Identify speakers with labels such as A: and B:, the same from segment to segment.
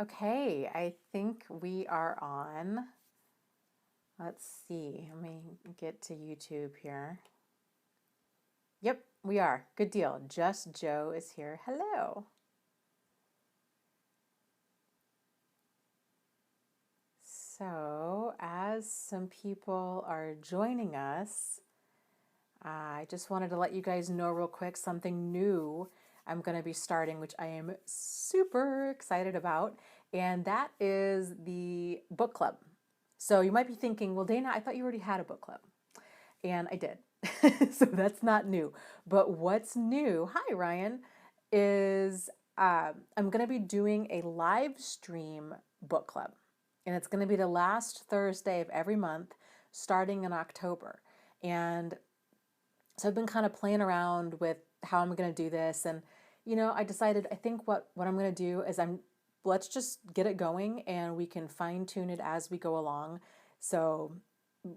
A: Okay, I think we are on. Let's see. Let me get to YouTube here. Yep, we are. Good deal. Just Joe is here. Hello. So, as some people are joining us, I just wanted to let you guys know real quick something new I'm going to be starting, which I am super excited about, and that is the book club. So you might be thinking, well, Dana, I thought you already had a book club. And I did. So that's not new. But what's new, hi, Ryan, is I'm going to be doing a live stream book club. And it's going to be the last Thursday of every month starting in October. And so I've been kind of playing around with how I'm going to do this. And, I decided, I think what I'm going to do is let's just get it going and we can fine tune it as we go along. So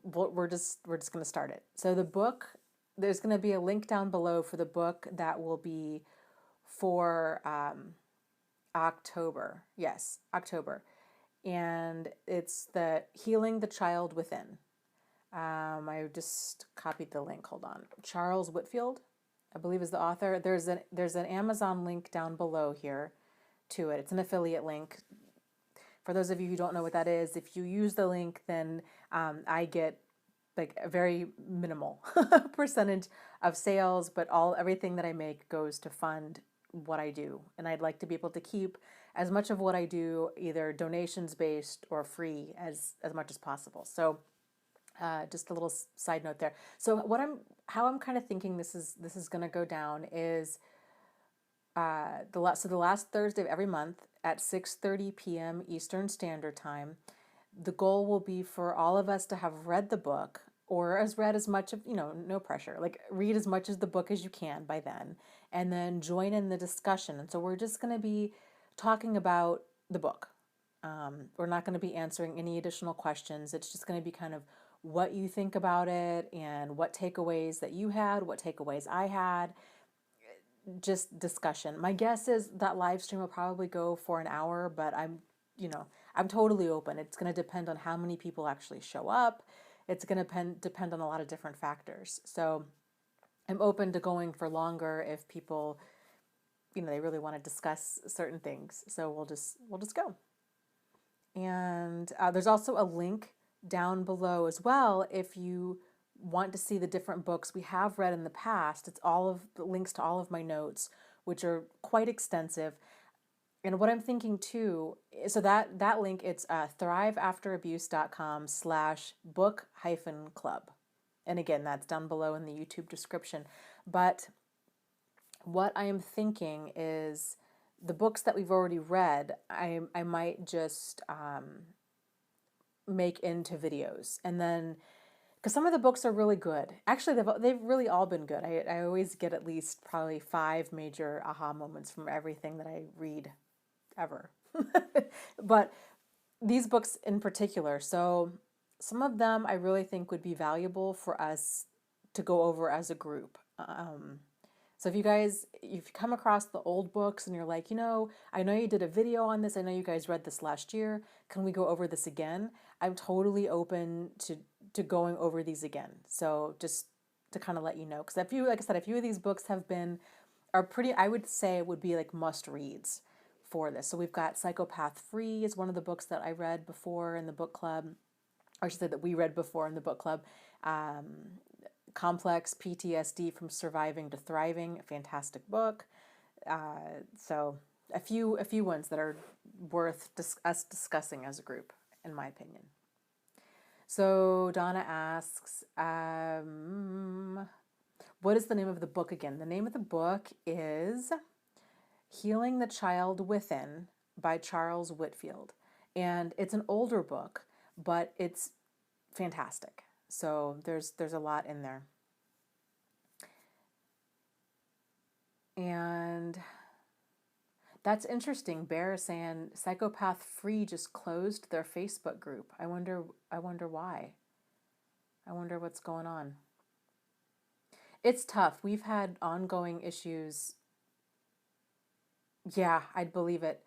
A: we're just going to start it. So the book, there's going to be a link down below for the book that will be for October. Yes, October. And it's the Healing the Child Within. I just copied the link. Hold on. Charles Whitfield, I believe, is the author. There's an Amazon link down below here to it. It's an affiliate link. For those of you who don't know what that is, if you use the link, then I get like a very minimal percentage of sales, but everything that I make goes to fund what I do. And I'd like to be able to keep as much of what I do either donations based or free as much as possible. So just a little side note there. So how I'm kind of thinking this is going to go down is the last Thursday of every month at 6:30 p.m. Eastern Standard Time. The goal will be for all of us to have read the book or as read as much of, no pressure, like read as much as the book as you can by then, and then join in the discussion. And so we're just going to be talking about the book. We're not going to be answering any additional questions. It's just going to be kind of what you think about it and what takeaways that you had, what takeaways I had, just discussion. My guess is that live stream will probably go for an hour, but I'm totally open. It's going to depend on how many people actually show up. It's going to depend on a lot of different factors. So I'm open to going for longer if people, they really want to discuss certain things. So we'll just go. And there's also a link down below as well if you want to see the different books we have read in the past. It's all of the links to all of my notes, which are quite extensive. And what I'm thinking too, so that link, it's thriveafterabuse.com/book-club. And again, that's down below in the YouTube description. But what I am thinking is the books that we've already read, I might just make into videos. And then, because some of the books are really good. Actually, they've really all been good. I always get at least probably 5 major aha moments from everything that I read ever. But these books in particular, so some of them I really think would be valuable for us to go over as a group. So if you come across the old books and you're like, I know you did a video on this. I know you guys read this last year. Can we go over this again? I'm totally open to going over these again. So just to kind of let you know, because like I said, a few of these books are pretty, I would say would be like must reads for this. So we've got Psychopath Free is one of the books that I read before in the book club, or I should say that we read before in the book club. Complex PTSD from Surviving to Thriving, a fantastic book. So a few ones that are worth us discussing as a group, in my opinion. So Donna asks, what is the name of the book again? The name of the book is Healing the Child Within by Charles Whitfield. And it's an older book, but it's fantastic. So there's a lot in there. And that's interesting. Bear is saying Psychopath Free just closed their Facebook group. I wonder why. I wonder what's going on. It's tough. We've had ongoing issues. Yeah, I'd believe it.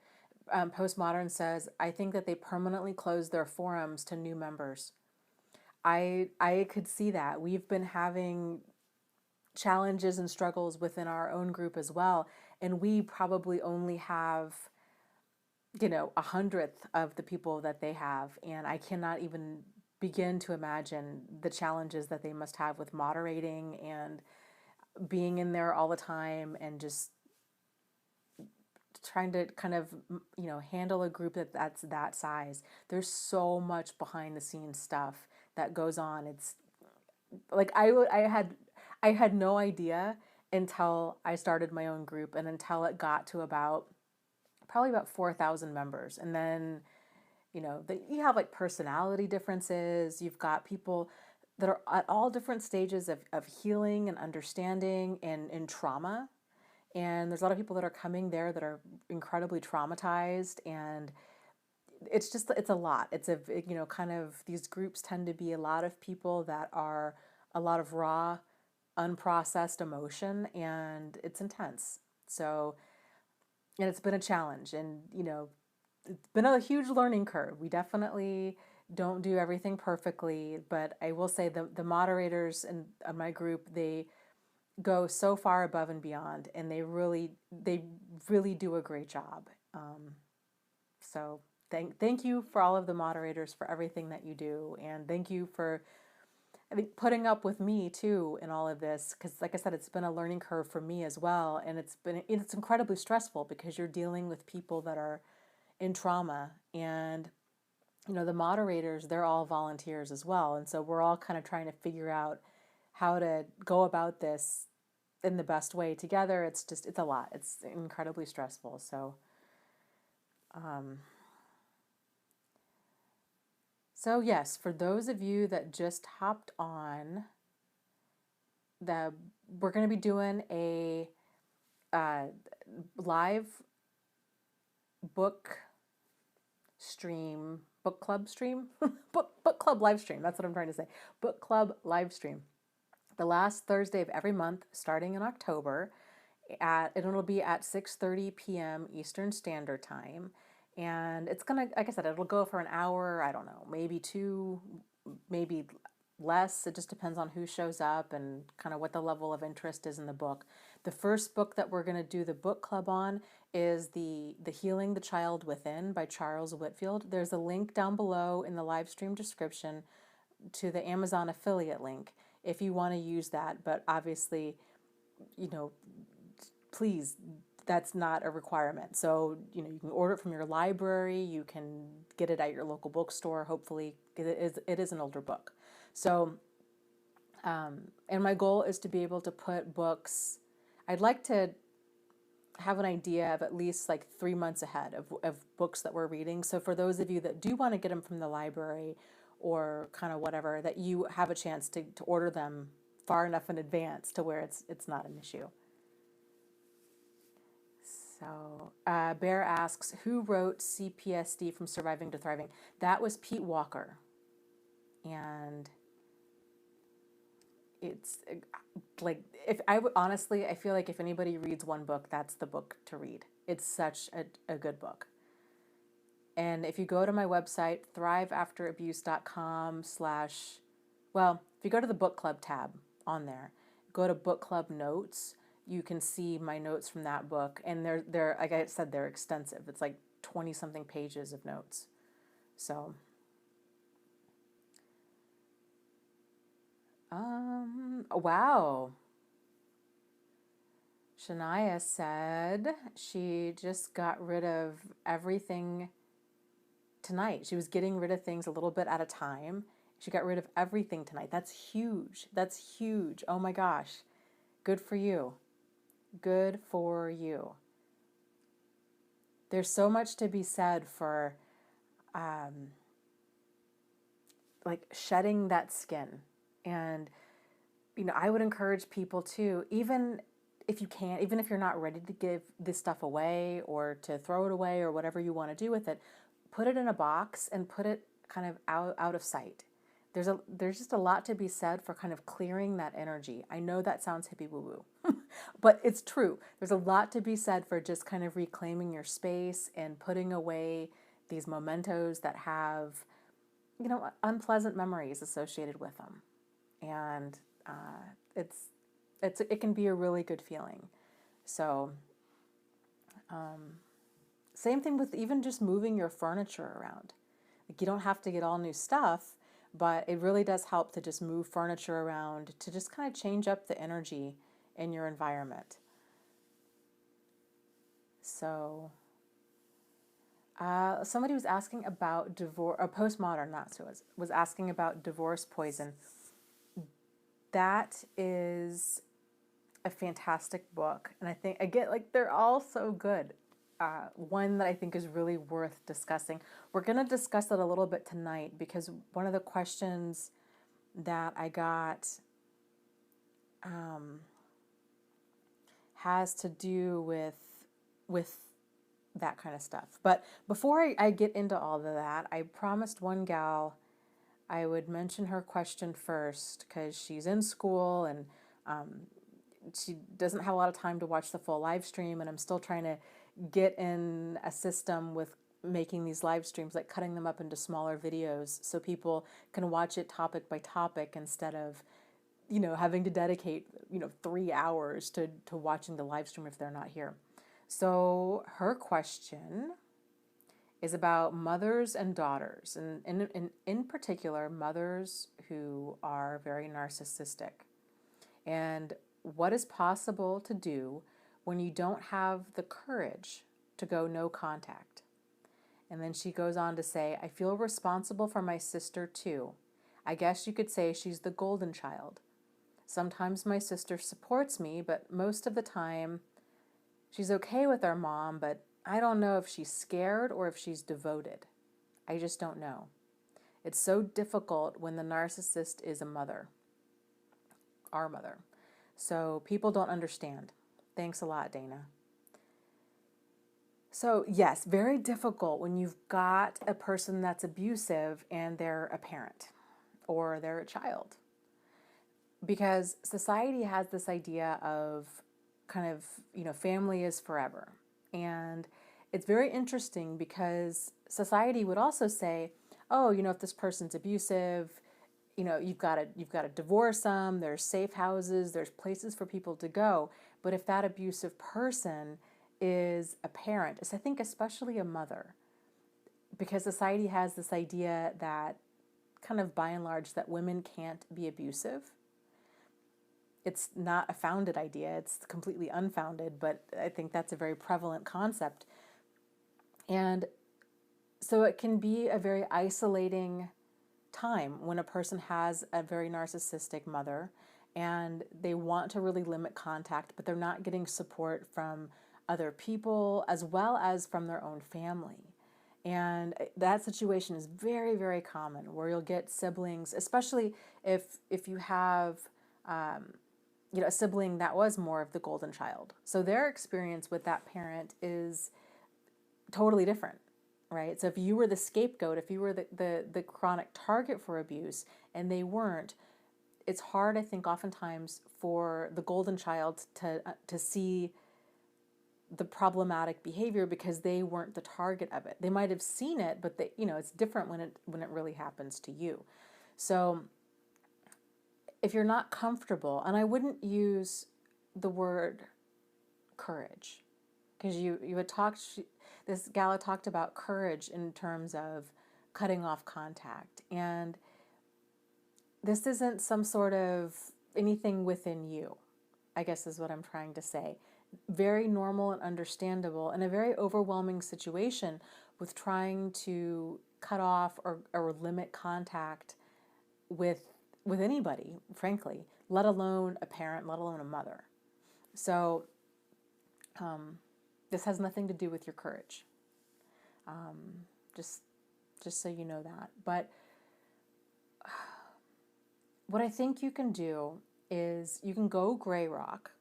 A: Postmodern says, I think that they permanently closed their forums to new members. I could see that. We've been having challenges and struggles within our own group as well, and we probably only have, 100th of the people that they have, and I cannot even begin to imagine the challenges that they must have with moderating and being in there all the time and just trying to kind of handle a group that's that size. There's so much behind the scenes stuff that goes on. It's like I had no idea until I started my own group and until it got to probably about 4,000 members. And then you have like personality differences. You've got people that are at all different stages of healing and understanding and trauma. And there's a lot of people that are coming there that are incredibly traumatized, and it's a lot. It's kind of, these groups tend to be a lot of people that are a lot of raw, unprocessed emotion, and it's intense. So, and it's been a challenge, and it's been a huge learning curve. We definitely don't do everything perfectly, but I will say the moderators in my group, they go so far above and beyond, and they really do a great job. So thank you for all of the moderators for everything that you do, and thank you for, I think, putting up with me too in all of this, because like I said, it's been a learning curve for me as well, and it's incredibly stressful because you're dealing with people that are in trauma, and the moderators, they're all volunteers as well, and so we're all kind of trying to figure out how to go about this in the best way together. It's a lot. It's incredibly stressful. So yes, for those of you that just hopped on, we're going to be doing a live book club stream, book club live stream. That's what I'm trying to say. Book club live stream. The last Thursday of every month, starting in October, it'll be at 6:30 p.m. Eastern Standard Time, and it's gonna, like I said, it'll go for an hour. I don't know, maybe two, maybe less. It just depends on who shows up and kind of what the level of interest is in the book. The first book that we're gonna do the book club on is the Healing the Child Within by Charles Whitfield. There's a link down below in the live stream description to the Amazon affiliate link if you want to use that, but obviously, please, that's not a requirement. So, you can order it from your library, you can get it at your local bookstore, hopefully. It is an older book. So, and my goal is to be able to put books, I'd like to have an idea of at least like 3 months ahead of books that we're reading. So for those of you that do want to get them from the library or kind of whatever, that you have a chance to order them far enough in advance to where it's not an issue. So Bear asks, who wrote CPTSD From Surviving to Thriving? That was Pete Walker. And it's like, honestly, I feel like if anybody reads one book, that's the book to read. It's such a good book. And if you go to my website, thriveafterabuse.com if you go to the book club tab on there, go to book club notes, you can see my notes from that book. And they're like I said, they're extensive. It's like 20 something pages of notes. So, wow. Shania said she just got rid of everything tonight. She was getting rid of things a little bit at a time. She got rid of everything tonight. That's huge. That's huge. Oh my gosh. Good for you. Good for you. There's so much to be said for like shedding that skin. And, I would encourage people to, even if you can't, even if you're not ready to give this stuff away or to throw it away or whatever you want to do with it, put it in a box and put it kind of out of sight. there's just a lot to be said for kind of clearing that energy. I know that sounds hippie woo woo, but it's true. There's a lot to be said for just kind of reclaiming your space and putting away these mementos that have, unpleasant memories associated with them. And it can be a really good feeling. So, same thing with even just moving your furniture around. Like, you don't have to get all new stuff, but it really does help to just move furniture around to just kind of change up the energy in your environment. So, somebody was asking about divorce, or postmodern, not so, was asking about divorce poison. That is a fantastic book. And I think, again, like, they're all so good. One that I think is really worth discussing. We're going to discuss it a little bit tonight because one of the questions that I got has to do with that kind of stuff. But before I get into all of that, I promised one gal I would mention her question first because she's in school and she doesn't have a lot of time to watch the full live stream, and I'm still trying to get in a system with making these live streams, like cutting them up into smaller videos so people can watch it topic by topic instead of, having to dedicate, 3 hours to watching the live stream if they're not here. So her question is about mothers and daughters, and in particular, mothers who are very narcissistic, and what is possible to do when you don't have the courage to go no contact. And then she goes on to say, I feel responsible for my sister too. I guess you could say she's the golden child. Sometimes my sister supports me, but most of the time she's okay with our mom, but I don't know if she's scared or if she's devoted. I just don't know. It's so difficult when the narcissist is a mother, our mother. So people don't understand. Thanks a lot, Dana. So yes, very difficult when you've got a person that's abusive and they're a parent or they're a child. Because society has this idea of kind of, family is forever. And it's very interesting because society would also say, oh, if this person's abusive, you've got to divorce them. There's safe houses. There's places for people to go. But if that abusive person is a parent, I think especially a mother, because society has this idea that kind of by and large that women can't be abusive. It's not a founded idea. It's completely unfounded, but I think that's a very prevalent concept. And so it can be a very isolating time when a person has a very narcissistic mother and they want to really limit contact, but they're not getting support from other people as well as from their own family. And that situation is very, very common where you'll get siblings, especially if you have a sibling that was more of the golden child. So their experience with that parent is totally different. Right? So if you were the scapegoat, if you were the chronic target for abuse and they weren't, it's hard, I think, oftentimes for the golden child to see the problematic behavior because they weren't the target of it. They might have seen it, but it's different when it really happens to you. So if you're not comfortable, and I wouldn't use the word courage, because you had talked, this gal had talked about courage in terms of cutting off contact. And this isn't some sort of anything within you, I guess is what I'm trying to say. Very normal and understandable in a very overwhelming situation with trying to cut off or limit contact with anybody, frankly, let alone a parent, let alone a mother. So, this has nothing to do with your courage. Just so you know that. But what I think you can do is you can go gray rock.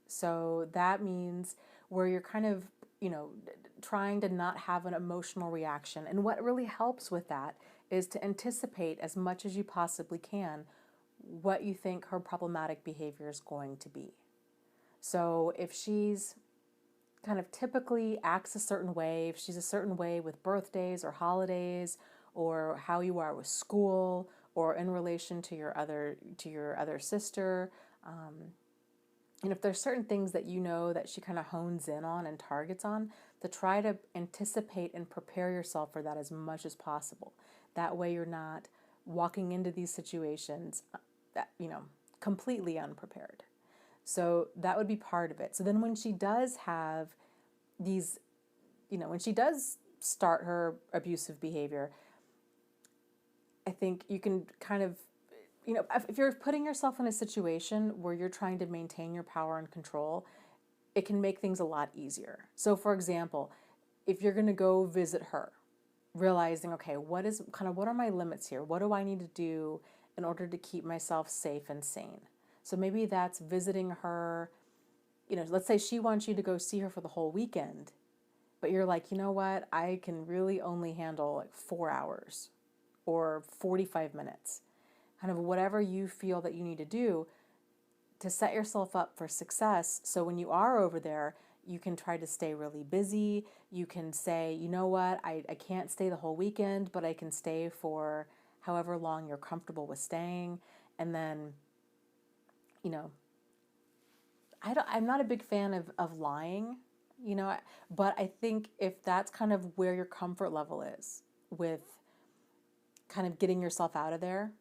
A: So that means where you're kind of trying to not have an emotional reaction. And what really helps with that is to anticipate as much as you possibly can what you think her problematic behavior is going to be. So if she's kind of typically acts a certain way, if she's a certain way with birthdays or holidays, or how you are with school, or in relation to your other sister, and if there's certain things that you know that she kind of hones in on and targets on, to try to anticipate and prepare yourself for that as much as possible. That way you're not walking into these situations that, completely unprepared. So that would be part of it. So then when she does have these, when she does start her abusive behavior, I think you can kind of, if you're putting yourself in a situation where you're trying to maintain your power and control, it can make things a lot easier. So for example, if you're going to go visit her, realizing, okay, what are my limits here? What do I need to do in order to keep myself safe and sane? So maybe that's visiting her, let's say she wants you to go see her for the whole weekend, but you're like, you know what, I can really only handle like 4 hours or 45 minutes. Kind of whatever you feel that you need to do to set yourself up for success. So when you are over there, you can try to stay really busy. You can say, you know what, I can't stay the whole weekend, but I can stay for however long you're comfortable with staying. And then, I'm not a big fan of lying, but I think if that's kind of where your comfort level is with kind of getting yourself out of there,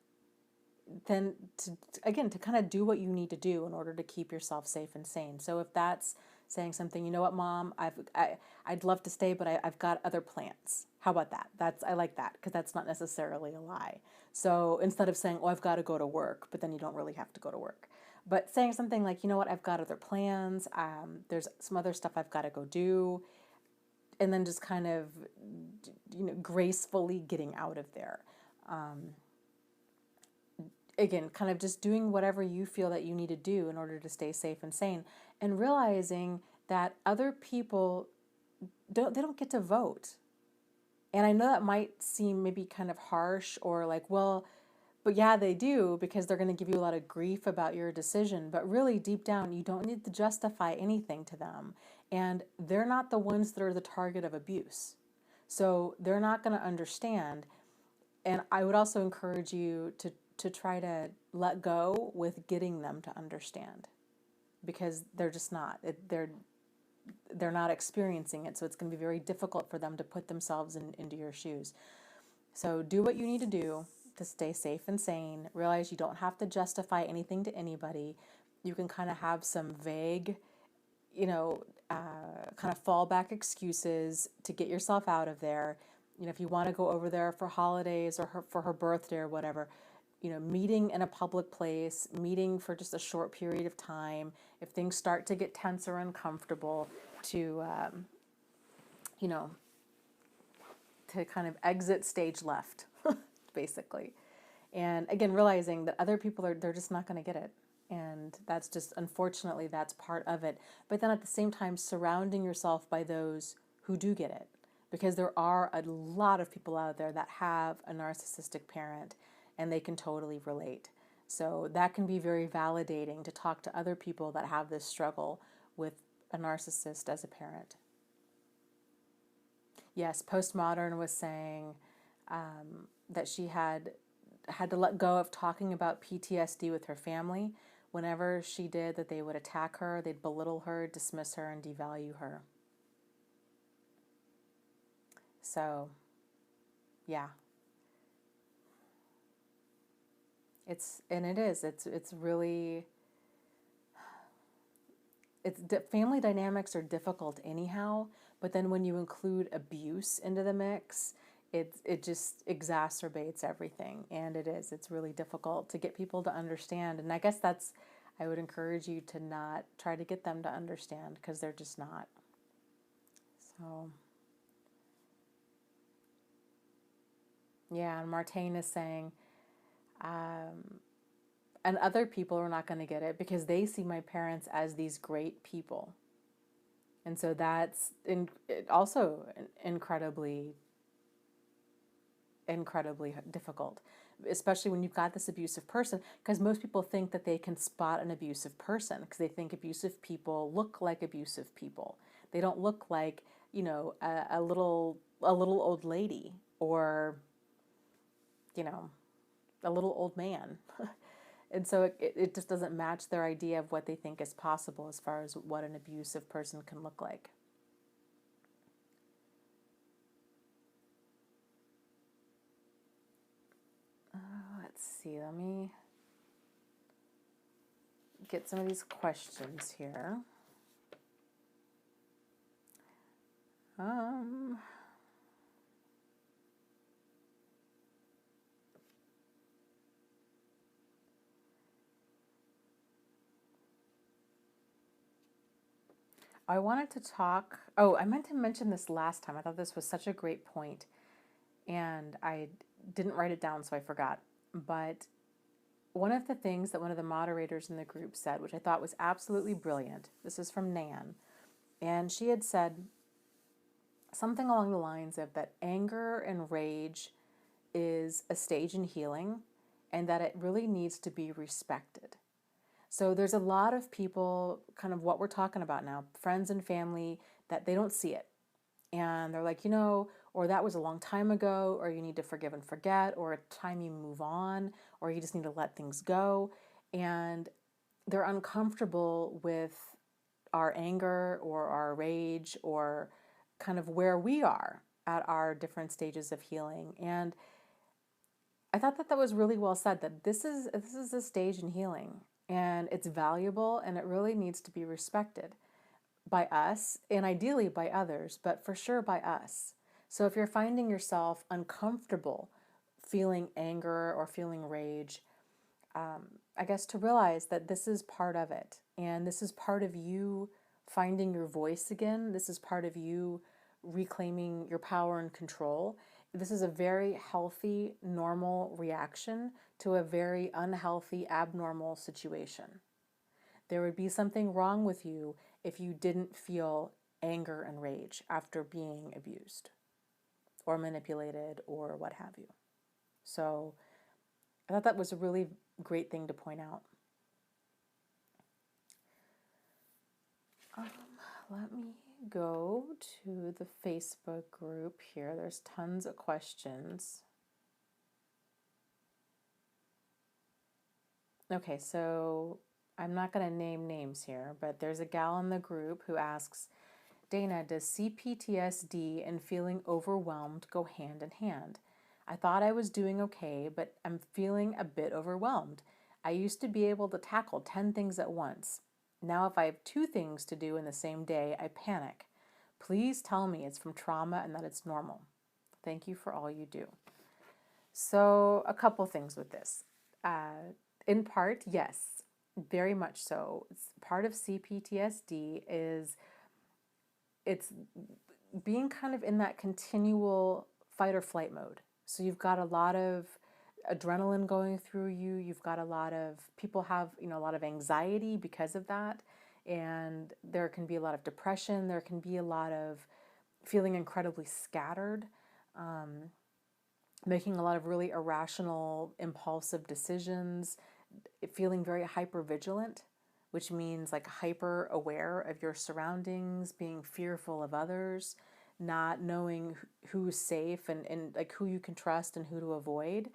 A: then to kind of do what you need to do in order to keep yourself safe and sane. So if that's saying something, you know what, Mom, I'd love to stay, but I've got other plans. How about that? I like that because that's not necessarily a lie. So instead of saying, oh, I've got to go to work, but then you don't really have to go to work. But saying something like, you know what, I've got other plans. There's some other stuff I've got to go do. And then just kind of, gracefully getting out of there. Again, kind of just doing whatever you feel that you need to do in order to stay safe and sane, and realizing that other people don't get to vote. And I know that might seem maybe kind of harsh or like, well, but yeah, they do, because they're going to give you a lot of grief about your decision. But really deep down, you don't need to justify anything to them. And they're not the ones that are the target of abuse. So they're not going to understand. And I would also encourage you to try to let go with getting them to understand, because they're just not. They're not experiencing it, so it's going to be very difficult for them to put themselves into your shoes. So do what you need to do to stay safe and sane. Realize you don't have to justify anything to anybody. You can kind of have some vague, kind of fallback excuses to get yourself out of there. If you want to go over there for holidays or for her birthday or whatever, meeting in a public place, meeting for just a short period of time. If things start to get tense or uncomfortable, to kind of exit stage left, basically. And again, realizing that other people they're just not going to get it. And that's just, unfortunately, that's part of it. But then at the same time, surrounding yourself by those who do get it. Because there are a lot of people out there that have a narcissistic parent, and they can totally relate. So that can be very validating to talk to other people that have this struggle with a narcissist as a parent. Yes, Postmodern was saying that she had to let go of talking about PTSD with her family. Whenever she did, that they would attack her, they'd belittle her, dismiss her, and devalue her. So, yeah. It's really, family dynamics are difficult anyhow, but then when you include abuse into the mix, it just exacerbates everything. And it's really difficult to get people to understand. And I guess I would encourage you to not try to get them to understand, because they're just not. So, yeah, and Martine is saying, and other people are not going to get it because they see my parents as these great people. And so that's also incredibly, incredibly difficult, especially when you've got this abusive person, because most people think that they can spot an abusive person because they think abusive people look like abusive people. They don't look like, a little old lady, or, you know, a little old man. And so it just doesn't match their idea of what they think is possible as far as what an abusive person can look like. Let's see, let me get some of these questions here. I wanted to talk, I meant to mention this last time. I thought this was such a great point, and I didn't write it down, so I forgot. But one of the things that one of the moderators in the group said, which I thought was absolutely brilliant, this is from Nan, and she had said something along the lines of that anger and rage is a stage in healing, and that it really needs to be respected. So there's a lot of people, kind of what we're talking about now, friends and family, that they don't see it. And they're like, or that was a long time ago, or you need to forgive and forget, or it's time you move on, or you just need to let things go. And they're uncomfortable with our anger or our rage, or kind of where we are at our different stages of healing. And I thought that was really well said, that this is a stage in healing, and it's valuable, and it really needs to be respected by us, and ideally by others, but for sure by us. So if you're finding yourself uncomfortable feeling anger or feeling rage, I guess to realize that this is part of it, and this is part of you finding your voice again. This is part of you reclaiming your power and control. This is a very healthy, normal reaction to a very unhealthy, abnormal situation. There would be something wrong with you if you didn't feel anger and rage after being abused or manipulated or what have you. So I thought that was a really great thing to point out. Let me go to the Facebook group here. There's tons of questions. Okay, so I'm not going to name names here, but there's a gal in the group who asks, Dana, does CPTSD and feeling overwhelmed go hand in hand? I thought I was doing okay, but I'm feeling a bit overwhelmed. I used to be able to tackle 10 things at once. Now if I have 2 things to do in the same day, I panic. Please tell me it's from trauma and that it's normal. Thank you for all you do. So a couple things with this. In part, yes, very much so. It's part of CPTSD is it's being kind of in that continual fight or flight mode. So you've got a lot of adrenaline going through you. You've got a lot of people have, a lot of anxiety because of that. And there can be a lot of depression. There can be a lot of feeling incredibly scattered, making a lot of really irrational, impulsive decisions, feeling very hypervigilant, which means like hyper aware of your surroundings, being fearful of others, not knowing who's safe and like who you can trust and who to avoid,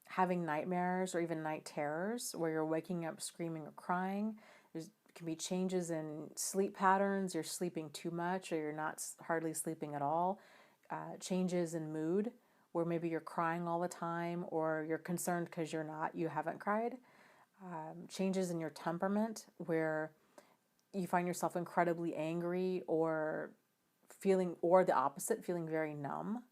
A: having nightmares or even night terrors where you're waking up screaming or crying. There can be changes in sleep patterns. You're sleeping too much or you're not hardly sleeping at all. Changes in mood where maybe you're crying all the time or you're concerned because you haven't cried. Changes in your temperament where you find yourself incredibly angry or the opposite, feeling very numb.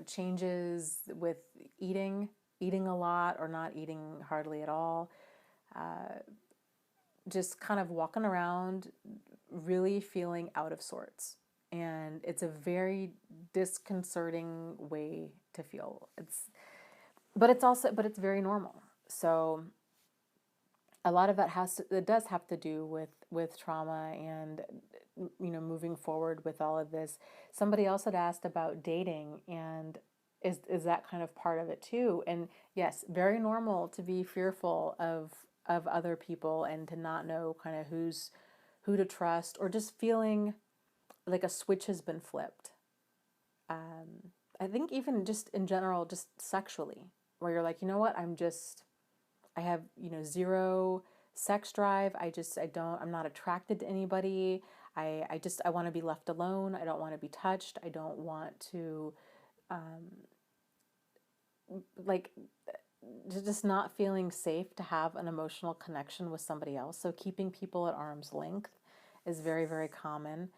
A: Changes with eating a lot or not eating hardly at all. Just kind of walking around really feeling out of sorts. And it's a very disconcerting way to feel. But it's very normal. So a lot of that it does have to do with trauma and, moving forward with all of this. Somebody else had asked about dating, and is that kind of part of it too? And yes, very normal to be fearful of other people and to not know kind of who to trust, or just feeling like a switch has been flipped. I think even just in general, just sexually, where you're like, you know what, I have, zero sex drive. I'm not attracted to anybody. I want to be left alone. I don't want to be touched. I don't want to, like, just not feeling safe to have an emotional connection with somebody else. So keeping people at arm's length is very, very common.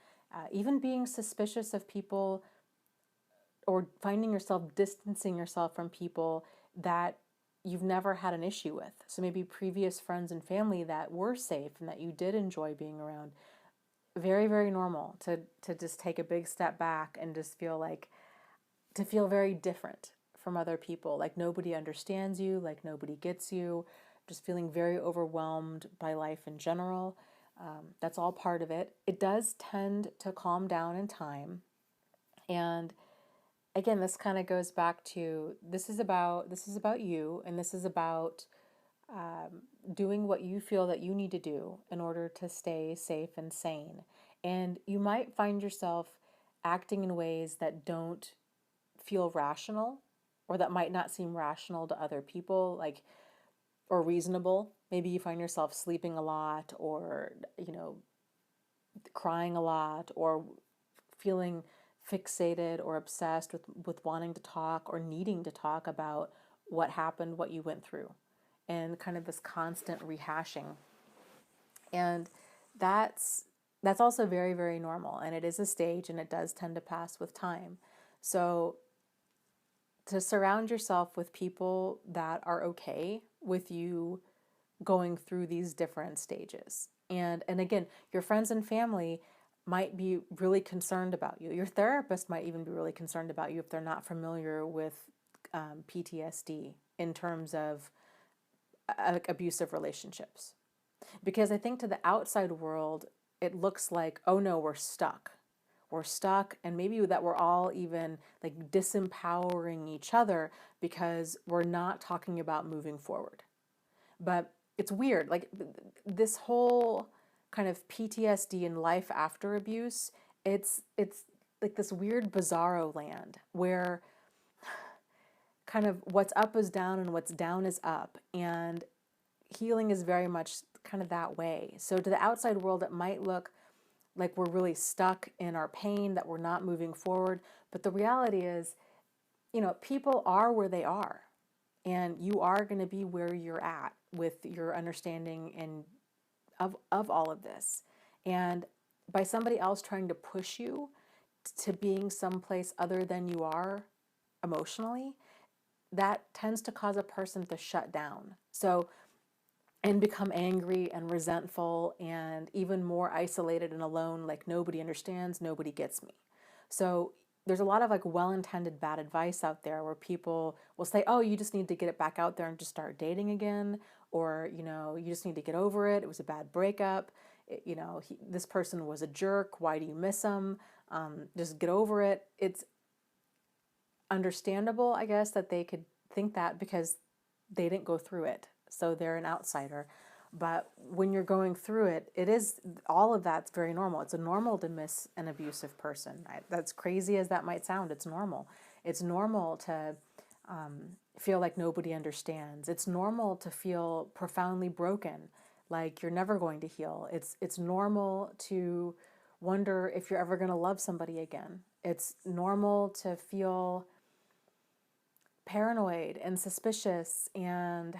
A: Even being suspicious of people, or finding yourself distancing yourself from people that you've never had an issue with. So maybe previous friends and family that were safe and that you did enjoy being around. Very, very normal to just take a big step back and just to feel very different from other people. Like nobody understands you, like nobody gets you, just feeling very overwhelmed by life in general. That's all part of it. It does tend to calm down in time. And again, this kind of goes back to this is about you, and this is about doing what you feel that you need to do in order to stay safe and sane. And you might find yourself acting in ways that don't feel rational, or that might not seem rational to other people, like, or reasonable. Maybe you find yourself sleeping a lot, or crying a lot, or feeling fixated or obsessed with wanting to talk or needing to talk about what happened, what you went through, and kind of this constant rehashing. And that's also very, very normal, and it is a stage, and it does tend to pass with time. So to surround yourself with people that are okay with you going through these different stages. And again, your friends and family might be really concerned about you. Your therapist might even be really concerned about you if they're not familiar with PTSD in terms of abusive relationships. Because I think to the outside world, it looks like, oh no, we're stuck. We're stuck, and maybe that we're all even like disempowering each other because we're not talking about moving forward. But it's weird, like this whole kind of PTSD and life after abuse, it's like this weird bizarro land where kind of what's up is down and what's down is up, and healing is very much kind of that way. So to the outside world, it might look like we're really stuck in our pain, that we're not moving forward. But the reality is, people are where they are, and you are going to be where you're at with your understanding and of all of this. And by somebody else trying to push you to being someplace other than you are emotionally, that tends to cause a person to shut down. So, and become angry and resentful and even more isolated and alone, like nobody understands, nobody gets me. So there's a lot of like well-intended bad advice out there where people will say, oh, you just need to get it back out there and just start dating again, or you just need to get over it, it was a bad breakup, this person was a jerk, why do you miss him, just get over it. It's understandable, I guess, that they could think that because they didn't go through it, so they're an outsider. But when you're going through it, it is, all of that's very normal. It's normal to miss an abusive person. That's crazy as that might sound. It's normal. It's normal to feel like nobody understands. It's normal to feel profoundly broken, like you're never going to heal. It's normal to wonder if you're ever going to love somebody again. It's normal to feel paranoid and suspicious and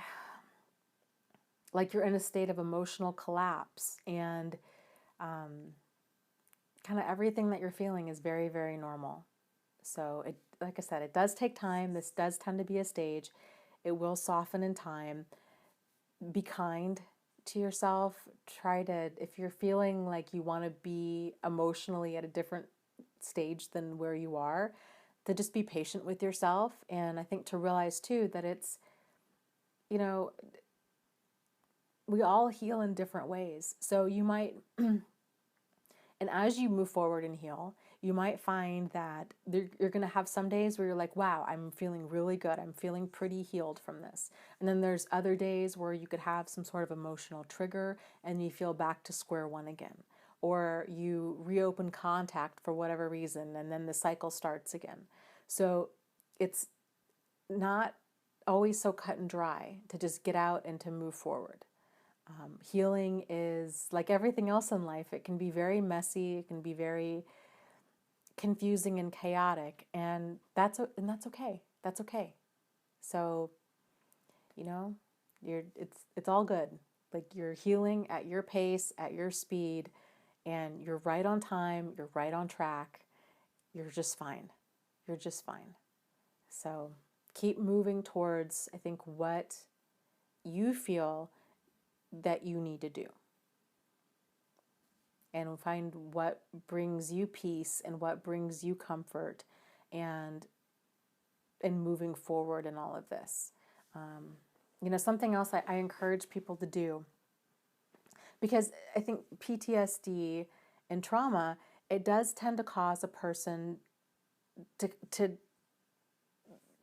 A: like you're in a state of emotional collapse, and kind of everything that you're feeling is very, very normal. So it, like I said, it does take time. This does tend to be a stage. It will soften in time. Be kind to yourself. Try to, if you're feeling like you want to be emotionally at a different stage than where you are, to just be patient with yourself. And I think to realize too that it's, we all heal in different ways. So you might, and as you move forward and heal, you might find that you're going to have some days where you're like, wow, I'm feeling really good. I'm feeling pretty healed from this. And then there's other days where you could have some sort of emotional trigger and you feel back to square one again. Or you reopen contact for whatever reason, and then the cycle starts again. So it's not always so cut and dry to just get out and to move forward. Healing is like everything else in life. It can be very messy. It can be very confusing and chaotic, and that's okay. That's okay. So, you know, it's all good. Like you're healing at your pace, at your speed, and you're right on time. You're right on track. You're just fine. You're just fine. So keep moving towards, I think, what you feel that you need to do, and find what brings you peace and what brings you comfort, and moving forward in all of this. Something else I encourage people to do, because I think PTSD and trauma, it does tend to cause a person to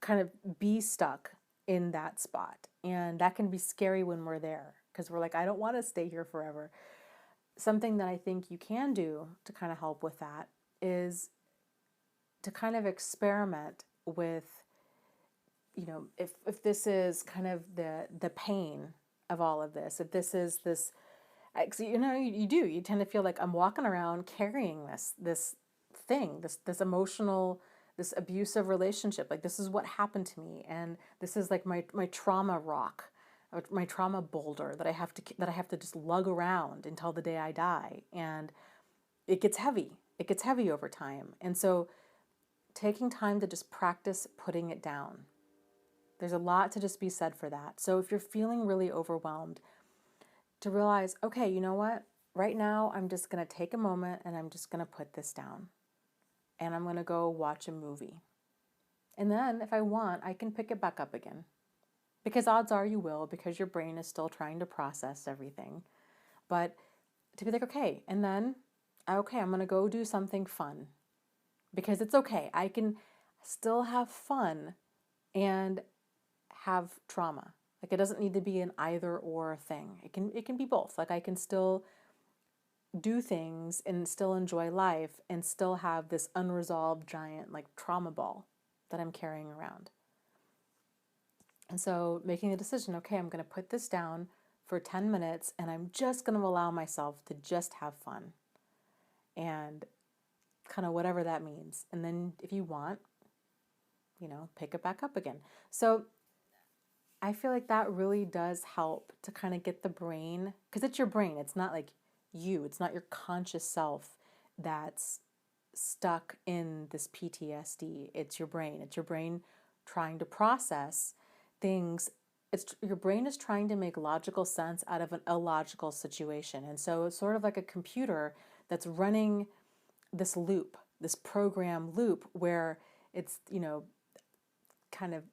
A: kind of be stuck in that spot. And that can be scary when we're there, because we're like, I don't want to stay here forever. Something that I think you can do to kind of help with that is to kind of experiment with, if this is kind of the pain of all of this, if this is this, you tend to feel like I'm walking around carrying this thing, this emotional, this abusive relationship. Like this is what happened to me, and this is like my trauma rock, my trauma boulder that I have to just lug around until the day I die. And it gets heavy. It gets heavy over time. And so taking time to just practice putting it down. There's a lot to just be said for that. So if you're feeling really overwhelmed, to realize, okay, you know what? Right now, I'm just going to take a moment and I'm just going to put this down. And I'm going to go watch a movie. And then if I want, I can pick it back up again. Because odds are you will, because your brain is still trying to process everything. But to be like, okay, and then, okay, I'm going to go do something fun. Because it's okay. I can still have fun and have trauma. Like it doesn't need to be an either or thing. It can be both. Like I can still do things and still enjoy life and still have this unresolved giant like trauma ball that I'm carrying around. And so making the decision, okay, I'm going to put this down for 10 minutes and I'm just going to allow myself to just have fun. And kind of whatever that means. And then if you want, pick it back up again. So I feel like that really does help to kind of get the brain, because it's your brain. It's not like you. It's not your conscious self that's stuck in this PTSD. It's your brain. It's your brain trying to process things. Your brain is trying to make logical sense out of an illogical situation. And so it's sort of like a computer that's running this loop, this program loop, where it's, kind of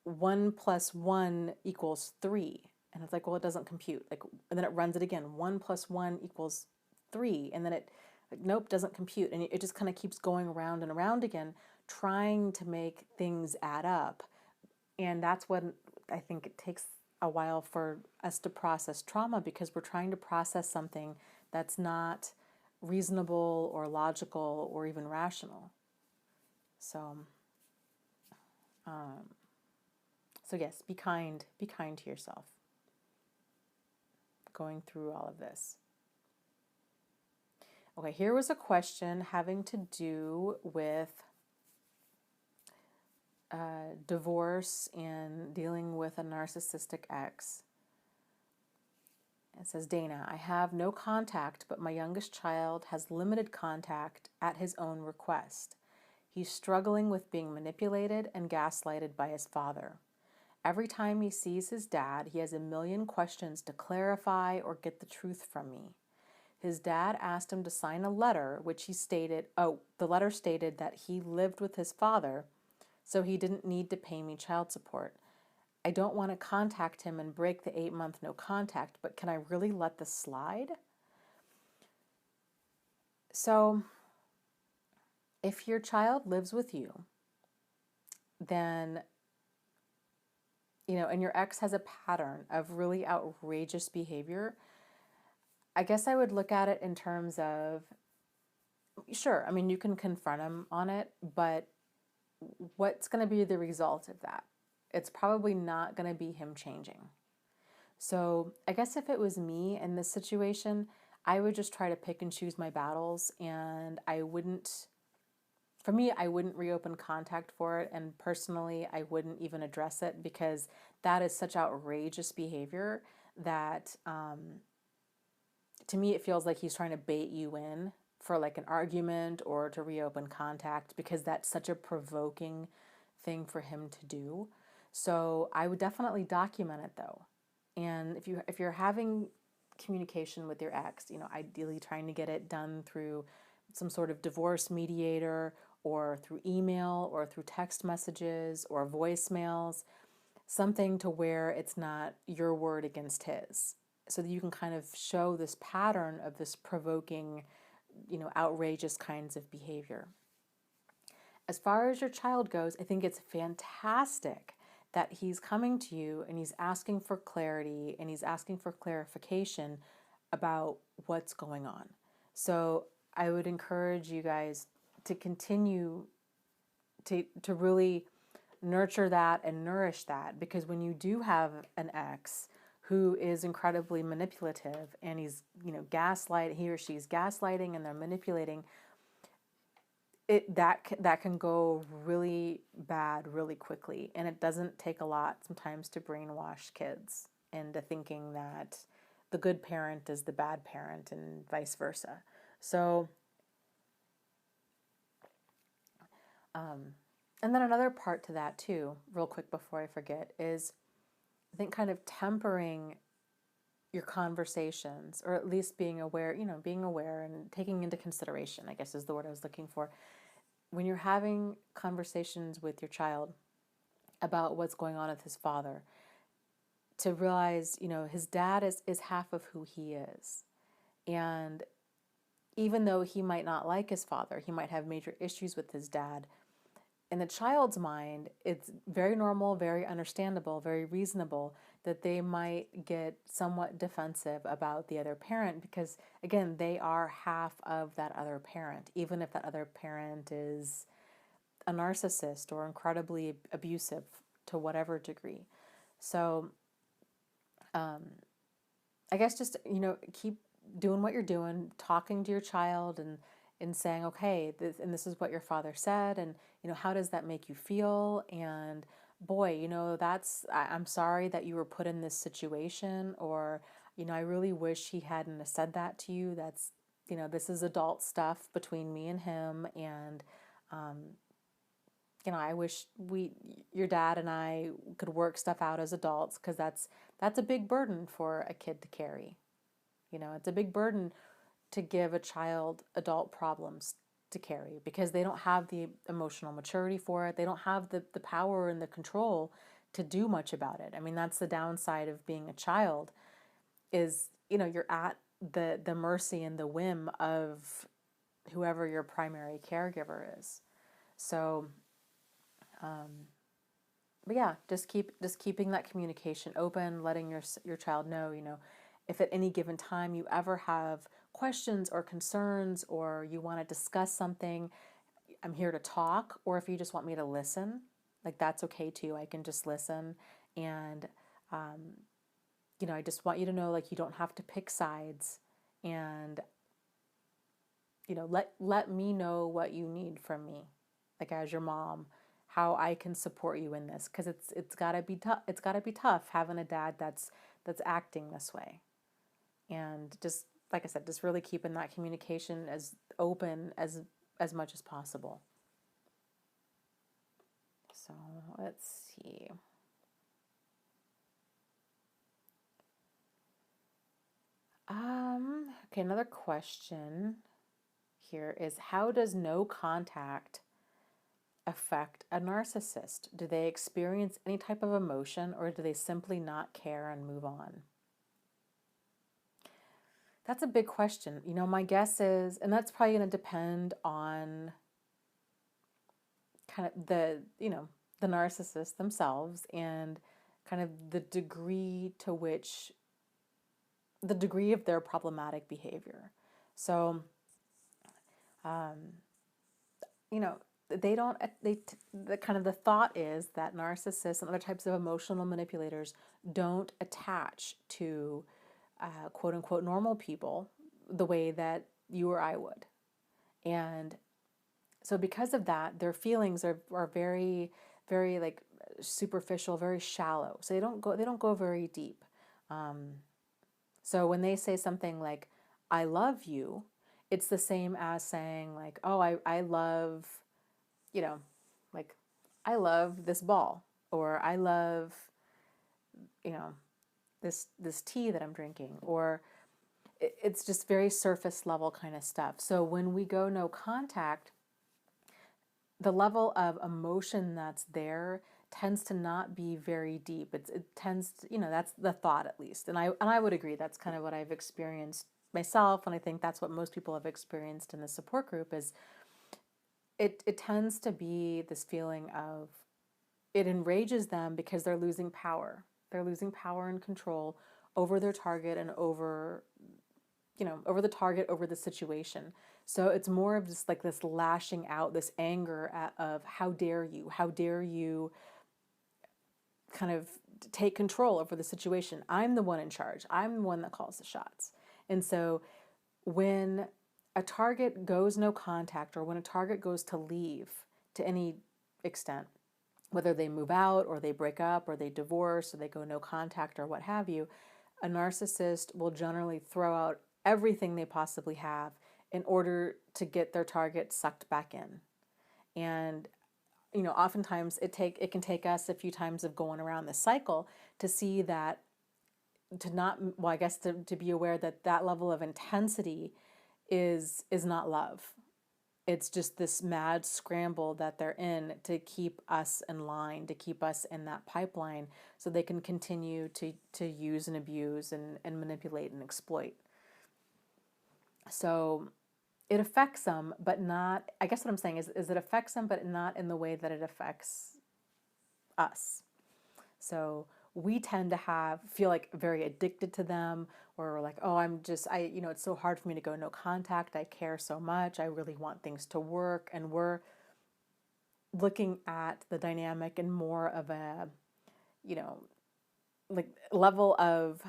A: 1 + 1 = 3. And it's like, well, it doesn't compute. And then it runs it again. 1 + 1 = 3. And then it, nope, doesn't compute. And it just kind of keeps going around and around again, trying to make things add up. And that's when I think it takes a while for us to process trauma, because we're trying to process something that's not reasonable or logical or even rational. So yes, be kind to yourself going through all of this. Okay, here was a question having to do with divorce and dealing with a narcissistic ex. It says, Dana, I have no contact, but my youngest child has limited contact at his own request. He's struggling with being manipulated and gaslighted by his father. Every time he sees his dad, he has a million questions to clarify or get the truth from me. His dad asked him to sign a letter, which the letter stated that he lived with his father, so he didn't need to pay me child support. I don't want to contact him and break the 8-month no contact, but can I really let this slide? So if your child lives with you, then, and your ex has a pattern of really outrageous behavior, I guess I would look at it in terms of, sure, I mean, you can confront him on it, but what's going to be the result of that? It's probably not going to be him changing. So I guess if it was me in this situation, I would just try to pick and choose my battles, and I wouldn't reopen contact for it. And personally, I wouldn't even address it, because that is such outrageous behavior that to me, it feels like he's trying to bait you in for like an argument or to reopen contact, because that's such a provoking thing for him to do. So I would definitely document it though. And if you're having communication with your ex, ideally trying to get it done through some sort of divorce mediator, or through email, or through text messages or voicemails, something to where it's not your word against his, so that you can kind of show this pattern of this provoking, outrageous kinds of behavior. As far as your child goes, I think it's fantastic that he's coming to you and he's asking for clarity and he's asking for clarification about what's going on. So I would encourage you guys to continue to really nurture that and nourish that, because when you do have an ex who is incredibly manipulative and he's, he or she's gaslighting and they're manipulating, that can go really bad really quickly. And it doesn't take a lot sometimes to brainwash kids into thinking that the good parent is the bad parent and vice versa. So and then another part to that too, real quick before I forget, is I think kind of tempering your conversations, or at least being aware and taking into consideration, I guess is the word I was looking for, when you're having conversations with your child about what's going on with his father, to realize, his dad is half of who he is. And even though he might not like his father, he might have major issues with his dad, in the child's mind, it's very normal, very understandable, very reasonable that they might get somewhat defensive about the other parent, because, again, they are half of that other parent, even if that other parent is a narcissist or incredibly abusive to whatever degree. So I guess just, keep doing what you're doing, talking to your child and saying, okay, this is what your father said, and, how does that make you feel? And boy, I'm sorry that you were put in this situation, or, I really wish he hadn't have said that to you. That's, this is adult stuff between me and him, and, I wish your dad and I could work stuff out as adults, because that's a big burden for a kid to carry. It's a big burden to give a child adult problems to carry, because they don't have the emotional maturity for it. They don't have the power and the control to do much about it. I mean, that's the downside of being a child, is, you're at the mercy and the whim of whoever your primary caregiver is. So, but yeah, just keeping that communication open, letting your child know, if at any given time you ever have questions or concerns, or you want to discuss something, I'm here to talk. Or if you just want me to listen, like, that's okay too. I can just listen. And, I just want you to know, like, you don't have to pick sides, and, let me know what you need from me, like, as your mom, how I can support you in this. 'Cause it's gotta be tough. It's gotta be tough having a dad that's acting this way. And just, like I said, just really keeping that communication as open as much as possible. So let's see. Okay, another question here is, how does no contact affect a narcissist? Do they experience any type of emotion, or do they simply not care and move on? That's a big question. My guess is, and that's probably going to depend on kind of the narcissists themselves and kind of the degree of their problematic behavior. So, you know, they don't, the kind of the thought is that narcissists and other types of emotional manipulators don't attach to quote unquote normal people the way that you or I would. And so because of that, their feelings are very, very like superficial, very shallow. So they don't go very deep. So when they say something like, I love you, it's the same as saying like, oh, I love, like, I love this ball, or I love, this tea that I'm drinking, or it's just very surface level kind of stuff. So when we go no contact, the level of emotion that's there tends to not be very deep. It tends to, that's the thought at least. And I would agree that's kind of what I've experienced myself, and I think that's what most people have experienced in the support group is it tends to be this feeling of it enrages them because they're losing power. They're losing power and control over their target and over the target, over the situation. So it's more of just like this lashing out, this anger of how dare you kind of take control over the situation. I'm the one in charge. I'm the one that calls the shots. And so when a target goes no contact, or when a target goes to leave to any extent, whether they move out or they break up or they divorce or they go no contact or what have you, a narcissist will generally throw out everything they possibly have in order to get their target sucked back in. And oftentimes it can take us a few times of going around the cycle to see that, to be aware that level of intensity is not love. It's just this mad scramble that they're in to keep us in line, to keep us in that pipeline so they can continue to use and abuse and manipulate and exploit. So it affects them, but not, I guess what I'm saying is it affects them, but not in the way that it affects us. So we tend to feel like very addicted to them, or we're like, oh, it's so hard for me to go no contact. I care so much. I really want things to work. And we're looking at the dynamic in more of a, like level of,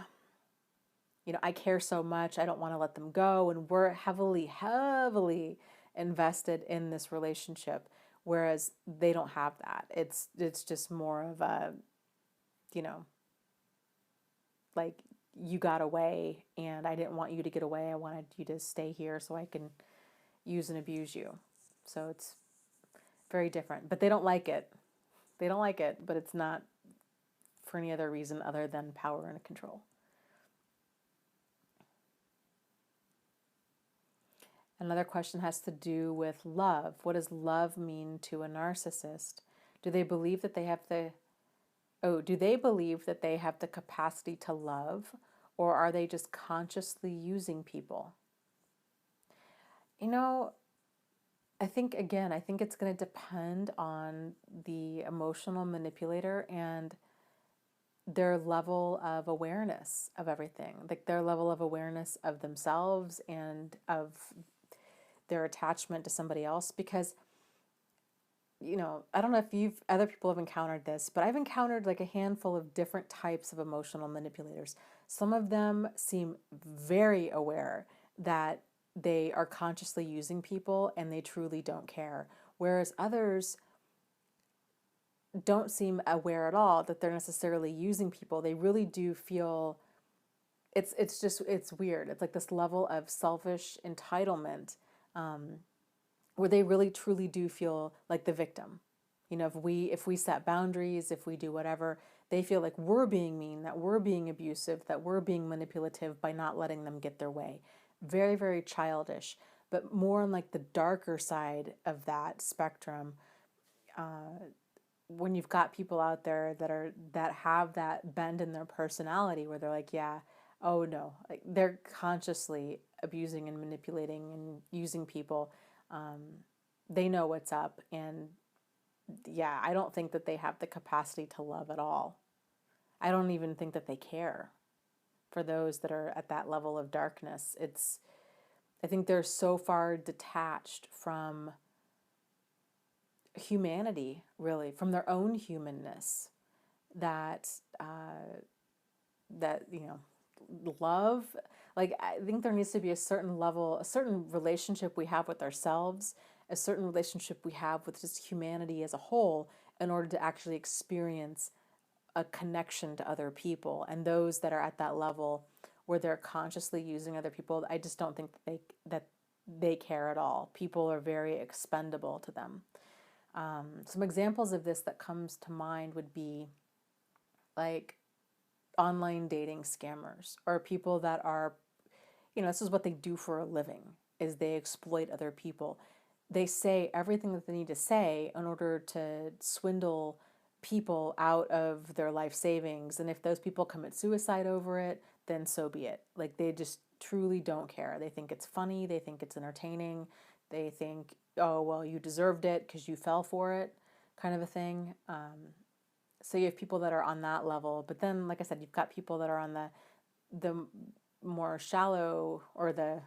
A: I care so much. I don't want to let them go. And we're heavily, heavily invested in this relationship, whereas they don't have that. It's just more of a, like, you got away and I didn't want you to get away. I wanted you to stay here so I can use and abuse you. So it's very different, but they don't like it. They don't like it, but it's not for any other reason other than power and control. Another question has to do with love. What does love mean to a narcissist? Do they believe that they have the capacity to love, or are they just consciously using people? I think it's going to depend on the emotional manipulator and their level of awareness of everything, like their level of awareness of themselves and of their attachment to somebody else. Because I don't know if other people have encountered this, but I've encountered like a handful of different types of emotional manipulators. Some of them seem very aware that they are consciously using people and they truly don't care. Whereas others don't seem aware at all that they're necessarily using people. They really do feel it's weird. It's like this level of selfish entitlement, where they really truly do feel like the victim. If we set boundaries, if we do whatever, they feel like we're being mean, that we're being abusive, that we're being manipulative by not letting them get their way. Very, very childish. But more on like the darker side of that spectrum, when you've got people out there that have that bend in their personality where they're like, yeah, oh no, like they're consciously abusing and manipulating and using people. They know what's up, and yeah, I don't think that they have the capacity to love at all. I don't even think that they care. For those that are at that level of darkness, I think they're so far detached from humanity, really, from their own humanness, that that love. Like, I think there needs to be a certain level, a certain relationship we have with ourselves, a certain relationship we have with just humanity as a whole, in order to actually experience a connection to other people. And those that are at that level where they're consciously using other people, I just don't think that they care at all. People are very expendable to them. Some examples of this that comes to mind would be like online dating scammers, or people that are, this is what they do for a living, is they exploit other people. They say everything that they need to say in order to swindle people out of their life savings. And if those people commit suicide over it, then so be it. Like, they just truly don't care. They think it's funny. They think it's entertaining. They think, oh, well, you deserved it because you fell for it, kind of a thing. So you have people that are on that level. But then, like I said, you've got people that are on the more shallow or the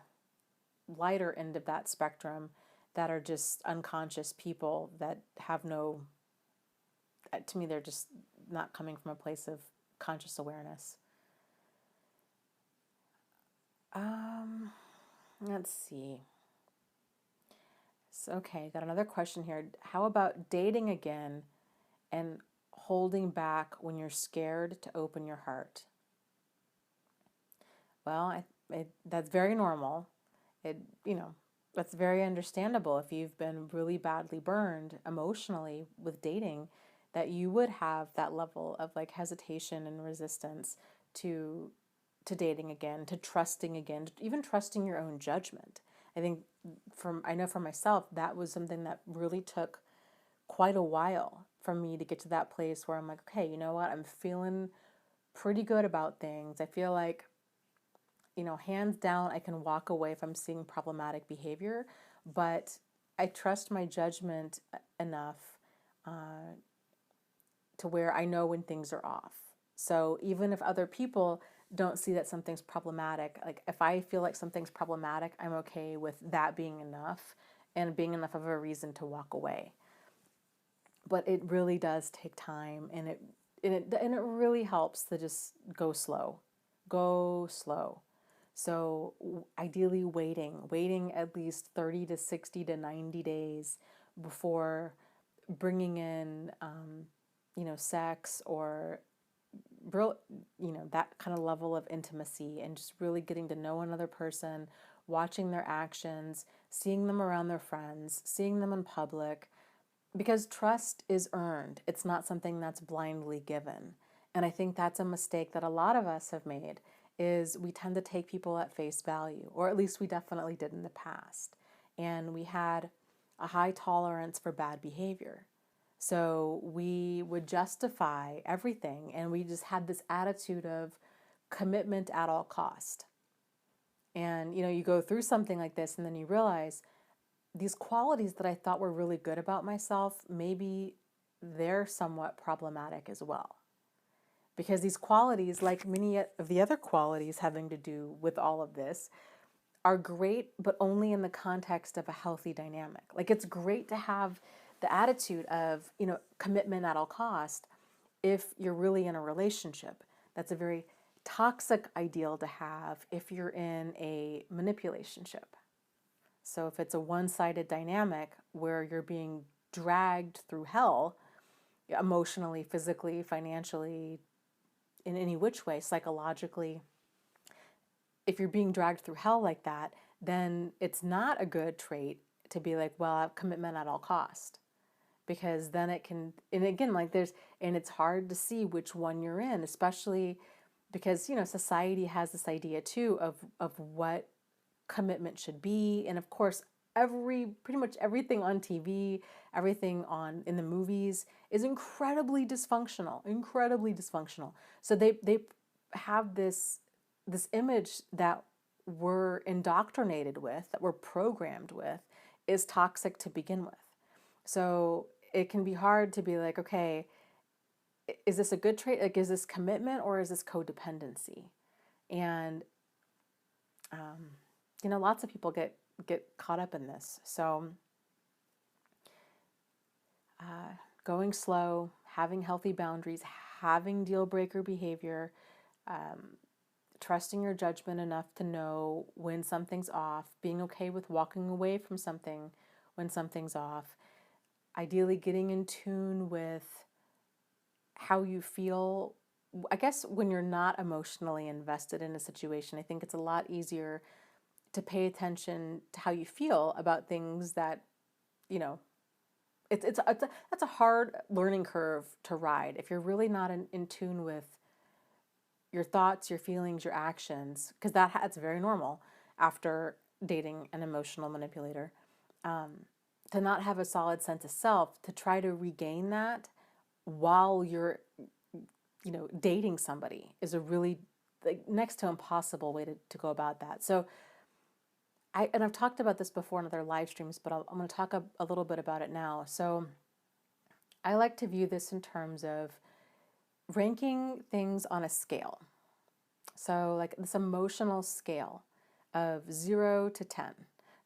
A: lighter end of that spectrum, that are just unconscious people that have no, to me, they're just not coming from a place of conscious awareness. Let's see. So, okay, got another question here. How about dating again and holding back when you're scared to open your heart? Well, that's very normal. It, that's very understandable. If you've been really badly burned emotionally with dating, that you would have that level of like hesitation and resistance to dating again, to trusting again, to even trusting your own judgment. I know for myself, that was something that really took quite a while for me to get to that place where I'm like, okay, you know what? I'm feeling pretty good about things. I feel like, hands down, I can walk away if I'm seeing problematic behavior, but I trust my judgment enough to where I know when things are off. So even if other people don't see that something's problematic, like if I feel like something's problematic, I'm okay with that being enough and being enough of a reason to walk away. But it really does take time, and it really helps to just go slow. Go slow. So ideally waiting at least 30 to 60 to 90 days before bringing in, sex or that kind of level of intimacy, and just really getting to know another person, watching their actions, seeing them around their friends, seeing them in public, because trust is earned. It's not something that's blindly given. And I think that's a mistake that a lot of us have made, is we tend to take people at face value, or at least we definitely did in the past. And we had a high tolerance for bad behavior. So we would justify everything, and we just had this attitude of commitment at all cost. And, you go through something like this, and then you realize these qualities that I thought were really good about myself, maybe they're somewhat problematic as well. Because these qualities, like many of the other qualities having to do with all of this, are great, but only in the context of a healthy dynamic. Like, it's great to have the attitude of, commitment at all cost if you're really in a relationship. That's a very toxic ideal to have if you're in a manipulationship. So if it's a one-sided dynamic where you're being dragged through hell, emotionally, physically, financially, in any which way, psychologically, if you're being dragged through hell like that, then it's not a good trait to be like, well, I have commitment at all cost. Because then it can, and again, and it's hard to see which one you're in, especially because, society has this idea too of what commitment should be. And of course, pretty much everything on TV, everything in the movies is incredibly dysfunctional, incredibly dysfunctional. So they have this image that we're indoctrinated with, that we're programmed with, is toxic to begin with. So it can be hard to be like, okay, is this a good trait? Like, is this commitment or is this codependency? And lots of people get caught up in this. So going slow, having healthy boundaries, having deal breaker behavior, trusting your judgment enough to know when something's off, being okay with walking away from something when something's off, ideally getting in tune with how you feel. I guess when you're not emotionally invested in a situation, I think it's a lot easier to pay attention to how you feel about things that, that's a hard learning curve to ride. If you're really not in tune with your thoughts, your feelings, your actions, because that's very normal after dating an emotional manipulator, to not have a solid sense of self, to try to regain that while you're, dating somebody is a really next to impossible way to go about that. So I've talked about this before in other live streams, but I'm going to talk a little bit about it now. So I like to view this in terms of ranking things on a scale. So like this emotional scale of 0 to 10.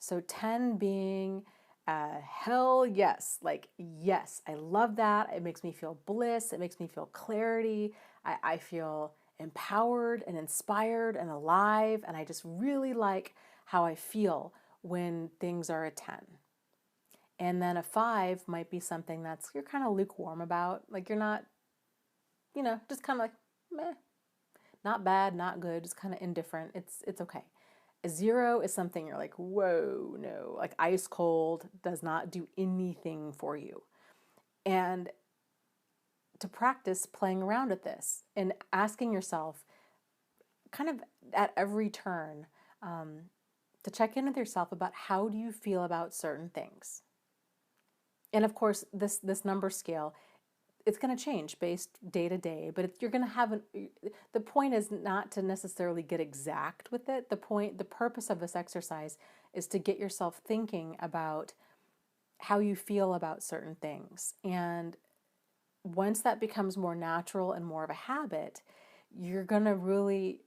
A: So 10 being hell yes, like yes, I love that. It makes me feel bliss. It makes me feel clarity. I feel empowered and inspired and alive. And I just really like how I feel when things are a 10. And then a 5 might be something that's you're kind of lukewarm about. Like you're not, just kind of like meh, not bad, not good, just kind of indifferent. It's okay. A 0 is something you're like, whoa, no, like ice cold, does not do anything for you. And to practice playing around with this and asking yourself kind of at every turn, to check in with yourself about how do you feel about certain things. And of course, this number scale, it's going to change based day to day, but you're going to have the point is not to necessarily get exact with it. The purpose of this exercise is to get yourself thinking about how you feel about certain things. And once that becomes more natural and more of a habit, you're going to really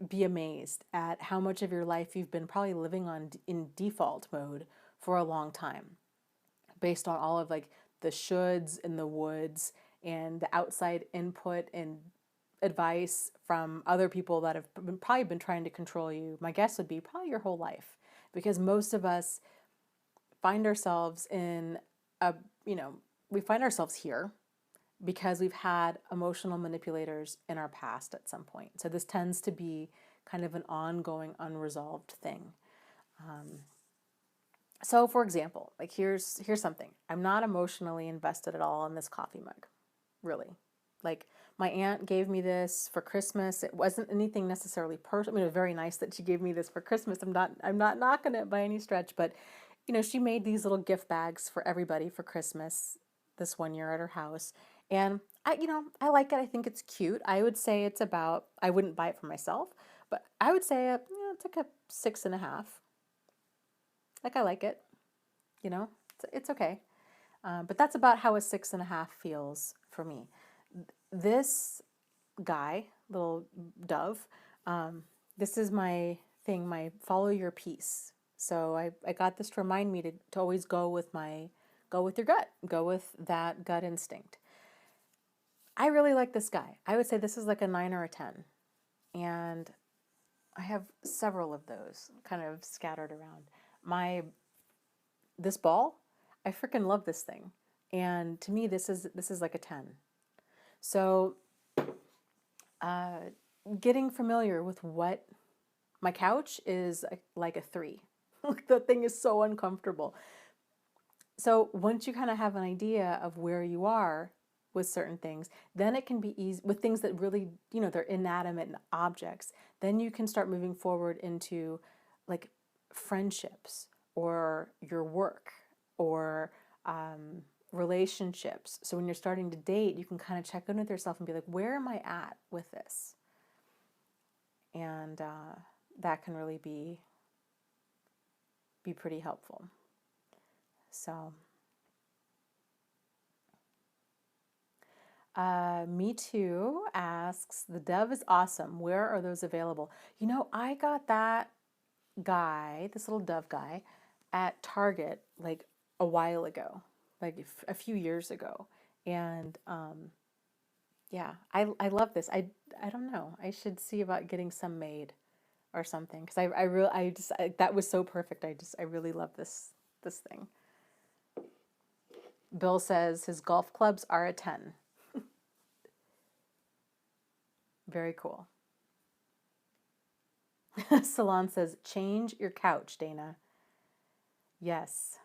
A: be amazed at how much of your life you've been probably living on in default mode for a long time, based on all of like the shoulds and the woulds and the outside input and advice from other people that have probably been trying to control you. My guess would be probably your whole life, because most of us find ourselves we find ourselves here because we've had emotional manipulators in our past at some point. So this tends to be kind of an ongoing, unresolved thing. So for example, like here's something. I'm not emotionally invested at all in this coffee mug, really. Like my aunt gave me this for Christmas. It wasn't anything necessarily personal. I mean, it was very nice that she gave me this for Christmas. I'm not knocking it by any stretch, but she made these little gift bags for everybody for Christmas this one year at her house. And I like it. I think it's cute. I would say it's about, I wouldn't buy it for myself, but I would say it's like a 6.5. Like I like it, it's okay. But that's about how a 6.5 feels for me. This guy, little dove, this is my thing, my follow your peace. So I got this to remind me to always go with your gut, go with that gut instinct. I really like this guy. I would say this is like a 9 or a 10. And I have several of those kind of scattered around. This ball, I freaking love this thing. And to me, this is like a 10. So getting familiar with what my couch is like a 3. The thing is so uncomfortable. So once you kind of have an idea of where you are with certain things, then it can be easy with things that really, they're inanimate objects. Then you can start moving forward into like friendships or your work or relationships. So when you're starting to date, you can kind of check in with yourself and be like, where am I at with this? And that can really be pretty helpful. So, Me Too asks, the Dove is awesome. Where are those available? You know, I got that guy, this little dove guy, at Target like a while ago, like a few years ago. And yeah, I love this. I don't know. I should see about getting some made or something, because I really that was so perfect. I really love this thing. Bill says his golf clubs are a 10. Very cool. Salon says, change your couch, Dana. Yes.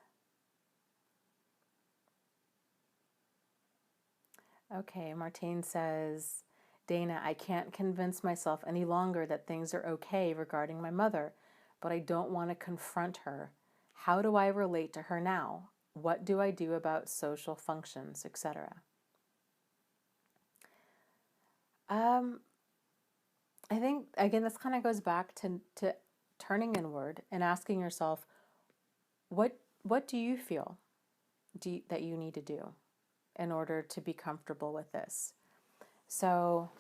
A: Okay, Martine says, Dana, I can't convince myself any longer that things are okay regarding my mother, but I don't want to confront her. How do I relate to her now? What do I do about social functions, etc.? I think, again, this kind of goes back to turning inward and asking yourself, what do you feel that you need to do in order to be comfortable with this? So,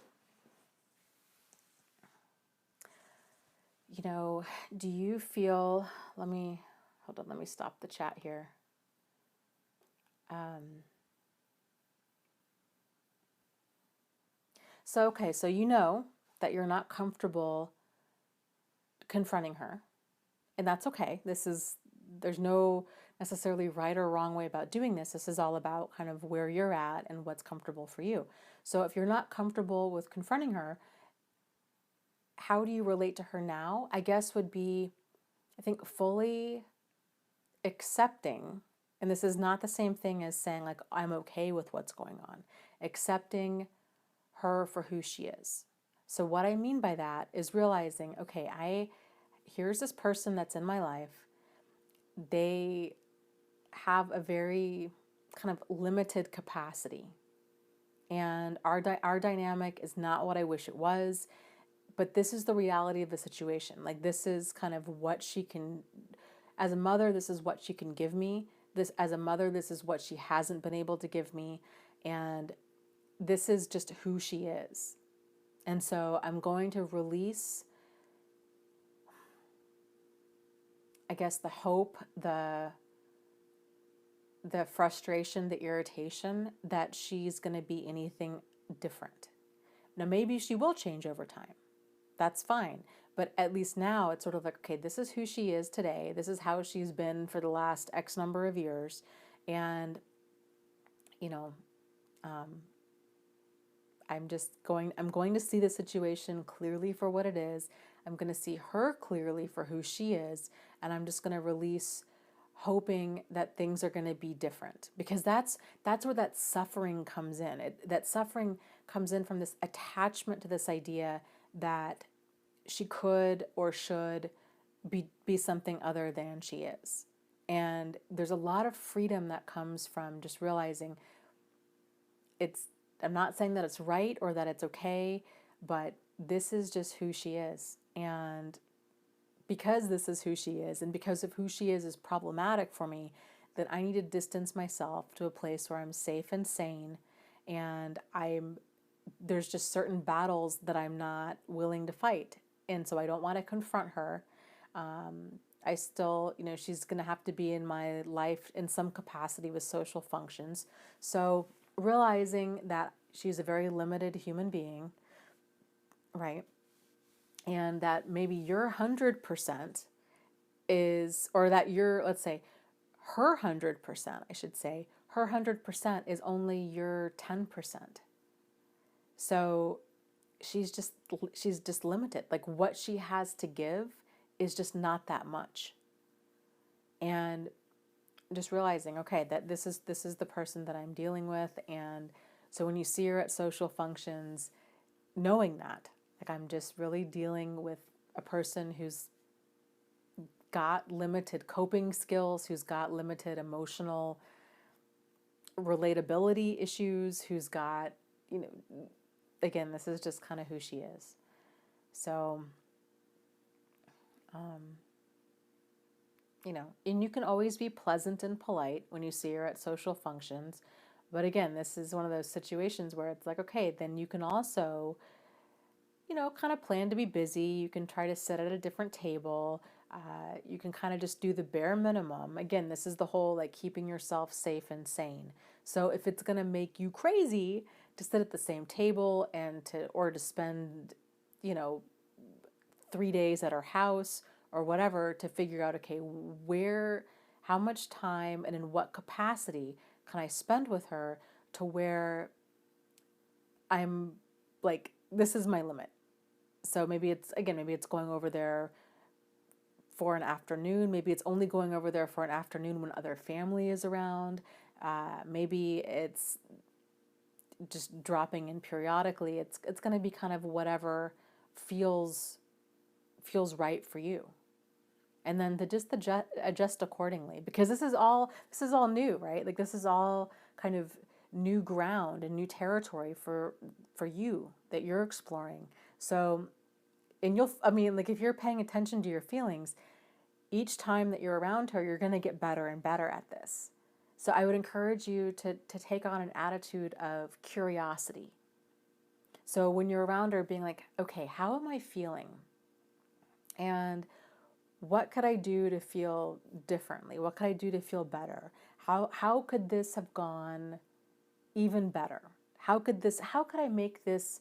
A: you know, do you feel, let me stop the chat here. So you know that you're not comfortable confronting her, and that's okay. There's no necessarily right or wrong way about doing this. This is all about kind of where you're at and what's comfortable for you. So if you're not comfortable with confronting her, how do you relate to her now? I guess would be, I think, fully accepting, and this is not the same thing as saying like, I'm okay with what's going on, accepting her for who she is. So what I mean by that is realizing, okay, here's this person that's in my life. They have a very kind of limited capacity, and our dynamic is not what I wish it was, but this is the reality of the situation. Like, this is kind of what she can, as a mother, this is what she can give me. As a mother, this is what she hasn't been able to give me, and this is just who she is. And so I'm going to release, I guess, the hope, the frustration, the irritation that she's going to be anything different. Now, maybe she will change over time. That's fine. But at least now it's sort of like, okay, this is who she is today. This is how she's been for the last X number of years. And, you know, I'm going to see the situation clearly for what it is. I'm going to see her clearly for who she is. And I'm just going to release hoping that things are going to be different, because that's where that suffering comes in. That suffering comes in from this attachment to this idea that she could or should be something other than she is. And there's a lot of freedom that comes from just realizing I'm not saying that it's right or that it's okay, but this is just who she is. And because this is who she is, and because of who she is problematic for me, that I need to distance myself to a place where I'm safe and sane, and there's just certain battles that I'm not willing to fight, and so I don't want to confront her. I still, she's going to have to be in my life in some capacity with social functions. So realizing that she's a very limited human being, right? And that maybe your 100% is, or that let's say, her 100%, I should say, her 100% is only your 10%. So she's just limited. Like, what she has to give is just not that much. And just realizing, okay, that this is the person that I'm dealing with. And so when you see her at social functions, knowing that, like, I'm just really dealing with a person who's got limited coping skills, who's got limited emotional relatability issues, who's got, again, this is just kind of who she is. So, and you can always be pleasant and polite when you see her at social functions. But again, this is one of those situations where it's like, okay, then you can also, kind of plan to be busy. You can try to sit at a different table. You can kind of just do the bare minimum. Again, this is the whole like keeping yourself safe and sane. So if it's going to make you crazy to sit at the same table or to spend, 3 days at her house or whatever to figure out, okay, how much time and in what capacity can I spend with her to where I'm like, this is my limit. So maybe it's going over there for an afternoon. Maybe it's only going over there for an afternoon when other family is around. Maybe it's just dropping in periodically. It's going to be kind of whatever feels right for you. And then to just adjust accordingly, because this is all new, right? Like this is all kind of new ground and new territory for you that you're exploring. So, and if you're paying attention to your feelings, each time that you're around her, you're going to get better and better at this. So I would encourage you to take on an attitude of curiosity. So when you're around her, being like, okay, how am I feeling? And what could I do to feel differently? What could I do to feel better? How could this have gone even better? How could I make this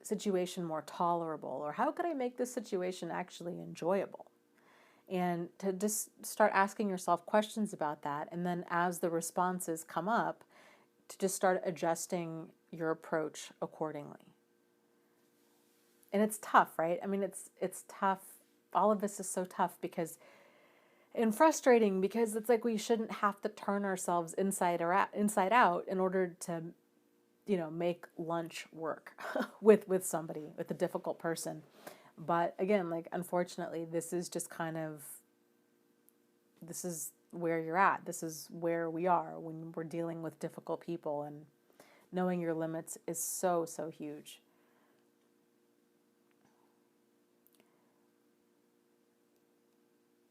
A: situation more tolerable? Or how could I make this situation actually enjoyable? And to just start asking yourself questions about that. And then as the responses come up, to just start adjusting your approach accordingly. And it's tough, right? I mean, it's tough. All of this is so tough and frustrating because it's like we shouldn't have to turn ourselves inside out in order to, make lunch work with somebody, with a difficult person. But again, like, unfortunately, this is where you're at. This is where we are when we're dealing with difficult people, and knowing your limits is so, so huge.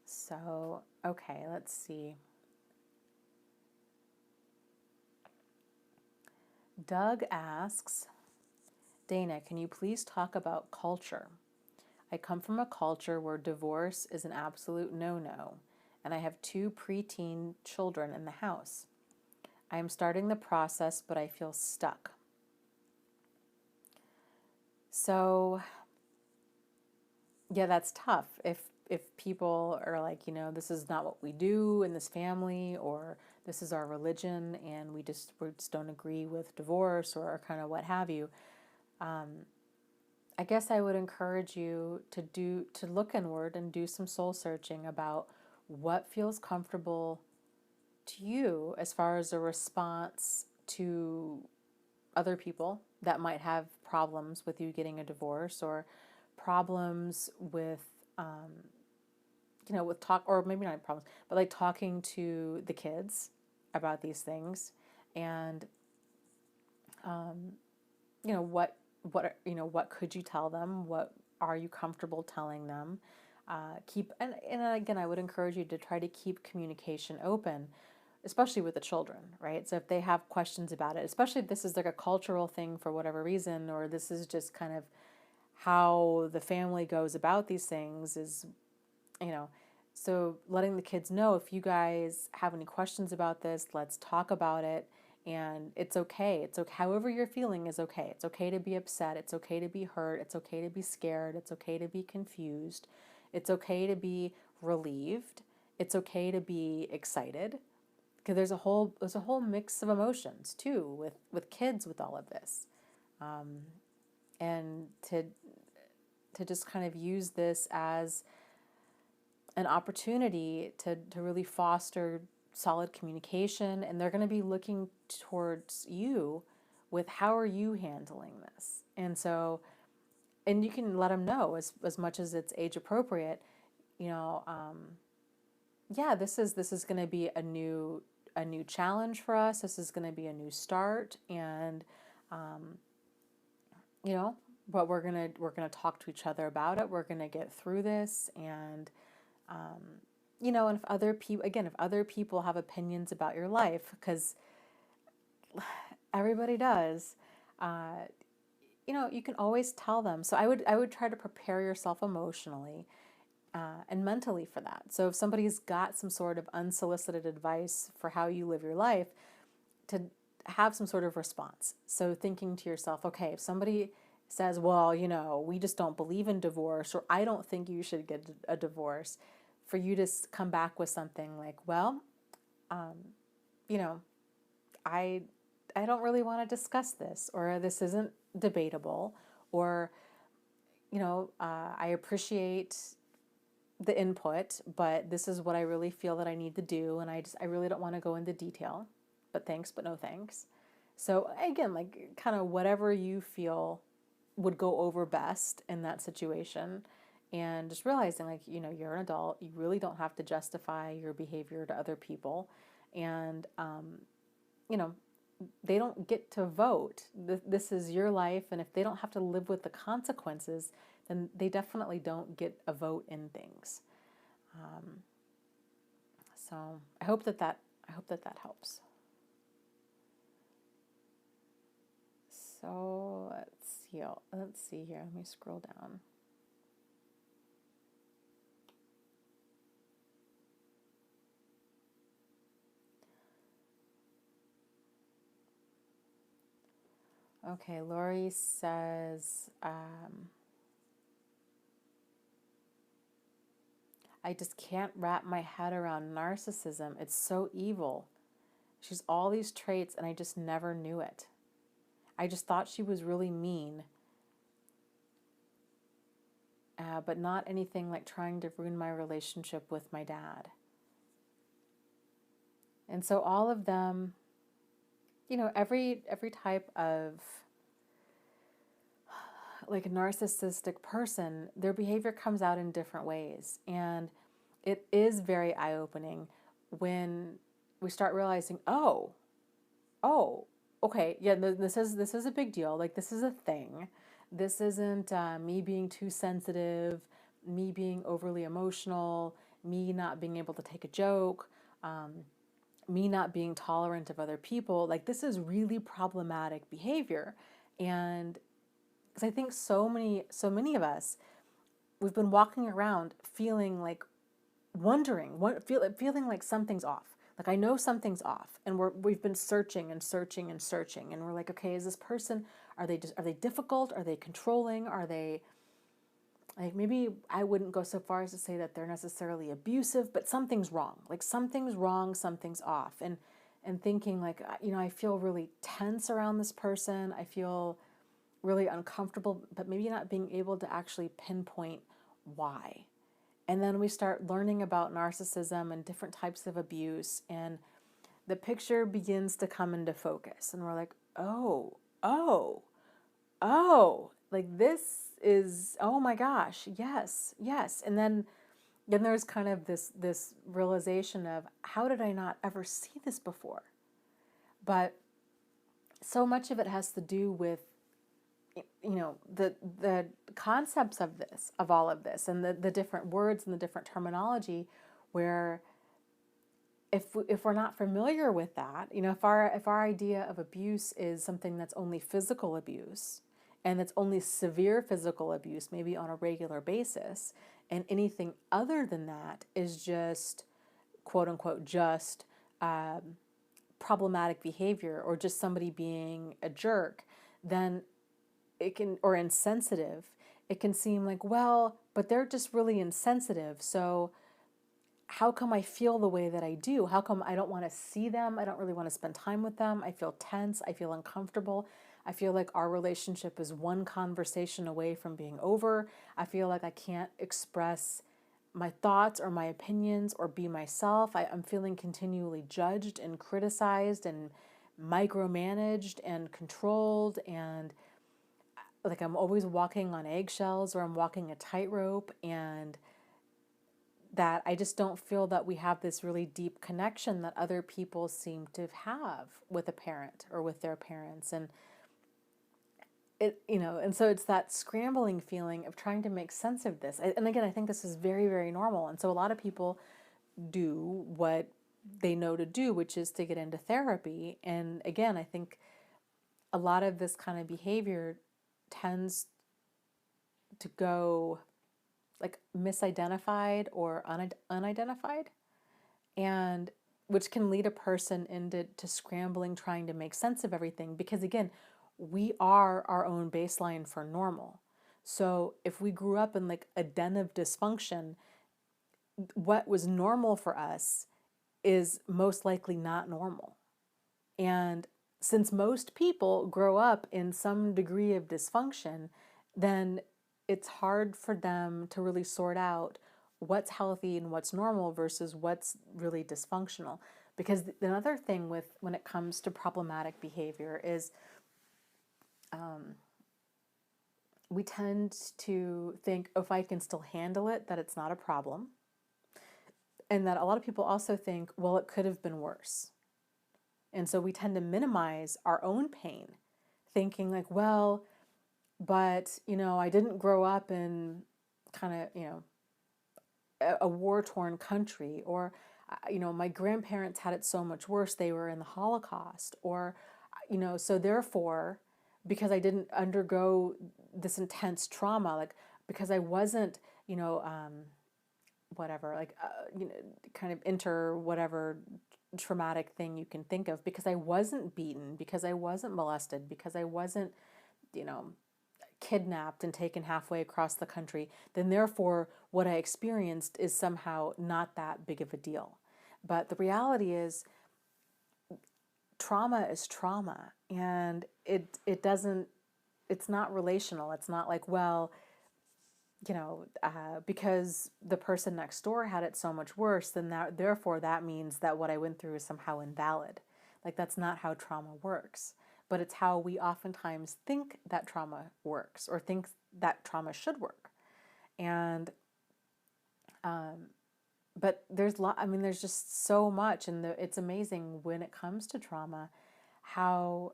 A: So, okay, let's see. Doug asks, Dana, can you please talk about culture? I come from a culture where divorce is an absolute no-no, and I have 2 preteen children in the house. I am starting the process, but I feel stuck. So, yeah, that's tough. If people are like, this is not what we do in this family, or this is our religion, and we just don't agree with divorce, or kind of what have you. I guess I would encourage you to look inward and do some soul searching about what feels comfortable to you as far as a response to other people that might have problems with you getting a divorce, or problems with, with talk, or maybe not problems, but like talking to the kids about these things, and, what could you tell them? What are you comfortable telling them? And again, I would encourage you to try to keep communication open, especially with the children, right? So if they have questions about it, especially if this is like a cultural thing for whatever reason, or this is just kind of how the family goes about these things, is, so letting the kids know, if you guys have any questions about this, let's talk about it. And it's okay. It's okay. However you're feeling is okay. It's okay to be upset. It's okay to be hurt. It's okay to be scared. It's okay to be confused. It's okay to be relieved. It's okay to be excited. Because there's a whole mix of emotions too with kids with all of this, and to just kind of use this as an opportunity to really foster solid communication. And they're going to be looking towards you with, how are you handling this? And so, and you can let them know as much as it's age appropriate, yeah, this is going to be a new challenge for us. This is going to be a new start, and um, you know, but we're gonna talk to each other about it. We're gonna get through this, and um, you know, and if other people have opinions about your life, because everybody does, uh, you know, you can always tell them. So I would try to prepare yourself emotionally and mentally for that. So if somebody's got some sort of unsolicited advice for how you live your life, to have some sort of response. So thinking to yourself, okay, if somebody says, well, you know, we just don't believe in divorce, or I don't think you should get a divorce, for you to come back with something like, well, um, you know, I I don't really want to discuss this, or this isn't debatable, or you know, I appreciate the input, but this is what I really feel that I need to do, and I really don't want to go into detail, but thanks, but no thanks. So again, like kind of whatever you feel would go over best in that situation, and just realizing, like, you know, you're an adult, you really don't have to justify your behavior to other people, and you know, they don't get to vote. This is your life, and if they don't have to live with the consequences, then they definitely don't get a vote in things. Um, so I hope that helps. So let's see here. Let me scroll down. Okay, Lori says, I just can't wrap my head around narcissism. It's so evil. She's all these traits, and I just never knew it. I just thought she was really mean, but not anything like trying to ruin my relationship with my dad. And so all of them, you know, every type of like a narcissistic person, their behavior comes out in different ways. And it is very eye-opening when we start realizing, oh, okay, yeah, this is a big deal. Like, this is a thing. This isn't me being too sensitive, me being overly emotional, me not being able to take a joke, me not being tolerant of other people. Like, this is really problematic behavior. And because I think so many of us, we've been walking around feeling like feeling like something's off. Like, I know something's off, and we've been searching and searching and searching, and we're like, okay, is this person, are they difficult? Are they controlling? Are they, like, maybe I wouldn't go so far as to say that they're necessarily abusive, but something's wrong. Like, something's wrong, something's off. And thinking like, you know, I feel really tense around this person. I feel really uncomfortable, but maybe not being able to actually pinpoint why. And then we start learning about narcissism and different types of abuse, and the picture begins to come into focus. And we're like, oh, like this is, oh my gosh, yes. And then there's kind of this realization of, how did I not ever see this before? But so much of it has to do with, you know, the concepts of this, of all of this, and the different words and the different terminology, where if we're not familiar with that, you know, if our idea of abuse is something that's only physical abuse, and it's only severe physical abuse, maybe on a regular basis, and anything other than that is just, quote unquote, just problematic behavior, or just somebody being a jerk, then it can, or insensitive, it can seem like, well, but they're just really insensitive. So how come I feel the way that I do? How come I don't want to see them? I don't really want to spend time with them. I feel tense. I feel uncomfortable. I feel like our relationship is one conversation away from being over. I feel like I can't express my thoughts or my opinions or be myself. I'm feeling continually judged and criticized and micromanaged and controlled, and like I'm always walking on eggshells, or I'm walking a tightrope, and that I just don't feel that we have this really deep connection that other people seem to have with a parent or with their parents. And and so it's that scrambling feeling of trying to make sense of this. And again, I think this is very, very normal. And so a lot of people do what they know to do, which is to get into therapy. And again, I think a lot of this kind of behavior tends to go like misidentified or unidentified, and which can lead a person into scrambling, trying to make sense of everything. Because again, we are our own baseline for normal. So if we grew up in like a den of dysfunction, what was normal for us is most likely not normal. And since most people grow up in some degree of dysfunction, then it's hard for them to really sort out what's healthy and what's normal versus what's really dysfunctional. Because another thing with when it comes to problematic behavior is we tend to think, oh, if I can still handle it, that it's not a problem. And that a lot of people also think, well, it could have been worse. And so we tend to minimize our own pain, thinking like, well, but, I didn't grow up in kind of, a war-torn country, or, my grandparents had it so much worse. They were in the Holocaust, or, so therefore, because I didn't undergo this intense trauma, like because I wasn't, whatever, like, kind of enter whatever traumatic thing you can think of, because I wasn't beaten, because I wasn't molested, because I wasn't, kidnapped and taken halfway across the country, then therefore what I experienced is somehow not that big of a deal. But the reality is trauma is trauma, and it's not relational. It's not like, well, because the person next door had it so much worse, then therefore that means that what I went through is somehow invalid. Like, that's not how trauma works. But it's how we oftentimes think that trauma works, or think that trauma should work. And, but there's just so much, and it's amazing when it comes to trauma, how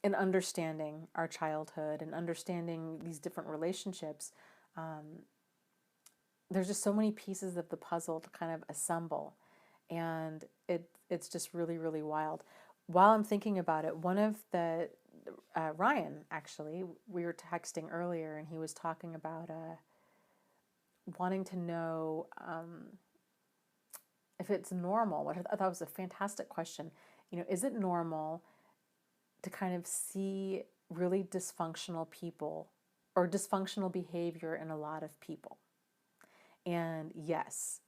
A: in understanding our childhood and understanding these different relationships, there's just so many pieces of the puzzle to kind of assemble. And it's just really, really wild. While I'm thinking about it, one of the, Ryan, actually, we were texting earlier, and he was talking about wanting to know if it's normal. What I thought was a fantastic question. Is it normal to kind of see really dysfunctional people or dysfunctional behavior in a lot of people? And yes,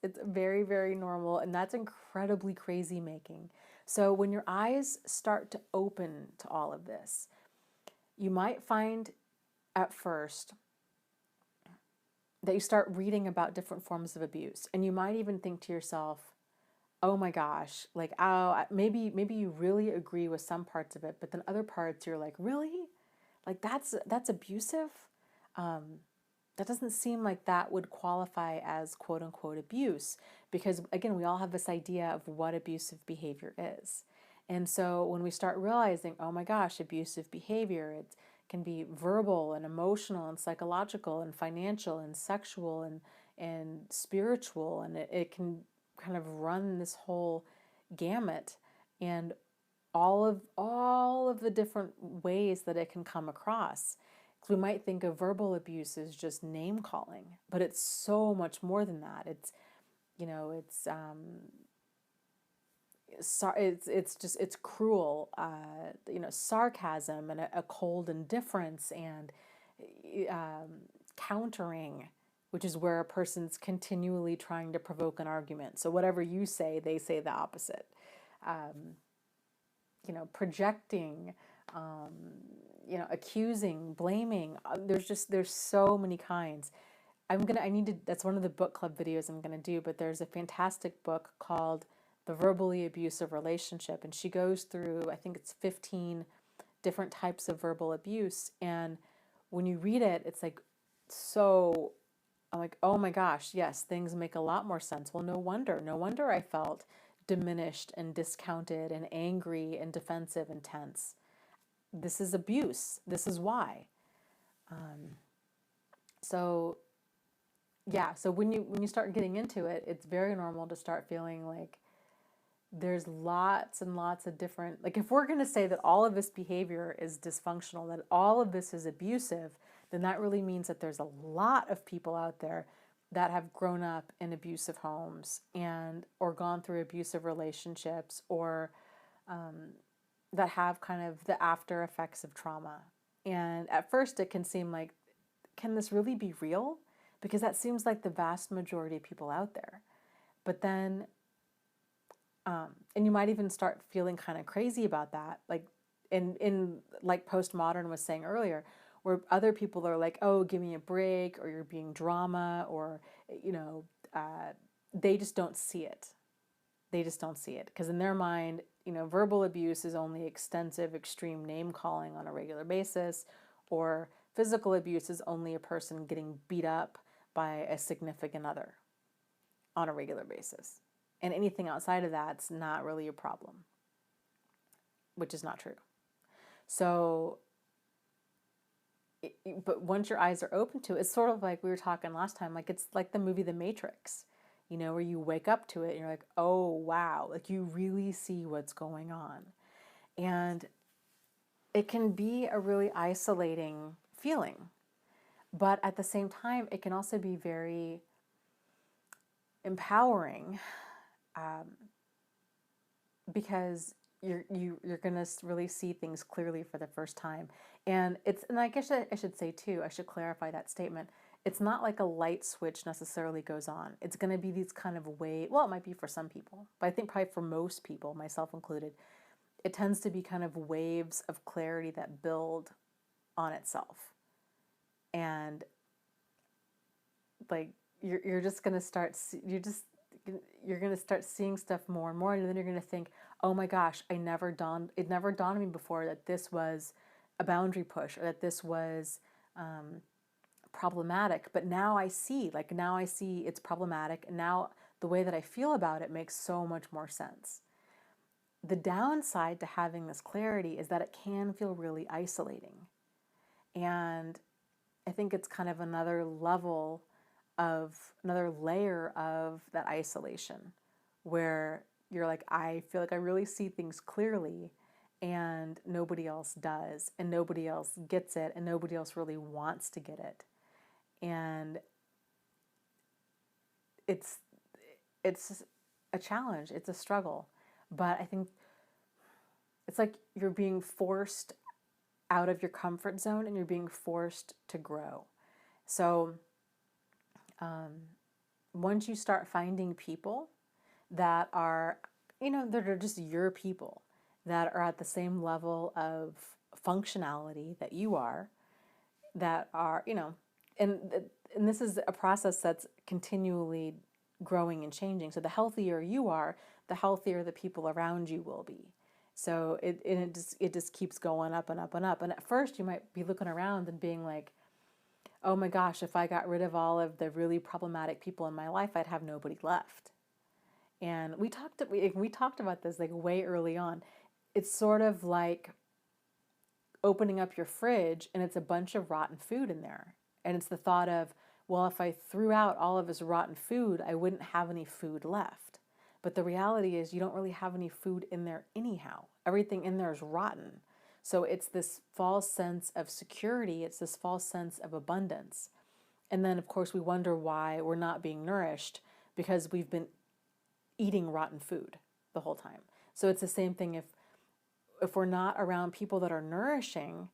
A: it's very, very normal, and that's incredibly crazy making. So when your eyes start to open to all of this, you might find at first that you start reading about different forms of abuse, and you might even think to yourself, oh my gosh, like, oh, maybe you really agree with some parts of it, but then other parts you're like, really? Like, that's abusive? That doesn't seem like that would qualify as quote unquote abuse, because again, we all have this idea of what abusive behavior is. And so when we start realizing, oh my gosh, abusive behavior, it can be verbal and emotional and psychological and financial and sexual and spiritual, and it can kind of run this whole gamut, and all of the different ways that it can come across. We might think of verbal abuse as just name calling, but it's so much more than that. It's it's cruel, sarcasm, and a cold indifference, and countering, which is where a person's continually trying to provoke an argument. So whatever you say, they say the opposite. Projecting, accusing, blaming. There's so many kinds. That's one of the book club videos I'm gonna do, but there's a fantastic book called The Verbally Abusive Relationship, and she goes through, I think it's 15 different types of verbal abuse, and when you read it, it's like so I'm like, oh my gosh, yes, things make a lot more sense. Well, no wonder I felt diminished and discounted and angry and defensive and tense. This is abuse. This is why. So yeah, so when you start getting into it, it's very normal to start feeling like there's lots and lots of different, like if we're going to say that all of this behavior is dysfunctional, that all of this is abusive, then that really means that there's a lot of people out there that have grown up in abusive homes and or gone through abusive relationships, or that have kind of the after effects of trauma. And at first it can seem like, can this really be real? Because that seems like the vast majority of people out there. But then and you might even start feeling kind of crazy about that, like in like postmodern was saying earlier, where other people are like, oh, give me a break, or you're being drama, or you know, they just don't see it. They just don't see it because in their mind, you know, verbal abuse is only extensive, extreme name calling on a regular basis, or physical abuse is only a person getting beat up by a significant other on a regular basis. And anything outside of that's not really a problem, which is not true. So, but once your eyes are open to it, it's sort of like we were talking last time, like it's like the movie The Matrix, you know, where you wake up to it and you're like, oh, wow, like you really see what's going on. And it can be a really isolating feeling. But at the same time, it can also be very empowering, because you're gonna really see things clearly for the first time. And I guess I should say too, I should clarify that statement. It's not like a light switch necessarily goes on. It's gonna be these kind of well, it might be for some people, but I think probably for most people, myself included, it tends to be kind of waves of clarity that build on itself. And like you're just gonna start you're gonna start seeing stuff more and more, and then you're gonna think, oh my gosh, it never dawned on me before that this was a boundary push, or that this was problematic. But now I see, it's problematic, and now the way that I feel about it makes so much more sense. The downside to having this clarity is that it can feel really isolating. And I think it's kind of another layer of that isolation, where you're like, I feel like I really see things clearly and nobody else does, and nobody else gets it, and nobody else really wants to get it. And it's a challenge, it's a struggle. But I think it's like you're being forced out of your comfort zone and you're being forced to grow. So once you start finding people that are, that are just your people, that are at the same level of functionality that you are, that are, and this is a process that's continually growing and changing. So the healthier you are, the healthier the people around you will be. So it just keeps going up and up and up. And at first you might be looking around and being like, oh my gosh, if I got rid of all of the really problematic people in my life, I'd have nobody left. And we talked about this like way early on. It's sort of like opening up your fridge and it's a bunch of rotten food in there. And it's the thought of, well, if I threw out all of this rotten food, I wouldn't have any food left. But the reality is you don't really have any food in there anyhow. Everything in there is rotten. So it's this false sense of security. It's this false sense of abundance. And then, of course, we wonder why we're not being nourished, because we've been eating rotten food the whole time. So it's the same thing if we're not around people that are nourishing,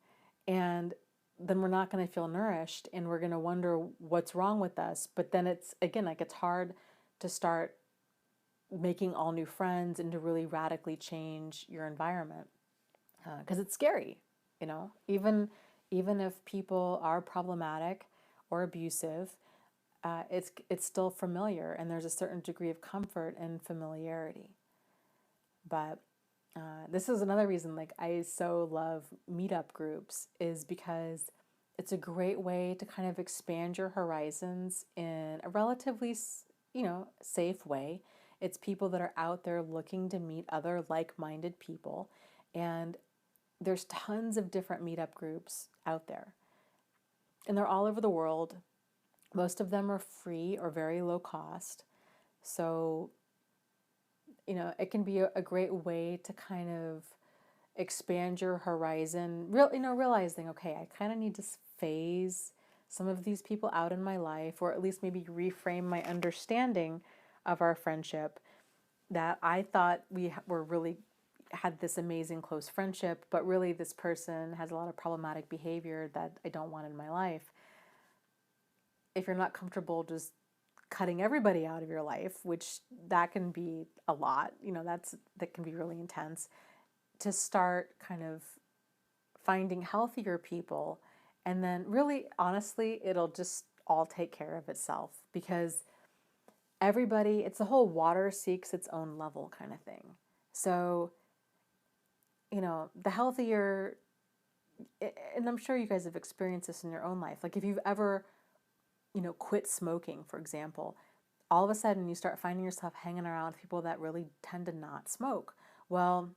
A: and then we're not going to feel nourished, and we're going to wonder what's wrong with us. But then it's, again, like it's hard to start making all new friends and to really radically change your environment, because it's scary, even if people are problematic or abusive, it's still familiar, and there's a certain degree of comfort and familiarity. But this is another reason, like, I so love meetup groups, is because It's a great way to kind of expand your horizons in a relatively, safe way. It's people that are out there looking to meet other like-minded people. And there's tons of different meetup groups out there. And they're all over the world. Most of them are free or very low cost. So, it can be a great way to kind of expand your horizon, realizing, okay, I kind of need to phase some of these people out in my life, or at least maybe reframe my understanding of our friendship, that I thought we were really had this amazing close friendship, but really this person has a lot of problematic behavior that I don't want in my life. If you're not comfortable just cutting everybody out of your life, which that can be a lot, that can be really intense, to start kind of finding healthier people, and then really honestly it'll just all take care of itself, because it's the whole water seeks its own level kind of thing. So the healthier, and I'm sure you guys have experienced this in your own life, like if you've ever quit smoking, for example, all of a sudden you start finding yourself hanging around with people that really tend to not smoke. Well,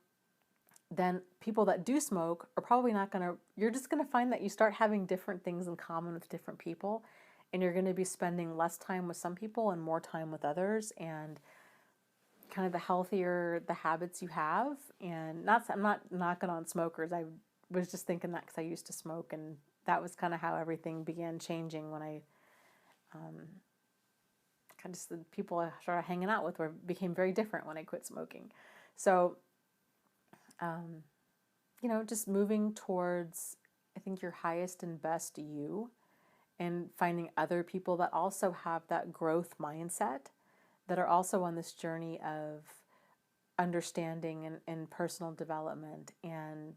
A: then people that do smoke are probably not going to, you're just going to find that you start having different things in common with different people, and you're going to be spending less time with some people and more time with others. And kind of the healthier the habits you have, and I'm not knocking on smokers. I was just thinking that because I used to smoke, and that was kind of how everything began changing when I kind of the people I started hanging out with became very different when I quit smoking. So just moving towards, I think, your highest and best you, and finding other people that also have that growth mindset, that are also on this journey of understanding and personal development. And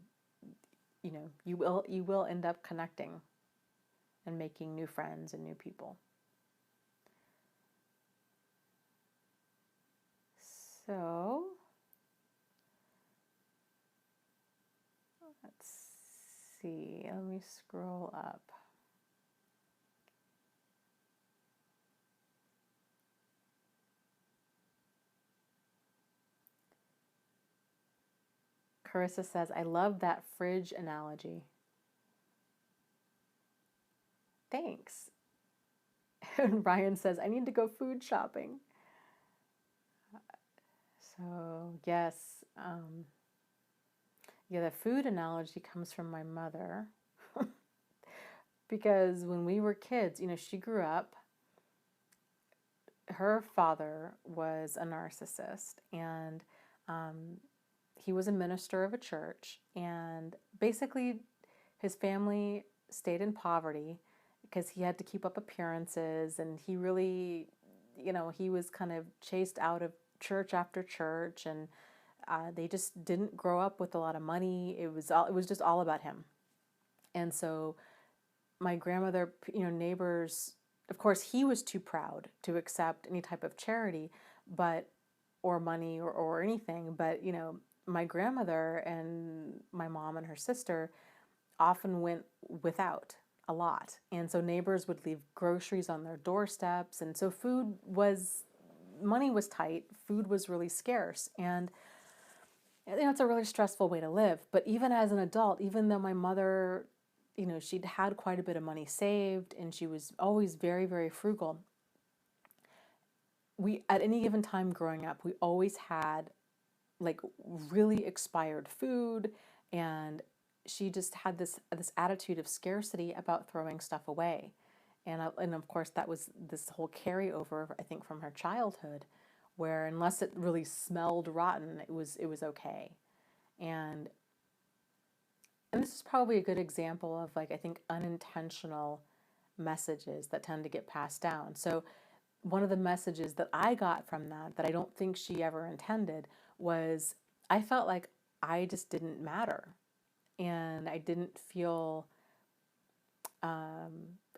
A: you will end up connecting and making new friends and new people. So let's see, let me scroll up. Carissa says, I love that fridge analogy. Thanks. And Ryan says, I need to go food shopping. So yes, the food analogy comes from my mother. Because when we were kids, she grew up, her father was a narcissist, and he was a minister of a church, and basically his family stayed in poverty because he had to keep up appearances, and he really, he was kind of chased out of church after church, and they just didn't grow up with a lot of money. It was just all about him. And so my grandmother, neighbors, of course, he was too proud to accept any type of charity, or money or anything. But, my grandmother and my mom and her sister often went without a lot. And so neighbors would leave groceries on their doorsteps. And so money was tight. Food was really scarce. And, it's a really stressful way to live. But even as an adult, even though my mother, she'd had quite a bit of money saved, and she was always very, very frugal, at any given time growing up, we always had like really expired food, and she just had this attitude of scarcity about throwing stuff away. And of course that was this whole carryover, I think, from her childhood, where unless it really smelled rotten, it was okay. And this is probably a good example of, like, I think, unintentional messages that tend to get passed down. So one of the messages that I got from that I don't think she ever intended, was I felt like I just didn't matter, and I didn't feel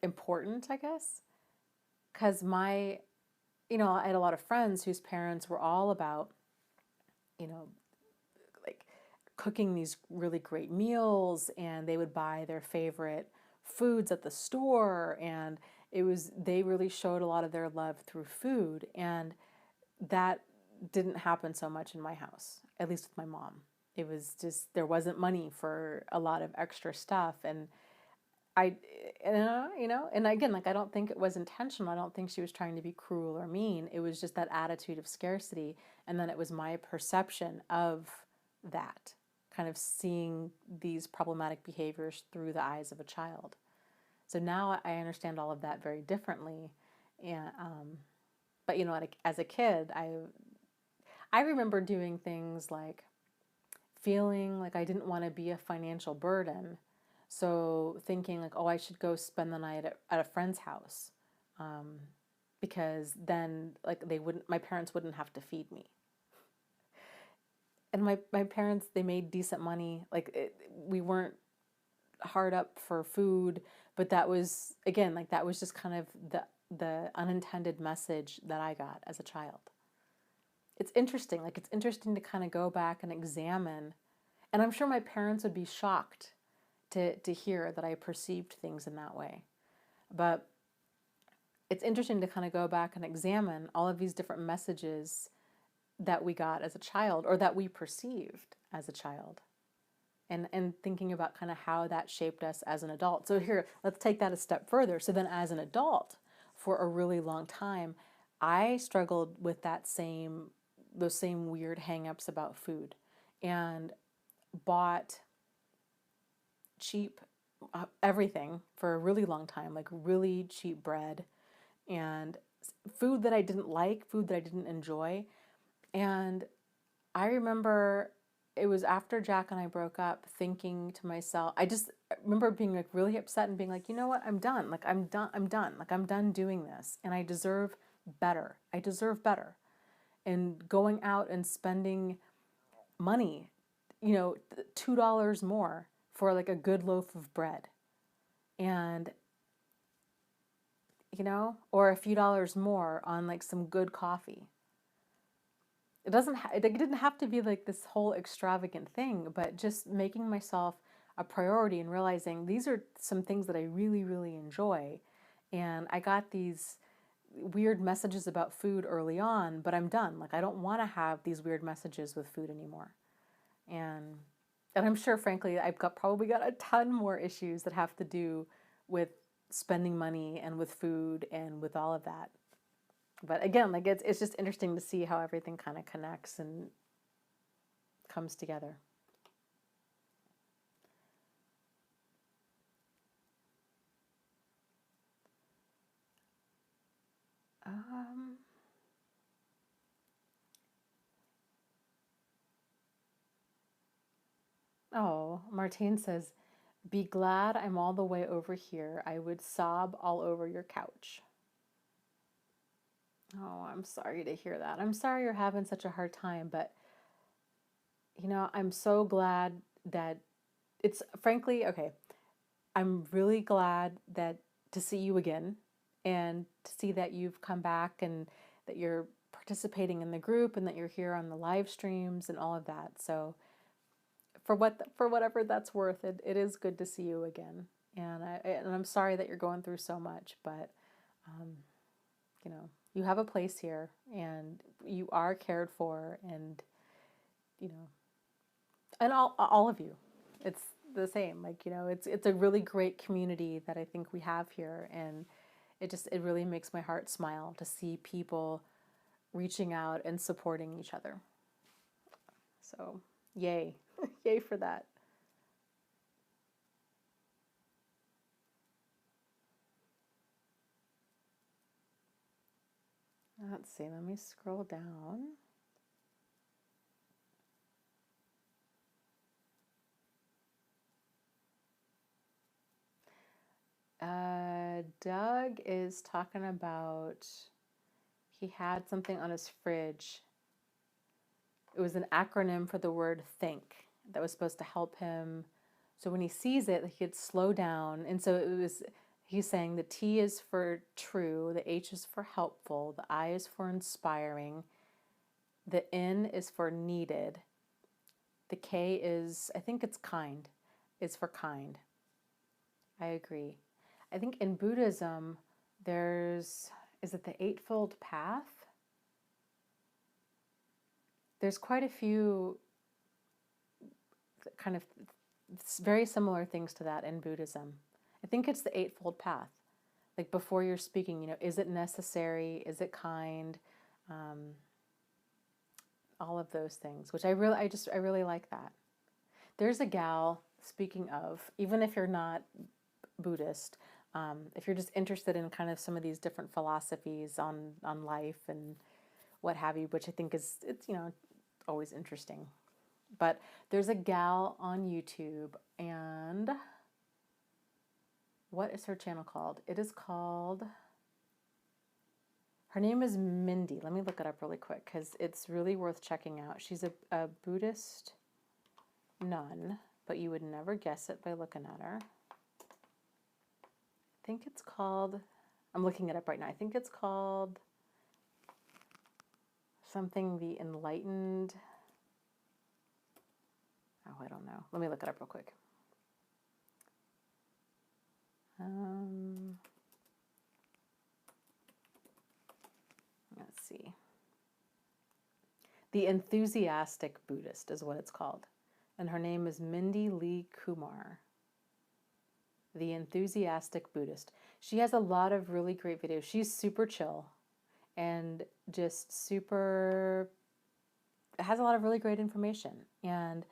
A: important, I guess, because I had a lot of friends whose parents were all about, like, cooking these really great meals, and they would buy their favorite foods at the store, and they really showed a lot of their love through food, and that didn't happen so much in my house, at least with my mom. It was just, there wasn't money for a lot of extra stuff, and I, and again, like, I don't think it was intentional. I don't think she was trying to be cruel or mean. It was just that attitude of scarcity. And then it was my perception of that, kind of seeing these problematic behaviors through the eyes of a child. So now I understand all of that very differently. And, but like, as a kid, I remember doing things like feeling like I didn't want to be a financial burden. So thinking like, oh, I should go spend the night at a friend's house, because then like my parents wouldn't have to feed me. And my parents, they made decent money. Like we weren't hard up for food, but that was, again, like that was just kind of the unintended message that I got as a child. It's interesting. Like, it's interesting to kind of go back and examine. And I'm sure my parents would be shocked to hear that I perceived things in that way. But it's interesting to kind of go back and examine all of these different messages that we got as a child, or that we perceived as a child, and thinking about kind of how that shaped us as an adult. So here, let's take that a step further. So then as an adult, for a really long time, I struggled with those same weird hang-ups about food, and bought cheap everything for a really long time, like really cheap bread and food that I didn't like, food that I didn't enjoy. And I remember it was after Jack and I broke up, thinking to myself, I just remember being like really upset and being like, you know what, I'm done. Like, I'm done. Like, I'm done doing this, and I deserve better. I deserve better. And going out and spending money, $2 more for like a good loaf of bread, and or a few dollars more on like some good coffee. It didn't have to be like this whole extravagant thing, but just making myself a priority and realizing these are some things that I really, really enjoy. And I got these weird messages about food early on, but I'm done. Like, I don't want to have these weird messages with food anymore. And I'm sure, frankly, I've probably got a ton more issues that have to do with spending money and with food and with all of that. But again, like, it's just interesting to see how everything kind of connects and comes together. Oh, Martine says, be glad I'm all the way over here. I would sob all over your couch. Oh, I'm sorry to hear that. I'm sorry you're having such a hard time, but I'm so glad that it's, frankly, okay, I'm really glad to see you again, and to see that you've come back, and that you're participating in the group, and that you're here on the live streams and all of that. So for whatever that's worth, it is good to see you again. And I'm sorry that you're going through so much, but you have a place here, and you are cared for, and and all of you, it's the same. Like, it's a really great community that I think we have here, and it really makes my heart smile to see people reaching out and supporting each other. So, yay. Yay for that. Let's see, let me scroll down. Doug is talking about, he had something on his fridge. It was an acronym for the word think that was supposed to help him. So when he sees it, he'd slow down. And so he's saying the T is for true, the H is for helpful, the I is for inspiring, the N is for needed, the K is, I think it's kind, is for kind. I agree. I think in Buddhism, is it the Eightfold Path? There's quite a few kind of very similar things to that in Buddhism. I think it's the Eightfold Path. Like before you're speaking, is it necessary? Is it kind? All of those things, which I really like that. There's a gal, speaking of, even if you're not Buddhist, if you're just interested in kind of some of these different philosophies on life and what have you, which I think it's always interesting. But there's a gal on YouTube, and what is her channel called? It is called, her name is Mindy. Let me look it up really quick because it's really worth checking out. She's a Buddhist nun, but you would never guess it by looking at her. I think it's called, I'm looking it up right now. I think it's called something the Enlightened. Oh, I don't know. Let me look it up real quick. Let's see. The Enthusiastic Buddhist is what it's called. And her name is Mindy Lee Kumar. The Enthusiastic Buddhist. She has a lot of really great videos. She's super chill and just has a lot of really great information, and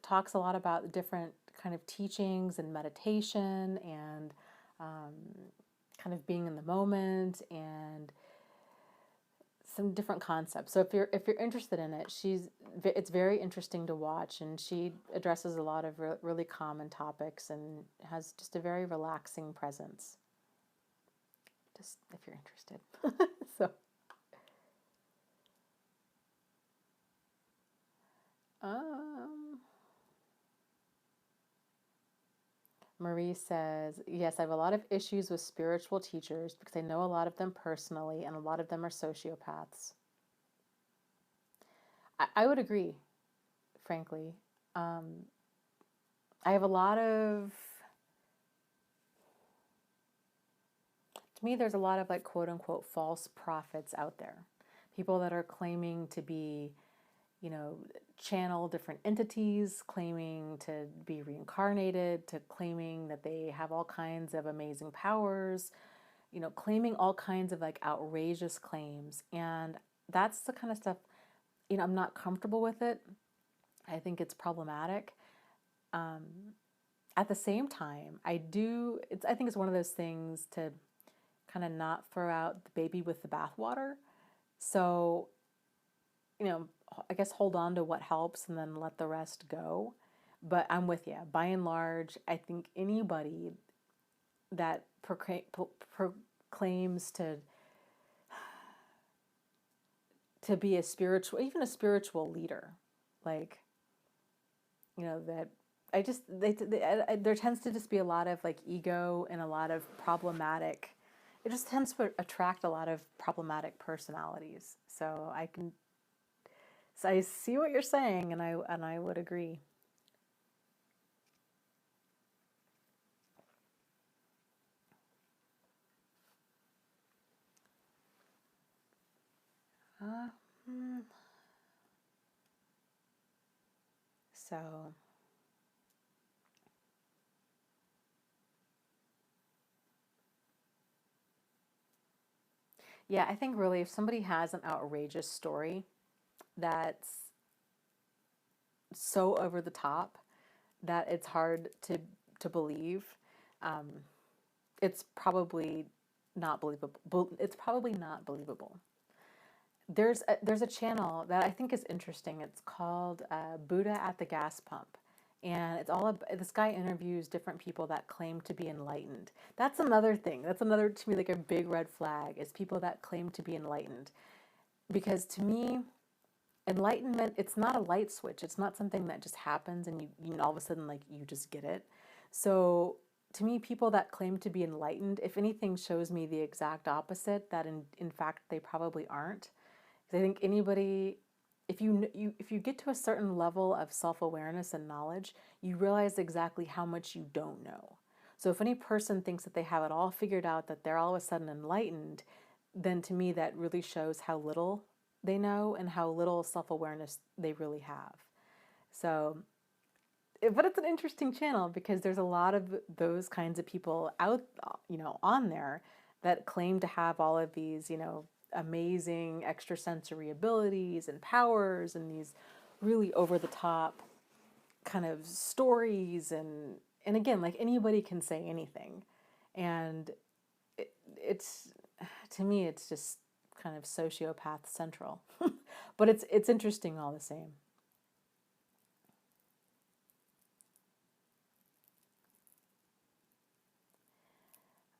A: talks a lot about different kind of teachings and meditation and kind of being in the moment and some different concepts. So if you're interested in it, it's very interesting to watch, and she addresses a lot of really common topics and has just a very relaxing presence. Just if you're interested. So Marie says, yes, I have a lot of issues with spiritual teachers because I know a lot of them personally, and a lot of them are sociopaths. I would agree, frankly. I have a lot of, to me, there's a lot of like quote unquote false prophets out there. People that are claiming to be, channel different entities, claiming to be reincarnated, to claiming that they have all kinds of amazing powers, claiming all kinds of like outrageous claims. And that's the kind of stuff, I'm not comfortable with it. I think it's problematic. At the same time, I think it's one of those things to kind of not throw out the baby with the bathwater. So, I guess hold on to what helps and then let the rest go. But I'm with you. By and large, I think anybody that proclaims to be even a spiritual leader, like, that there tends to just be a lot of like ego and a lot of problematic. It just tends to attract a lot of problematic personalities. So I see what you're saying, and I would agree. So yeah, I think really if somebody has an outrageous story that's so over the top that it's hard to believe, it's probably not believable. It's probably not believable. There's a channel that I think is interesting. It's called Buddha at the Gas Pump. And it's all about, this guy interviews different people that claim to be enlightened. That's another thing. That's another, to me, like a big red flag, is people that claim to be enlightened. Because to me, enlightenment, it's not a light switch. It's not something that just happens and you all of a sudden like you just get it. So to me, people that claim to be enlightened, if anything, shows me the exact opposite, that in fact they probably aren't. I think anybody if you get to a certain level of self-awareness and knowledge, you realize exactly how much you don't know. So if any person thinks that they have it all figured out, that they're all of a sudden enlightened, then to me that really shows how little they know and how little self-awareness they really have. So, but it's an interesting channel because there's a lot of those kinds of people out, on there that claim to have all of these, amazing extrasensory abilities and powers and these really over the top kind of stories, and again, like, anybody can say anything, and it's, to me, it's just kind of sociopath central. But it's interesting all the same.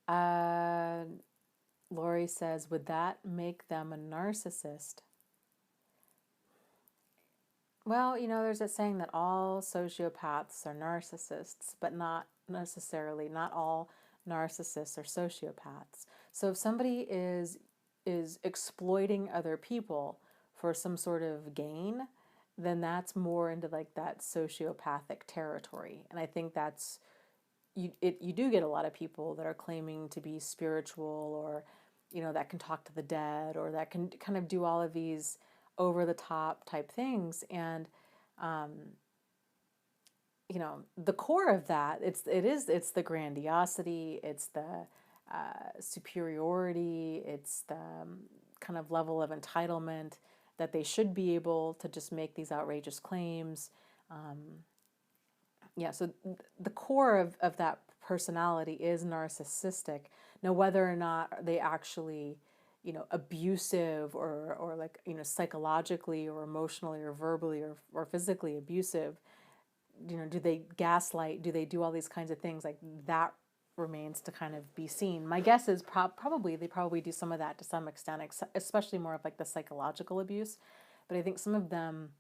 A: uh Lori says, would that make them a narcissist? Well, there's a saying that all sociopaths are narcissists, but not necessarily, not all narcissists are sociopaths. So if somebody is exploiting other people for some sort of gain, then that's more into like that sociopathic territory. And I think that's you do get a lot of people that are claiming to be spiritual, or that can talk to the dead, or that can kind of do all of these over the top type things. And um, the core of that, it's the grandiosity, it's the superiority, it's the kind of level of entitlement that they should be able to just make these outrageous claims. So the core of that personality is narcissistic. Now, whether or not they actually, abusive, or like, psychologically or emotionally or verbally or physically abusive, do they gaslight? Do they do all these kinds of things? Like, that remains to kind of be seen. My guess is probably they probably do some of that to some extent, especially more of like the psychological abuse. But I think some of them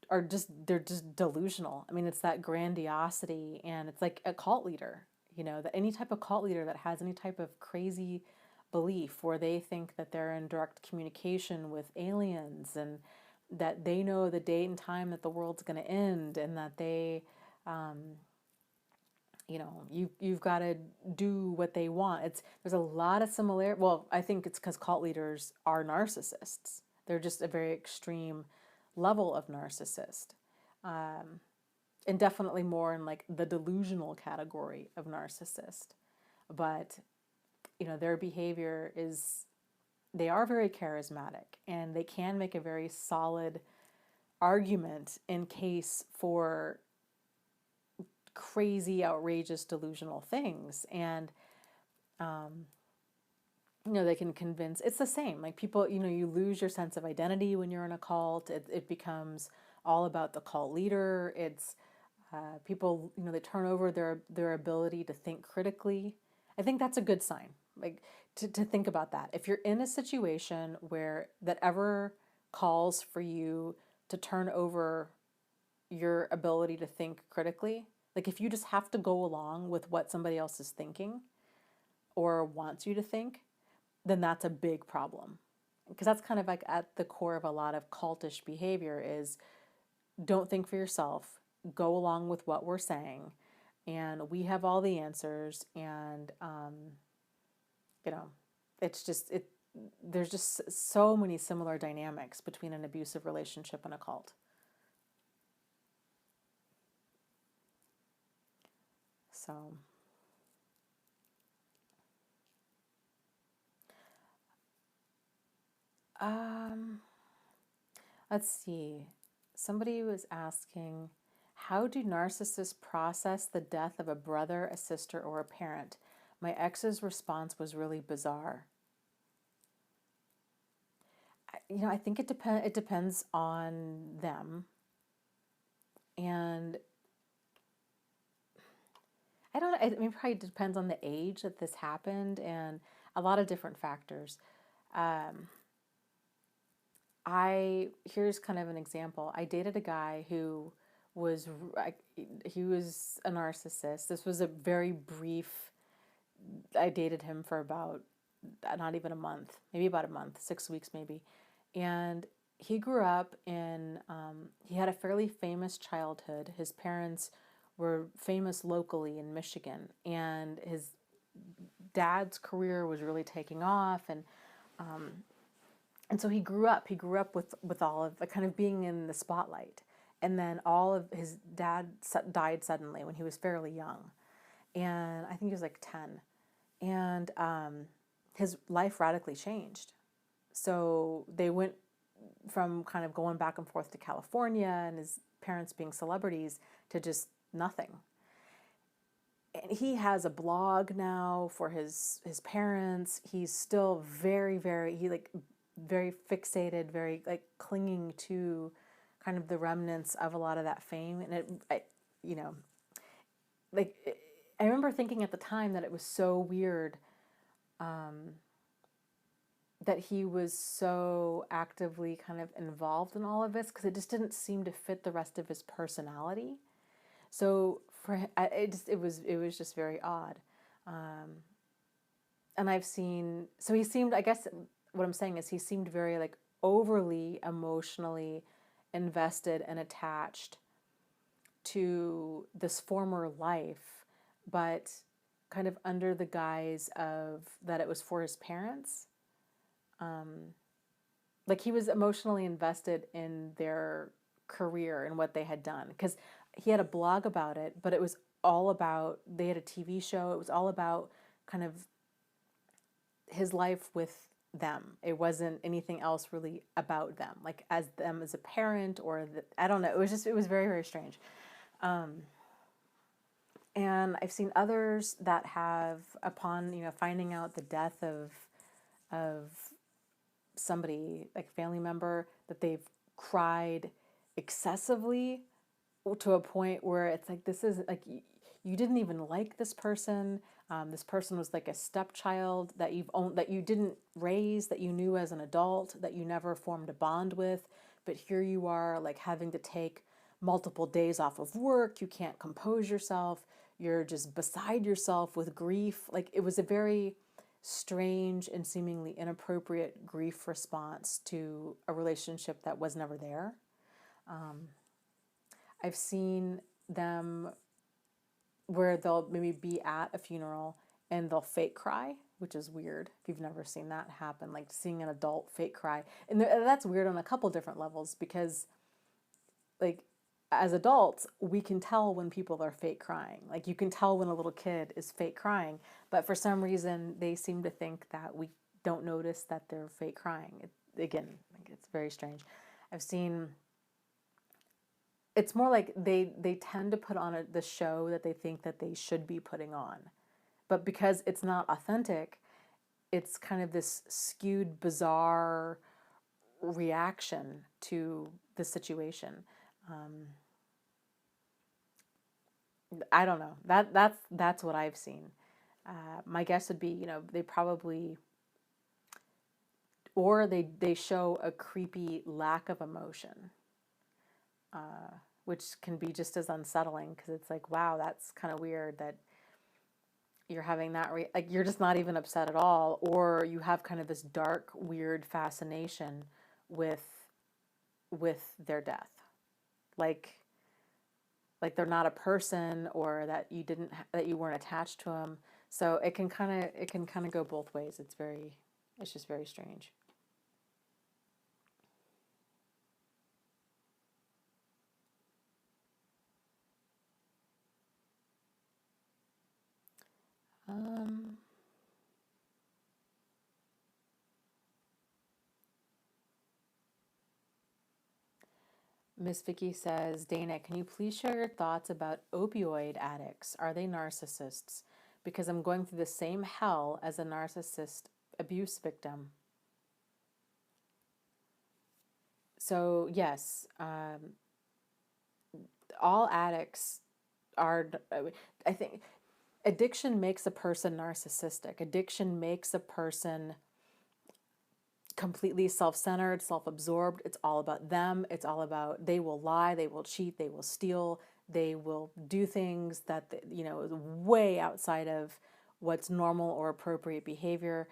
A: they're just delusional. I mean, it's that grandiosity, and it's like a cult leader, that any type of cult leader that has any type of crazy belief where they think that they're in direct communication with aliens, and that they know the date and time that the world's going to end, and that they, you've got to do what they want. There's a lot of similar. Well, I think it's because cult leaders are narcissists. They're just a very extreme level of narcissist, and definitely more in like the delusional category of narcissist. But their behavior is, they are very charismatic, and they can make a very solid argument in case for crazy, outrageous, delusional things. And they can convince. It's the same. Like, people, you lose your sense of identity when you're in a cult. It becomes all about the cult leader. It's people, they turn over their ability to think critically. I think that's a good sign. Like, to think about that. If you're in a situation where that ever calls for you to turn over your ability to think critically, like if you just have to go along with what somebody else is thinking or wants you to think, then that's a big problem. Because that's kind of like at the core of a lot of cultish behavior is, don't think for yourself, go along with what we're saying, and we have all the answers. And it's just there's just so many similar dynamics between an abusive relationship and a cult. So let's see. Somebody was asking, how do narcissists process the death of a brother, a sister, or a parent? My ex's response was really bizarre. I think it depends on them. And I don't know, I mean, probably depends on the age that this happened, and a lot of different factors. Here's kind of an example. I dated a guy who was a narcissist. This was a very brief, I dated him for about not even a month, maybe about a month, 6 weeks maybe. And he grew up in, he had a fairly famous childhood. His parents were famous locally in Michigan, and his dad's career was really taking off, and so he grew up. He grew up with all of kind of being in the spotlight, and then all of his dad died suddenly when he was fairly young, and I think he was like 10, and his life radically changed. So they went from kind of going back and forth to California and his parents being celebrities to just nothing. And he has a blog now for his parents. He's still very, very fixated, very like clinging to kind of the remnants of a lot of that fame. And I remember thinking at the time that it was so weird that he was so actively kind of involved in all of this, because it just didn't seem to fit the rest of his personality. So for him, it was just very odd. And I've seen, so he seemed, I guess what I'm saying is he seemed very like overly emotionally invested and attached to this former life, but kind of under the guise of that it was for his parents. Like he was emotionally invested in their career and what they had done, because he had a blog about it, but it was all about, they had a TV show. It was all about kind of his life with them. It wasn't anything else really about them, like as them as a parent or I don't know. It was very, very strange. And I've seen others that have, upon, finding out the death of somebody, like a family member, that they've cried excessively to a point where it's like, this is like, you didn't even like this person. This person was like a stepchild that you didn't raise, that you knew as an adult, that you never formed a bond with. But here you are, like having to take multiple days off of work. You can't compose yourself. You're just beside yourself with grief. Like it was a very strange and seemingly inappropriate grief response to a relationship that was never there. I've seen them where they'll maybe be at a funeral and they'll fake cry, which is weird if you've never seen that happen, like seeing an adult fake cry. And that's weird on a couple different levels, because like as adults, we can tell when people are fake crying. Like you can tell when a little kid is fake crying, but for some reason they seem to think that we don't notice that they're fake crying. Again, it's very strange. I've seen, it's more like they tend to put on the show that they think that they should be putting on. But because it's not authentic, it's kind of this skewed, bizarre reaction to the situation. I don't know. That's what I've seen. My guess would be, they probably, or they show a creepy lack of emotion, which can be just as unsettling, because it's like, wow, that's kind of weird that you're having that, like you're just not even upset at all, or you have kind of this dark, weird fascination with their death, like they're not a person, or that you weren't attached to them. So it can kind of go both ways. It's just very strange. Miss Vicky says, Dana, can you please share your thoughts about opioid addicts? Are they narcissists? Because I'm going through the same hell as a narcissist abuse victim. So yes, all addicts are, I think, addiction makes a person narcissistic. Addiction makes a person completely self-centered, self-absorbed. It's all about them. It's all about, they will lie, they will cheat, they will steal, they will do things that, is way outside of what's normal or appropriate behavior.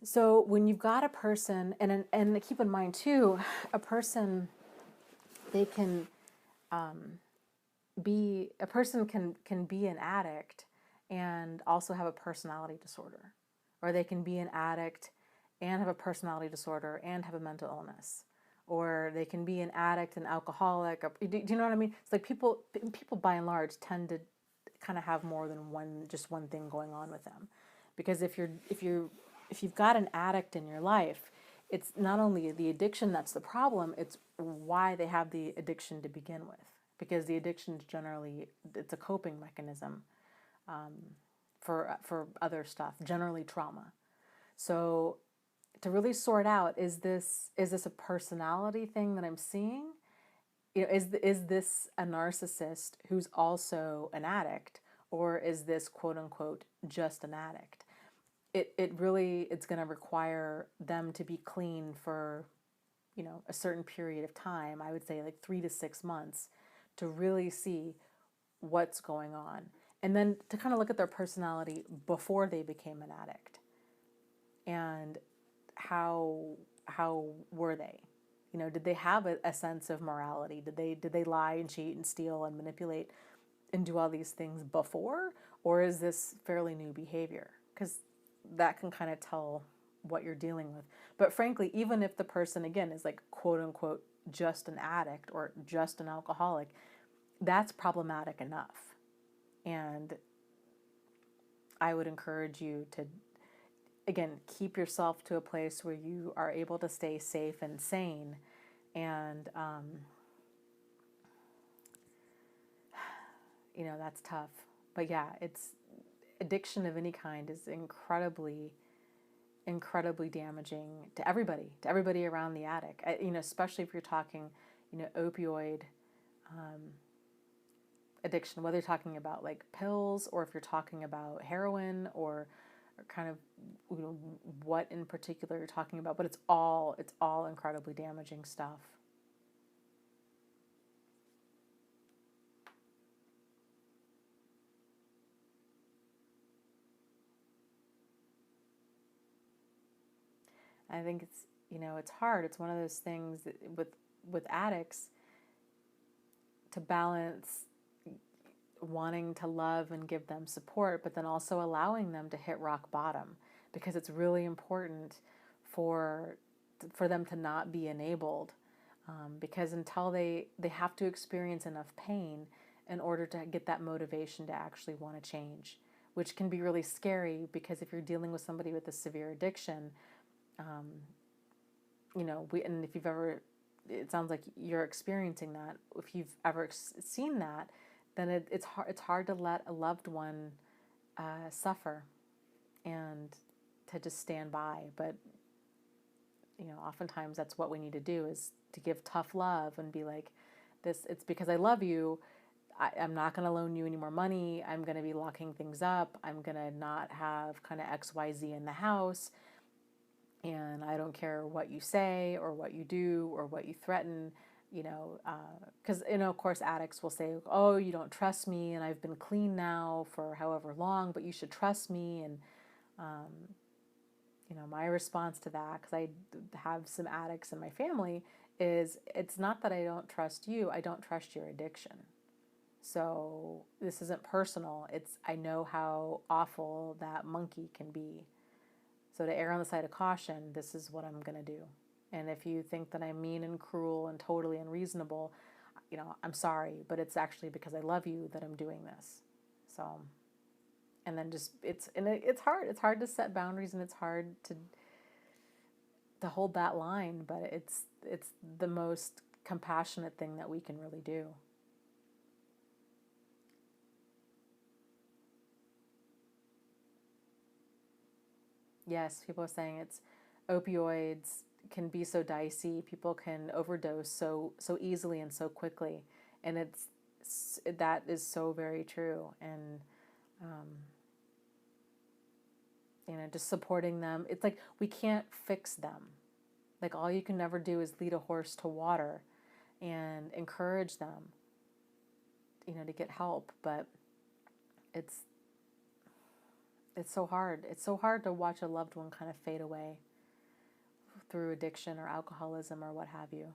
A: So when you've got a person, and keep in mind too, a person, they can a person can be an addict and also have a personality disorder, or they can be an addict and have a personality disorder and have a mental illness, or they can be an addict and alcoholic. Do you know what I mean? It's like people by and large tend to kind of have more than one thing going on with them, because if you've got an addict in your life, it's not only the addiction that's the problem, it's why they have the addiction to begin with, because the addiction is generally, it's a coping mechanism for other stuff, generally trauma. So to really sort out, is this a personality thing that I'm seeing? Is this a narcissist who's also an addict, or is this quote unquote just an addict? It's going to require them to be clean for a certain period of time. I would say like 3 to 6 months to really see what's going on, and then to kind of look at their personality before they became an addict, and how were they? Did they have a sense of morality? Did they lie and cheat and steal and manipulate and do all these things before, or is this fairly new behavior? Because that can kind of tell what you're dealing with. But frankly, even if the person again is like quote unquote just an addict or just an alcoholic, that's problematic enough. And I would encourage you to, again, keep yourself to a place where you are able to stay safe and sane. And, that's tough. But yeah, it's addiction of any kind is incredibly, incredibly damaging to everybody around the addict. Especially if you're talking, opioid addiction, whether you're talking about like pills or if you're talking about heroin or kind of what in particular you're talking about, but it's all incredibly damaging stuff. I think it's hard. It's one of those things that with addicts, to balance wanting to love and give them support, but then also allowing them to hit rock bottom, because it's really important for them to not be enabled, because until they have to experience enough pain in order to get that motivation to actually want to change, which can be really scary, because if you're dealing with somebody with a severe addiction, and if you've ever, it sounds like you're experiencing that. If you've ever seen that, then it's hard to let a loved one suffer and to just stand by. But oftentimes that's what we need to do, is to give tough love and be like, this, it's because I love you. I'm not going to loan you any more money. I'm going to be locking things up. I'm going to not have kind of XYZ in the house. And I don't care what you say or what you do or what you threaten, because, of course, addicts will say, oh, you don't trust me, and I've been clean now for however long, but you should trust me. And, my response to that, because I have some addicts in my family, is it's not that I don't trust you, I don't trust your addiction. So this isn't personal. I know how awful that monkey can be. So to err on the side of caution, this is what I'm going to do. And if you think that I'm mean and cruel and totally unreasonable, I'm sorry, but it's actually because I love you that I'm doing this. So, and then it's hard. It's hard to set boundaries, and it's hard to hold that line, but it's the most compassionate thing that we can really do. Yes, people are saying it's opioids can be so dicey. People can overdose so easily and so quickly, and that is so very true. And just supporting them. It's like we can't fix them. Like all you can never do is lead a horse to water, and encourage them, to get help. But it's it's so hard. It's so hard to watch a loved one kind of fade away through addiction or alcoholism or what have you.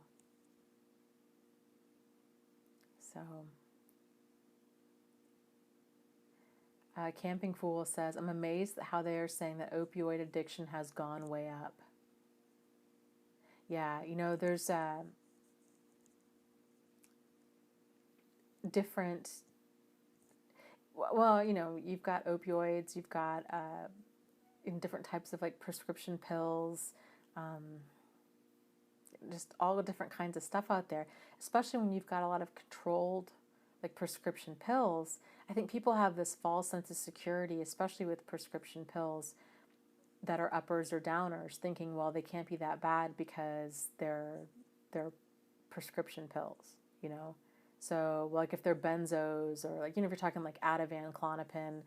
A: So, Camping Fool says, I'm amazed at how they are saying that opioid addiction has gone way up. Yeah, there's different, well, you've got opioids, you've got in different types of like prescription pills, just all the different kinds of stuff out there, especially when you've got a lot of controlled like prescription pills. I think people have this false sense of security, especially with prescription pills that are uppers or downers, thinking, well, they can't be that bad because they're prescription pills, So like if they're benzos or like, if you're talking like Ativan, Klonopin,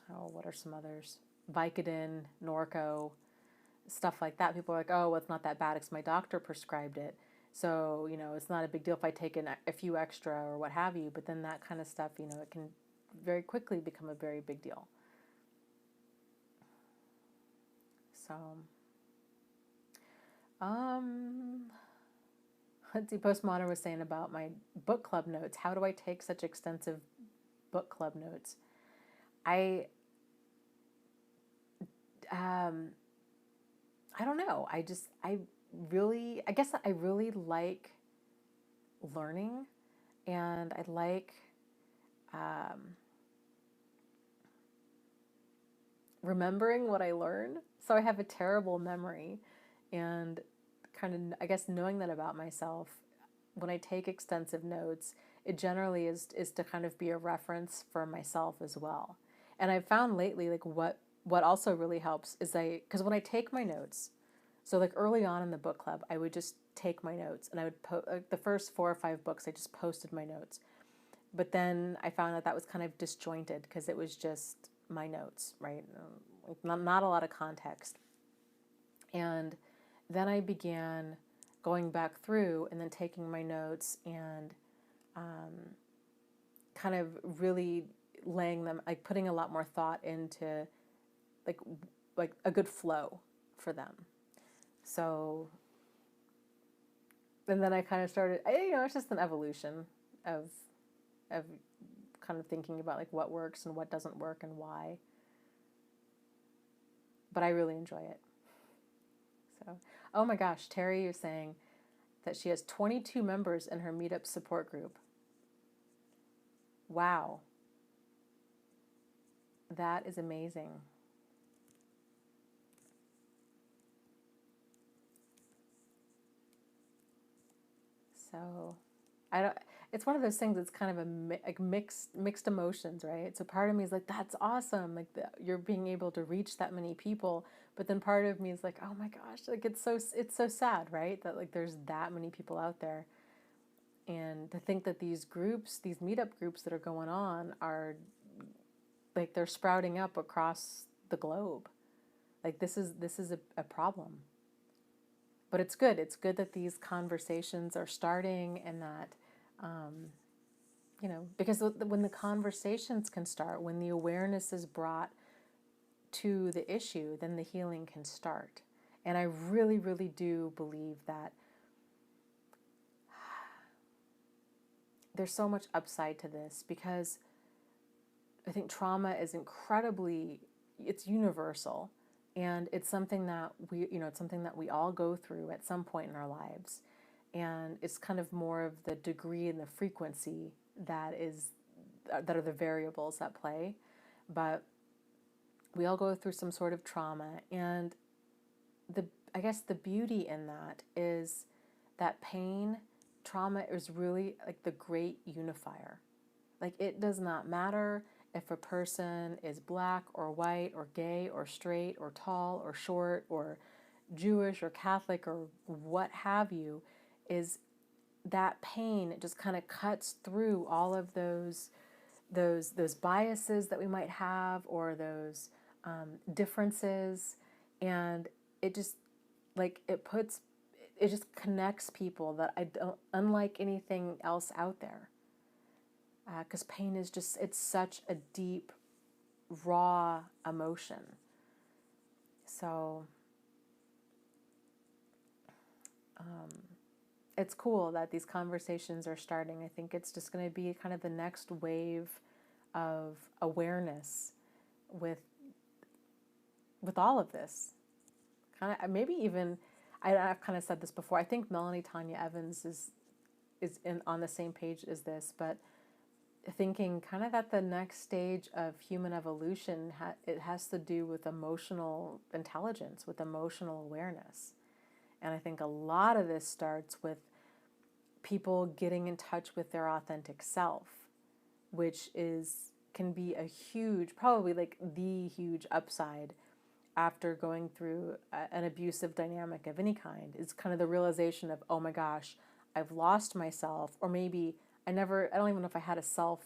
A: what are some others? Vicodin, Norco, stuff like that. People are like, oh, well, it's not that bad because my doctor prescribed it. So, it's not a big deal if I take a few extra or what have you. But then that kind of stuff, it can very quickly become a very big deal. So, let's see, Postmodern was saying about my book club notes. How do I take such extensive book club notes? I don't know. I guess I really like learning, and I like remembering what I learn. So I have a terrible memory, and kind of, I guess, knowing that about myself, when I take extensive notes, it generally is to kind of be a reference for myself as well. And I've found lately, like what also really helps is because when I take my notes, so like early on in the book club, I would just take my notes, and I would the first 4 or 5 books, I just posted my notes. But then I found that was kind of disjointed because it was just my notes, right? Not a lot of context. And then I began going back through and then taking my notes and kind of really laying them, like putting a lot more thought into like a good flow for them. So, and then I kind of started, it's just an evolution of kind of thinking about like what works and what doesn't work and why. But I really enjoy it. So, oh my gosh, Terry is saying that she has 22 members in her meetup support group. Wow. That is amazing. So, it's one of those things that's kind of like mixed emotions, right? So part of me is like, that's awesome. Like you're being able to reach that many people. But then part of me is like, oh my gosh, like it's so sad, right? That like there's that many people out there. And to think that these meetup groups that are going on are like, they're sprouting up across the globe. Like this is a problem. But it's good. It's good that these conversations are starting, and that, because when the conversations can start, when the awareness is brought to the issue, then the healing can start. And I really, really do believe that there's so much upside to this, because I think trauma is it's universal. And it's something that we all go through at some point in our lives. And it's kind of more of the degree and the frequency that are the variables at play. But we all go through some sort of trauma. And I guess the beauty in that is that trauma is really like the great unifier. Like it does not matter if a person is black or white or gay or straight or tall or short or Jewish or Catholic or what have you, is that pain, it just kind of cuts through all of those biases that we might have, or those differences, and it just it just connects people that unlike anything else out there. Because pain is it's such a deep raw emotion. So it's cool that these conversations are starting. I think it's just going to be kind of the next wave of awareness with all of this. Kind of, maybe even, I've kind of said this before. I think Melanie Tanya Evans is on the same page as this, but thinking kind of that the next stage of human evolution, it has to do with emotional intelligence, with emotional awareness. And I think a lot of this starts with people getting in touch with their authentic self, which can be a huge, probably like the huge upside after going through an abusive dynamic of any kind, is kind of the realization of, oh my gosh, I've lost myself, or maybe I don't even know if I had a self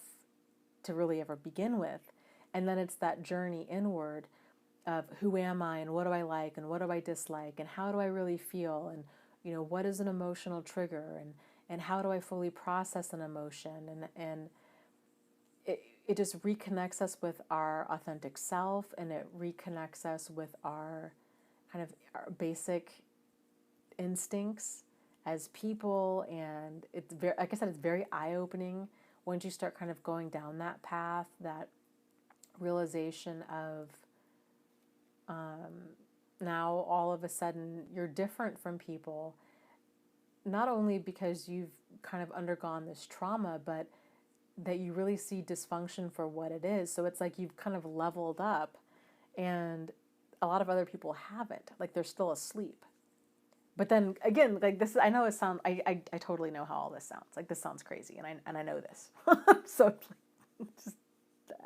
A: to really ever begin with. And then it's that journey inward of who am I, and what do I like, and what do I dislike, and how do I really feel, and what is an emotional trigger, and how do I fully process an emotion, and it just reconnects us with our authentic self, and it reconnects us with our kind of our basic instincts as people. And it's very, like I said, it's very eye-opening once you start kind of going down that path, that realization of now all of a sudden you're different from people, not only because you've kind of undergone this trauma, but that you really see dysfunction for what it is. So it's like you've kind of leveled up, and a lot of other people haven't. Like they're still asleep. But then again, like this, I know it sounds, I totally know how all this sounds. Like this sounds crazy, and I know this. So just,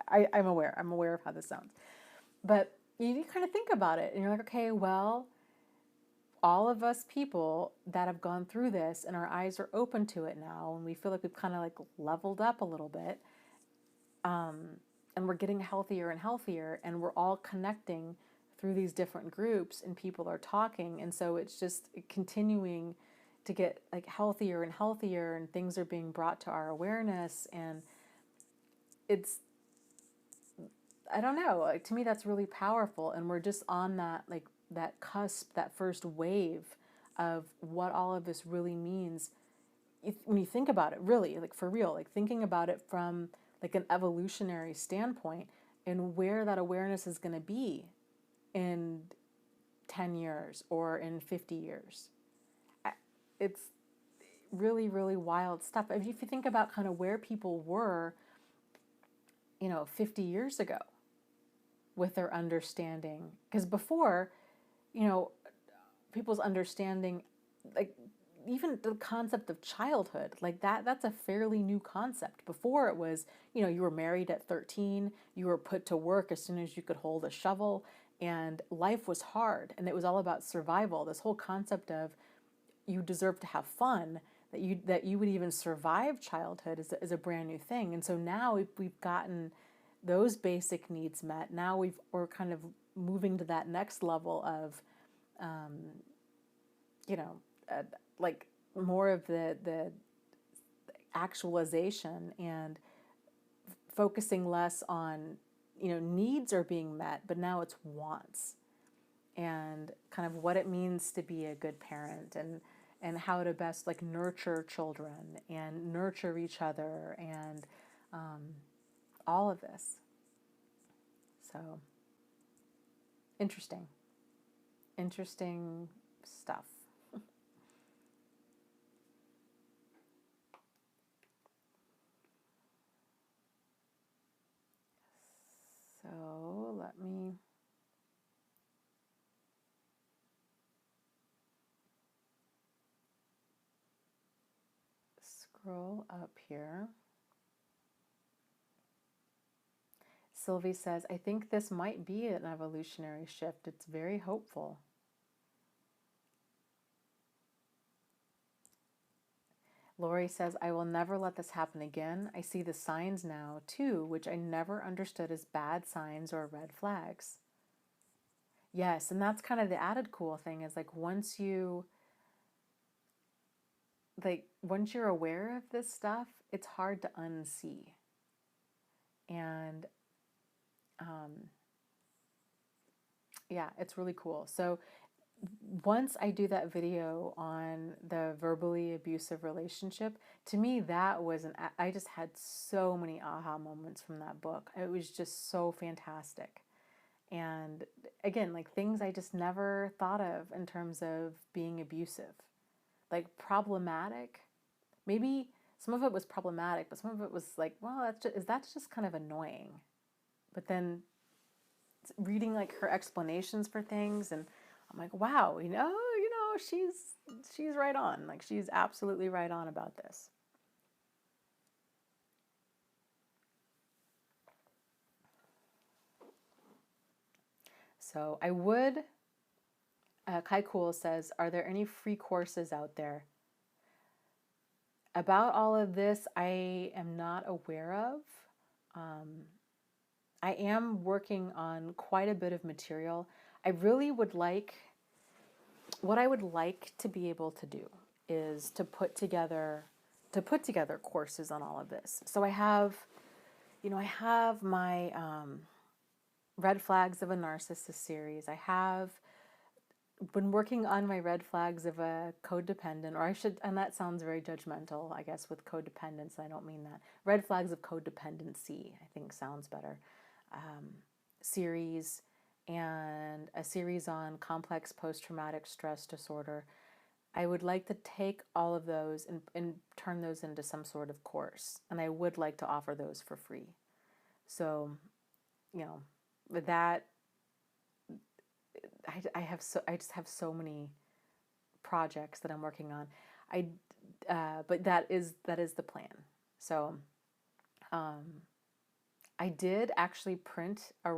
A: I'm aware of how this sounds. But you kind of think about it, and you're like, okay, well, all of us people that have gone through this, and our eyes are open to it now, and we feel like we've kind of like leveled up a little bit, and we're getting healthier and healthier, and we're all connecting through these different groups, and people are talking, and so it's just continuing to get like healthier and healthier, and things are being brought to our awareness, and it's, I don't know, like, to me that's really powerful, and we're just on that, like, that cusp, that first wave of what all of this really means. When you think about it, really, like for real, like thinking about it from like an evolutionary standpoint, and where that awareness is going to be in 10 years or in 50 years. It's really, really wild stuff. If you think about kind of where people were, 50 years ago with their understanding, because before, people's understanding, like even the concept of childhood, like that's a fairly new concept. Before it was, you were married at 13, you were put to work as soon as you could hold a shovel, and life was hard, and it was all about survival. This whole concept of you deserve to have fun, that you would even survive childhood is a brand new thing. And so now we've gotten those basic needs met. Now we're kind of moving to that next level of like more of the actualization, and focusing less on, needs are being met, but now it's wants, and kind of what it means to be a good parent, and how to best like nurture children and nurture each other, and all of this. So interesting stuff. So let me scroll up here. Sylvie says, I think this might be an evolutionary shift. It's very hopeful. Lori says, I will never let this happen again. I see the signs now, too, which I never understood as bad signs or red flags. Yes, and that's kind of the added cool thing, is like once you're aware of this stuff, it's hard to unsee. And Yeah, it's really cool. So once I do that video on the verbally abusive relationship, to me that was I just had so many aha moments from that book. It was just so fantastic. And again, like things I just never thought of in terms of being abusive. Like problematic. Maybe some of it was problematic, but some of it was like, well, that's just kind of annoying. But then reading like her explanations for things, and I'm like, wow, she's right on. Like she's absolutely right on about this. So I would, Kai Cool says, are there any free courses out there? About all of this, I am not aware of. I am working on quite a bit of material. I really would like, what I would like to be able to do is to put together courses on all of this. So I have my Red Flags of a Narcissist series. I have been working on my red flags of a codependent, and that sounds very judgmental, I guess, with codependence, and I don't mean that. Red flags of codependency, I think sounds better. Series, and a series on complex post-traumatic stress disorder. I would like to take all of those and turn those into some sort of course, and I would like to offer those for free. So, with that, I just have so many projects that I'm working on. But that is the plan. So, I did actually print a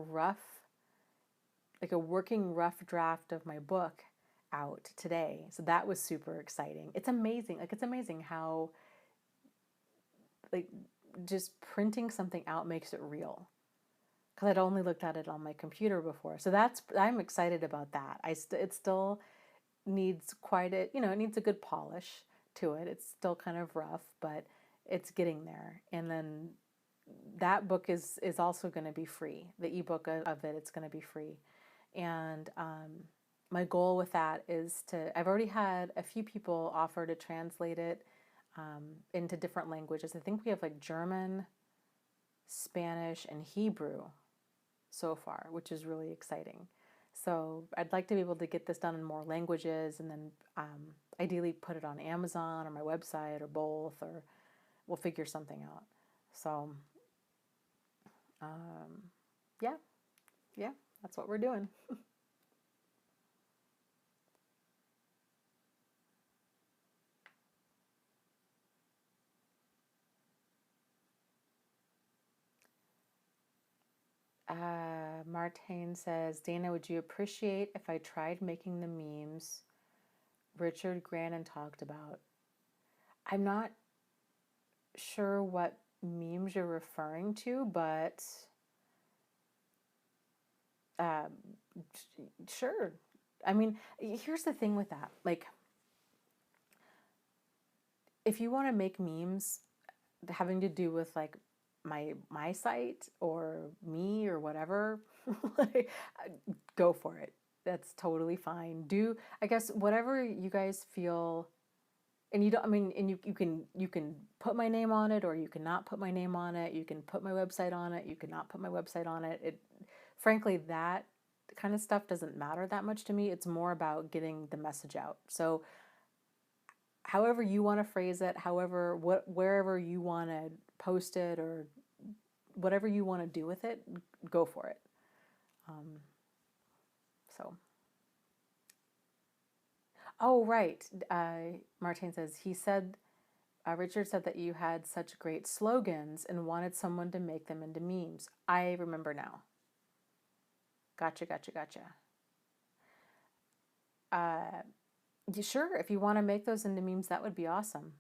A: working rough draft of my book out today. So that was super exciting. It's amazing. It's amazing how just printing something out makes it real. Because I'd only looked at it on my computer before. So I'm excited about that. It still needs it needs a good polish to it. It's still kind of rough, but it's getting there. And then that book is also going to be free. The ebook of it's going to be free. And my goal with that is I've already had a few people offer to translate it into different languages. I think we have German, Spanish, and Hebrew so far, which is really exciting. So I'd like to be able to get this done in more languages, and then ideally put it on Amazon or my website or both, or we'll figure something out. So yeah, that's what we're doing. Martine says, Dana, would you appreciate if I tried making the memes Richard Grannon talked about? I'm not sure what memes you're referring to, but sure. I mean, here's the thing with that. If you want to make memes having to do with my site or me or whatever, go for it. That's totally fine. I guess whatever you guys feel. And you can put my name on it, or you cannot put my name on it. You can put my website on it. You cannot put my website on it. Frankly, that kind of stuff doesn't matter that much to me. It's more about getting the message out. So however you want to phrase it, wherever you want to post it, or whatever you want to do with it, go for it. So. Oh, right. Martin says, Richard said that you had such great slogans and wanted someone to make them into memes. I remember now. Gotcha. Sure, if you want to make those into memes, that would be awesome.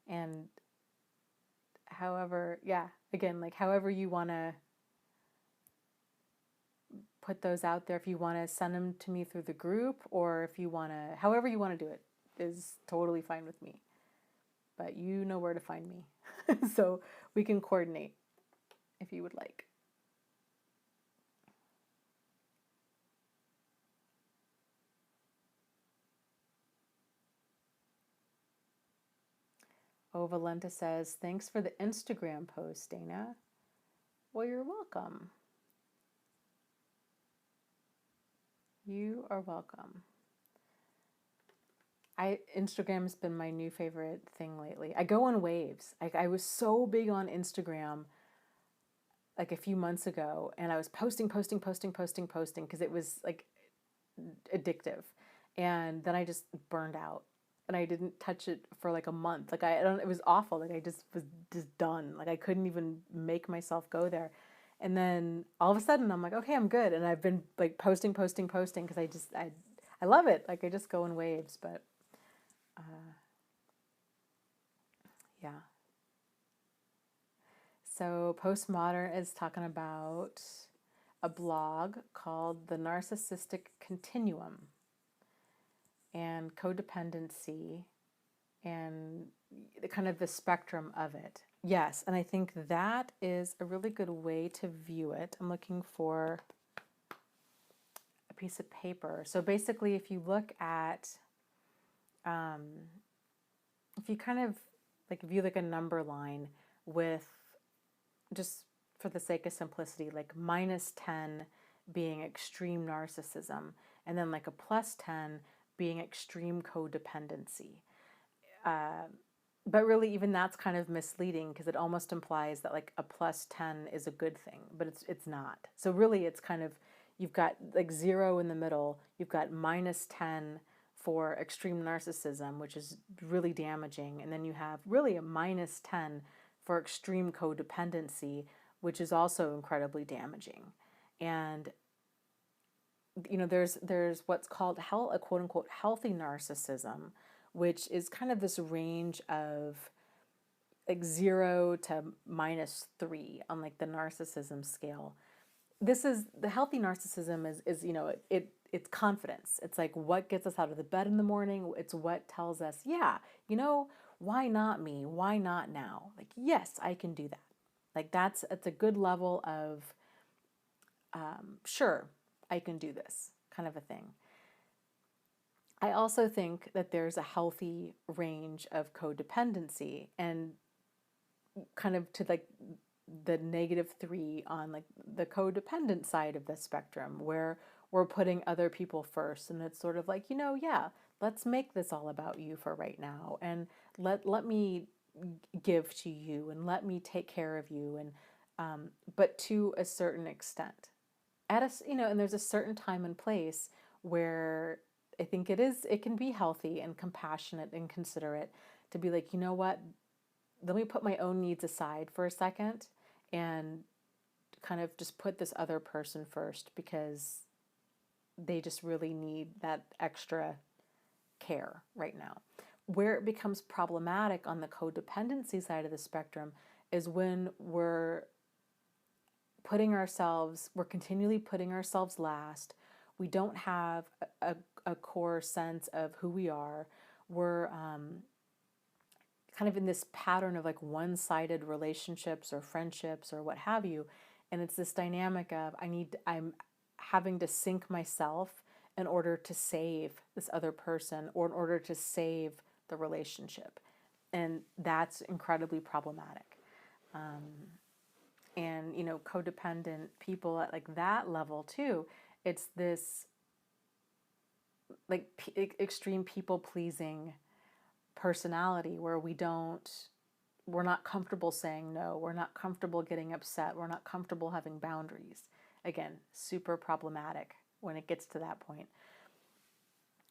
A: And however you want to put those out there, if you want to send them to me through the group, or if you want to, however you want to do it, is totally fine with me. But you know where to find me. So we can coordinate if you would like. Ovalenta says, thanks for the Instagram post, Dana. Well, you're welcome. You are welcome. Instagram's been my new favorite thing lately. I go in waves. I was so big on Instagram like a few months ago, and I was posting because it was like addictive. And then I just burned out and I didn't touch it for like a month. Like I don't, it was awful. Like I just was just done. Like I couldn't even make myself go there. And then all of a sudden I'm like, okay, I'm good. And I've been like posting because I love it. Like I just go in waves, but yeah. So Postmodern is talking about a blog called The Narcissistic Continuum and codependency and kind of the spectrum of it. Yes, and I think that is a really good way to view it. I'm looking for a piece of paper. So basically, if you look at, if you kind of like view like a number line with, just for the sake of simplicity, like -10 being extreme narcissism, and then like a +10 being extreme codependency. But really, even that's kind of misleading because it almost implies that like a +10 is a good thing, but it's not. So really, it's kind of, you've got like 0 in the middle, you've got -10 for extreme narcissism, which is really damaging, and then you have really a -10 for extreme codependency, which is also incredibly damaging. And you know, there's what's called a quote unquote healthy narcissism, which is kind of this range of like 0 to -3 on like the narcissism scale. This is the healthy narcissism is you know, it's confidence. It's like what gets us out of the bed in the morning. It's what tells us, yeah, you know, why not me? Why not now? Like, yes, I can do that. Like it's a good level of sure, I can do this kind of a thing. I also think that there's a healthy range of codependency, and kind of to like the -3 on like the codependent side of the spectrum, where we're putting other people first, and it's sort of like, you know, yeah, let's make this all about you for right now, and let me give to you, and let me take care of you, and but to a certain extent, at a, you know, and there's a certain time and place where I think it can be healthy and compassionate and considerate to be like, you know what, let me put my own needs aside for a second and kind of just put this other person first because they just really need that extra care right now. Where it becomes problematic on the codependency side of the spectrum is when we're continually putting ourselves last. We don't have a core sense of who we are. We're kind of in this pattern of like one-sided relationships or friendships or what have you. And it's this dynamic of I'm having to sink myself in order to save this other person or in order to save the relationship. And that's incredibly problematic. And, you know, codependent people at like that level too, it's this like extreme people pleasing personality where we're not comfortable saying no, we're not comfortable getting upset, we're not comfortable having boundaries. Again, super problematic when it gets to that point.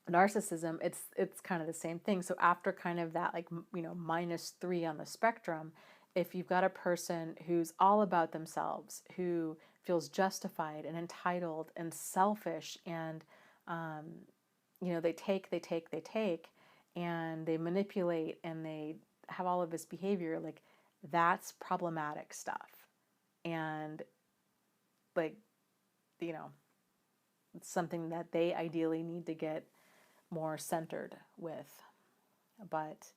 A: Narcissism, it's kind of the same thing. So after kind of that, like, you know, -3 on the spectrum, if you've got a person who's all about themselves, who feels justified and entitled and selfish, and you know, they take, and they manipulate, and they have all of this behavior, like, that's problematic stuff. And like, you know, it's something that they ideally need to get more centered with. But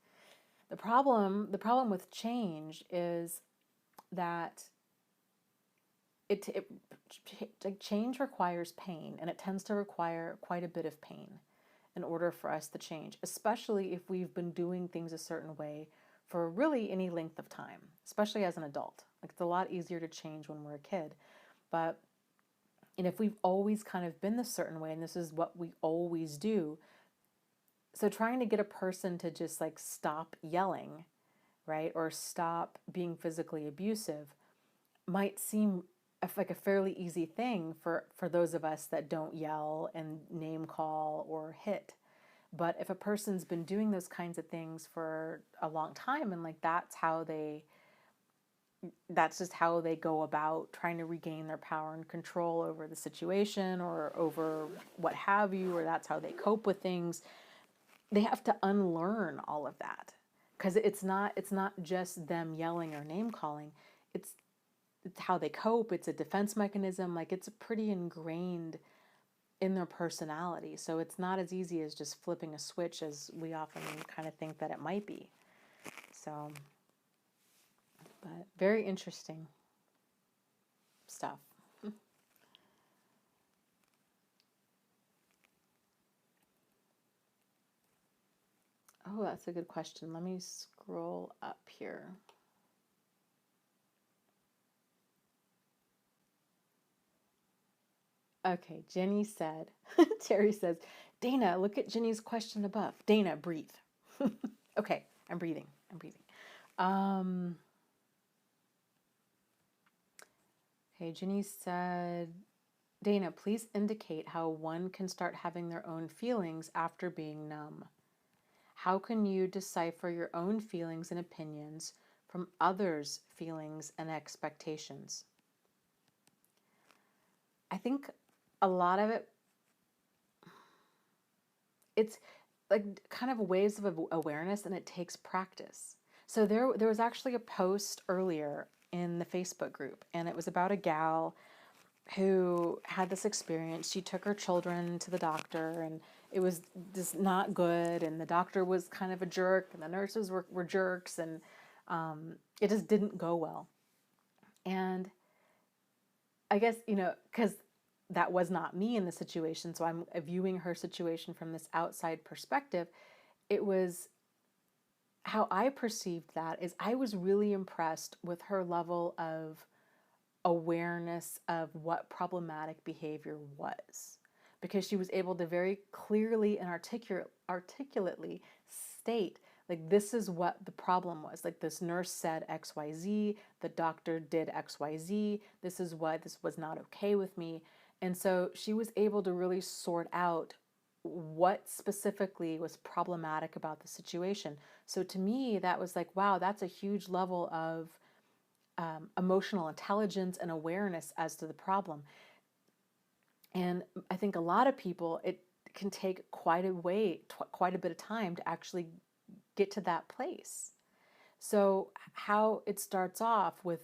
A: the problem with change is that change requires pain, and it tends to require quite a bit of pain in order for us to change, especially if we've been doing things a certain way for really any length of time, especially as an adult. Like, it's a lot easier to change when we're a kid. But, if we've always kind of been this certain way and this is what we always do, so trying to get a person to just like stop yelling, right, or stop being physically abusive might seem like a fairly easy thing for those of us that don't yell and name call or hit. But if a person's been doing those kinds of things for a long time, and like that's just how they go about trying to regain their power and control over the situation or over what have you, or that's how they cope with things, they have to unlearn all of that. Because it's not just them yelling or name calling. It's how they cope. It's a defense mechanism. Like, it's pretty ingrained in their personality. So it's not as easy as just flipping a switch as we often kind of think that it might be. So, but very interesting stuff. Oh, that's a good question. Let me scroll up here. Okay, Jenny said, Terry says, Dana, look at Jenny's question above. Dana, breathe. Okay, I'm breathing. Okay, Jenny said, Dana, please indicate how one can start having their own feelings after being numb. How can you decipher your own feelings and opinions from others' feelings and expectations? I think a lot of it's like kind of waves of awareness, and it takes practice. So there was actually a post earlier in the Facebook group, and it was about a gal who had this experience. She took her children to the doctor, and it was just not good, and the doctor was kind of a jerk, and the nurses were jerks, and it just didn't go well. And I guess, because that was not me in the situation, so I'm viewing her situation from this outside perspective. It was how I perceived that is I was really impressed with her level of awareness of what problematic behavior was, because she was able to very clearly and articulately state, like, this is what the problem was. Like, this nurse said XYZ, the doctor did XYZ, this was not okay with me. And so she was able to really sort out what specifically was problematic about the situation. So to me, that was like, wow, that's a huge level of emotional intelligence and awareness as to the problem. And I think a lot of people, it can take quite a bit of time to actually get to that place. So how it starts off with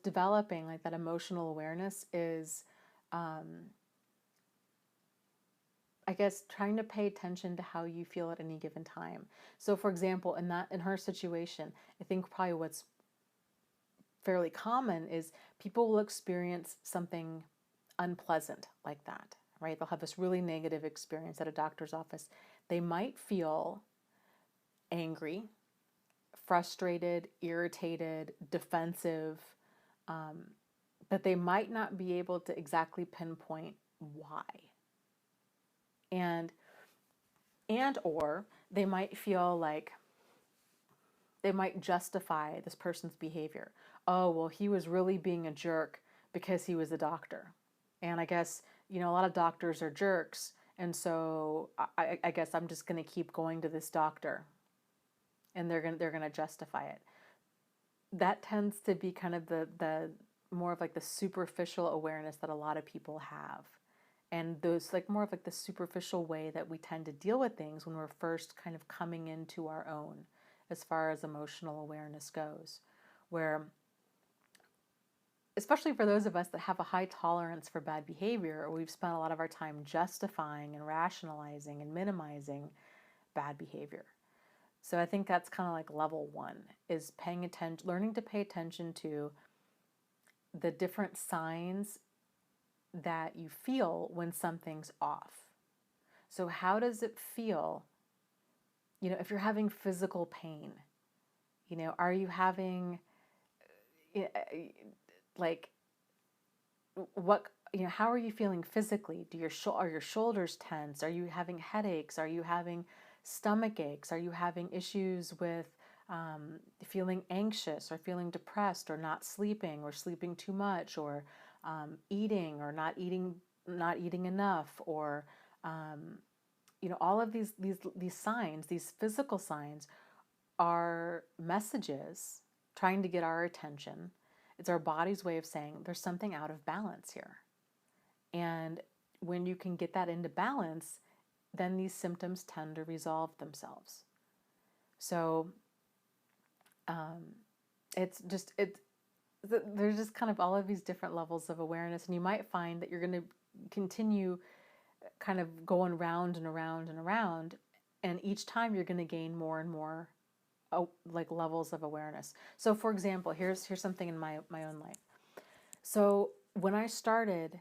A: developing like that emotional awareness is, I guess, trying to pay attention to how you feel at any given time. So for example, in her situation, I think probably what's fairly common is people will experience something unpleasant like that, right? They'll have this really negative experience at a doctor's office. They might feel angry, frustrated, irritated, defensive, but they might not be able to exactly pinpoint why. And or they might feel like they might justify this person's behavior. Oh, well, he was really being a jerk because he was a doctor. And I guess, a lot of doctors are jerks. And so I guess I'm just going to keep going to this doctor. And they're going to justify it. That tends to be kind of the more of like the superficial awareness that a lot of people have. And those like more of like the superficial way that we tend to deal with things when we're first kind of coming into our own as far as emotional awareness goes, where especially for those of us that have a high tolerance for bad behavior, or we've spent a lot of our time justifying and rationalizing and minimizing bad behavior. So I think that's kind of like level one, is learning to pay attention to the different signs that you feel when something's off. So how does it feel, if you're having physical pain? You know, are you having, like, what, you know, how are you feeling physically? Are your shoulders tense? Are you having headaches? Are you having stomach aches? Are you having issues with feeling anxious or feeling depressed or not sleeping or sleeping too much or eating or not eating enough or you know, all of these signs, these physical signs are messages trying to get our attention. It's our body's way of saying there's something out of balance here. And when you can get that into balance, then these symptoms tend to resolve themselves. So it's just, there's just kind of all of these different levels of awareness. And you might find that you're going to continue kind of going round and around and around. And each time you're going to gain more and more like levels of awareness. So for example, here's something in my own life. So when I started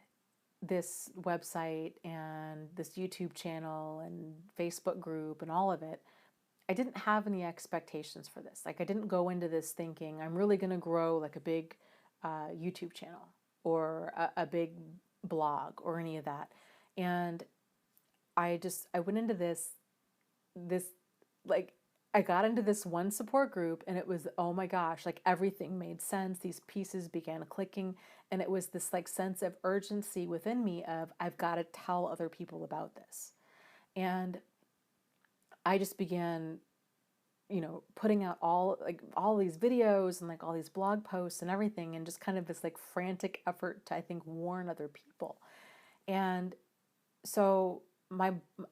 A: this website and this YouTube channel and Facebook group and all of it, I didn't have any expectations for this. Like I didn't go into this thinking I'm really going to grow like a big YouTube channel or a big blog or any of that. And I went into this like, I got into this one support group and it was, oh my gosh, like everything made sense. These pieces began clicking and it was this like sense of urgency within me of I've got to tell other people about this. And I just began, you know, putting out all these videos and like all these blog posts and everything, and just kind of this like frantic effort to, I think, warn other people. And so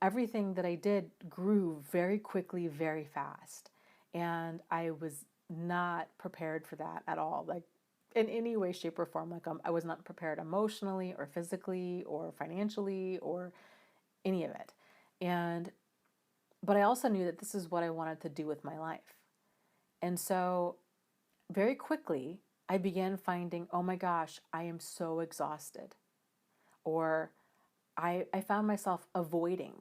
A: everything that I did grew very quickly, very fast. And I was not prepared for that at all. Like in any way, shape, or form. Like I was not prepared emotionally or physically or financially or any of it. But I also knew that this is what I wanted to do with my life. And so very quickly, I began finding, oh my gosh, I am so exhausted. Or I found myself avoiding.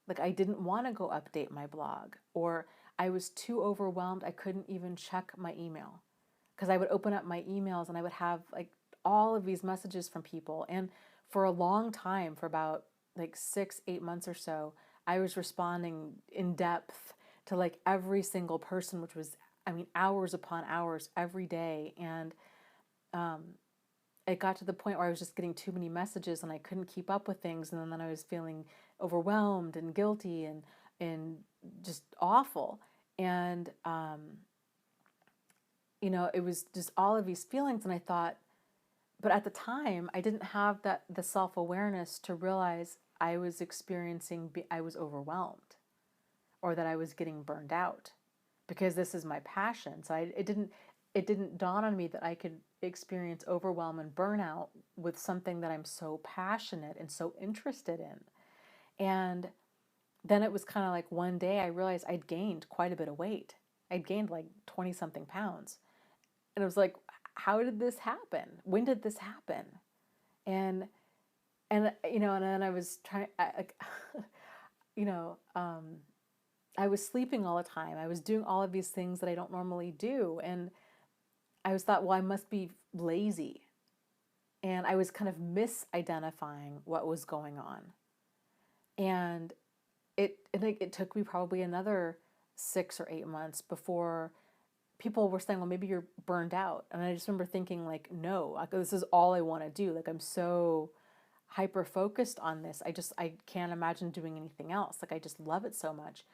A: Like I didn't want to go update my blog, or I was too overwhelmed. I couldn't even check my email because I would open up my emails and I would have like all of these messages from people. And for a long time, for about like 6-8 months or so, I was responding in depth to like every single person, which was, I mean, hours upon hours every day. And it got to the point where I was just getting too many messages and I couldn't keep up with things. And then I was feeling overwhelmed and guilty and just awful. And, you know, it was just all of these feelings. And I thought, but at the time I didn't have the self-awareness to realize I was I was overwhelmed or that I was getting burned out because this is my passion. So it didn't dawn on me that I could experience overwhelm and burnout with something that I'm so passionate and so interested in. And then it was kind of like one day I realized I'd gained quite a bit of weight. I'd gained like 20 something pounds. And it was like, how did this happen? When did this happen? And you know, and then I was trying, you know, I was sleeping all the time. I was doing all of these things that I don't normally do. And I was thought, well, I must be lazy. And I was kind of misidentifying what was going on. And it took me probably another 6 or 8 months before people were saying, well, maybe you're burned out. And I just remember thinking like, no, like, this is all I want to do. Like I'm so hyper focused on this. I can't imagine doing anything else. Like I just love it so much.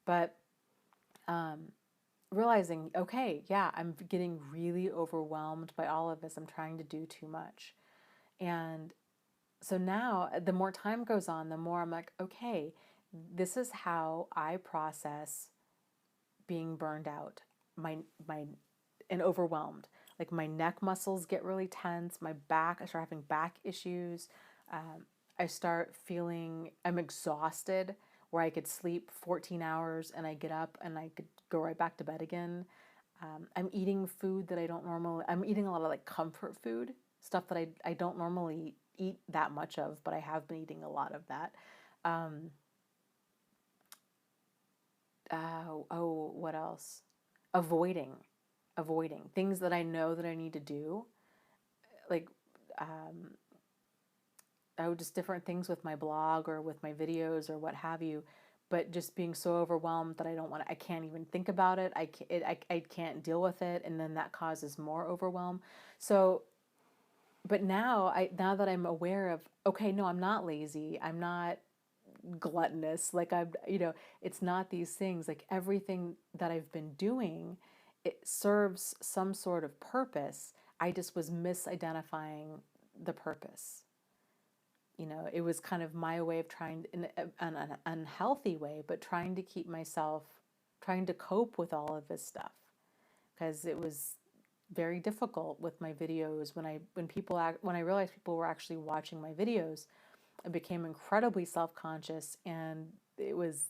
A: But realizing, okay, yeah, I'm getting really overwhelmed by all of this. I'm trying to do too much. And so now the more time goes on, the more I'm like, okay, this is how I process being burned out, and overwhelmed. Like my neck muscles get really tense, my back, I start having back issues. I start feeling I'm exhausted, where I could sleep 14 hours and I get up and I could go right back to bed again. I'm eating food that I'm eating a lot of like comfort food, stuff that I don't normally eat that much of, but I have been eating a lot of that. What else? Avoiding avoiding, things that I know that I need to do, like just different things with my blog or with my videos or what have you, but just being so overwhelmed that I can't even think about it. I can't deal with it. And then that causes more overwhelm. So, but now that I'm aware of, okay, no, I'm not lazy. I'm not gluttonous. Like it's not these things. Like everything that I've been doing, it serves some sort of purpose. I just was misidentifying the purpose. It was kind of my way of trying, in an unhealthy way, but trying to keep myself, trying to cope with all of this stuff, because it was very difficult with my videos. When I realized people were actually watching my videos, I became incredibly self-conscious, and it was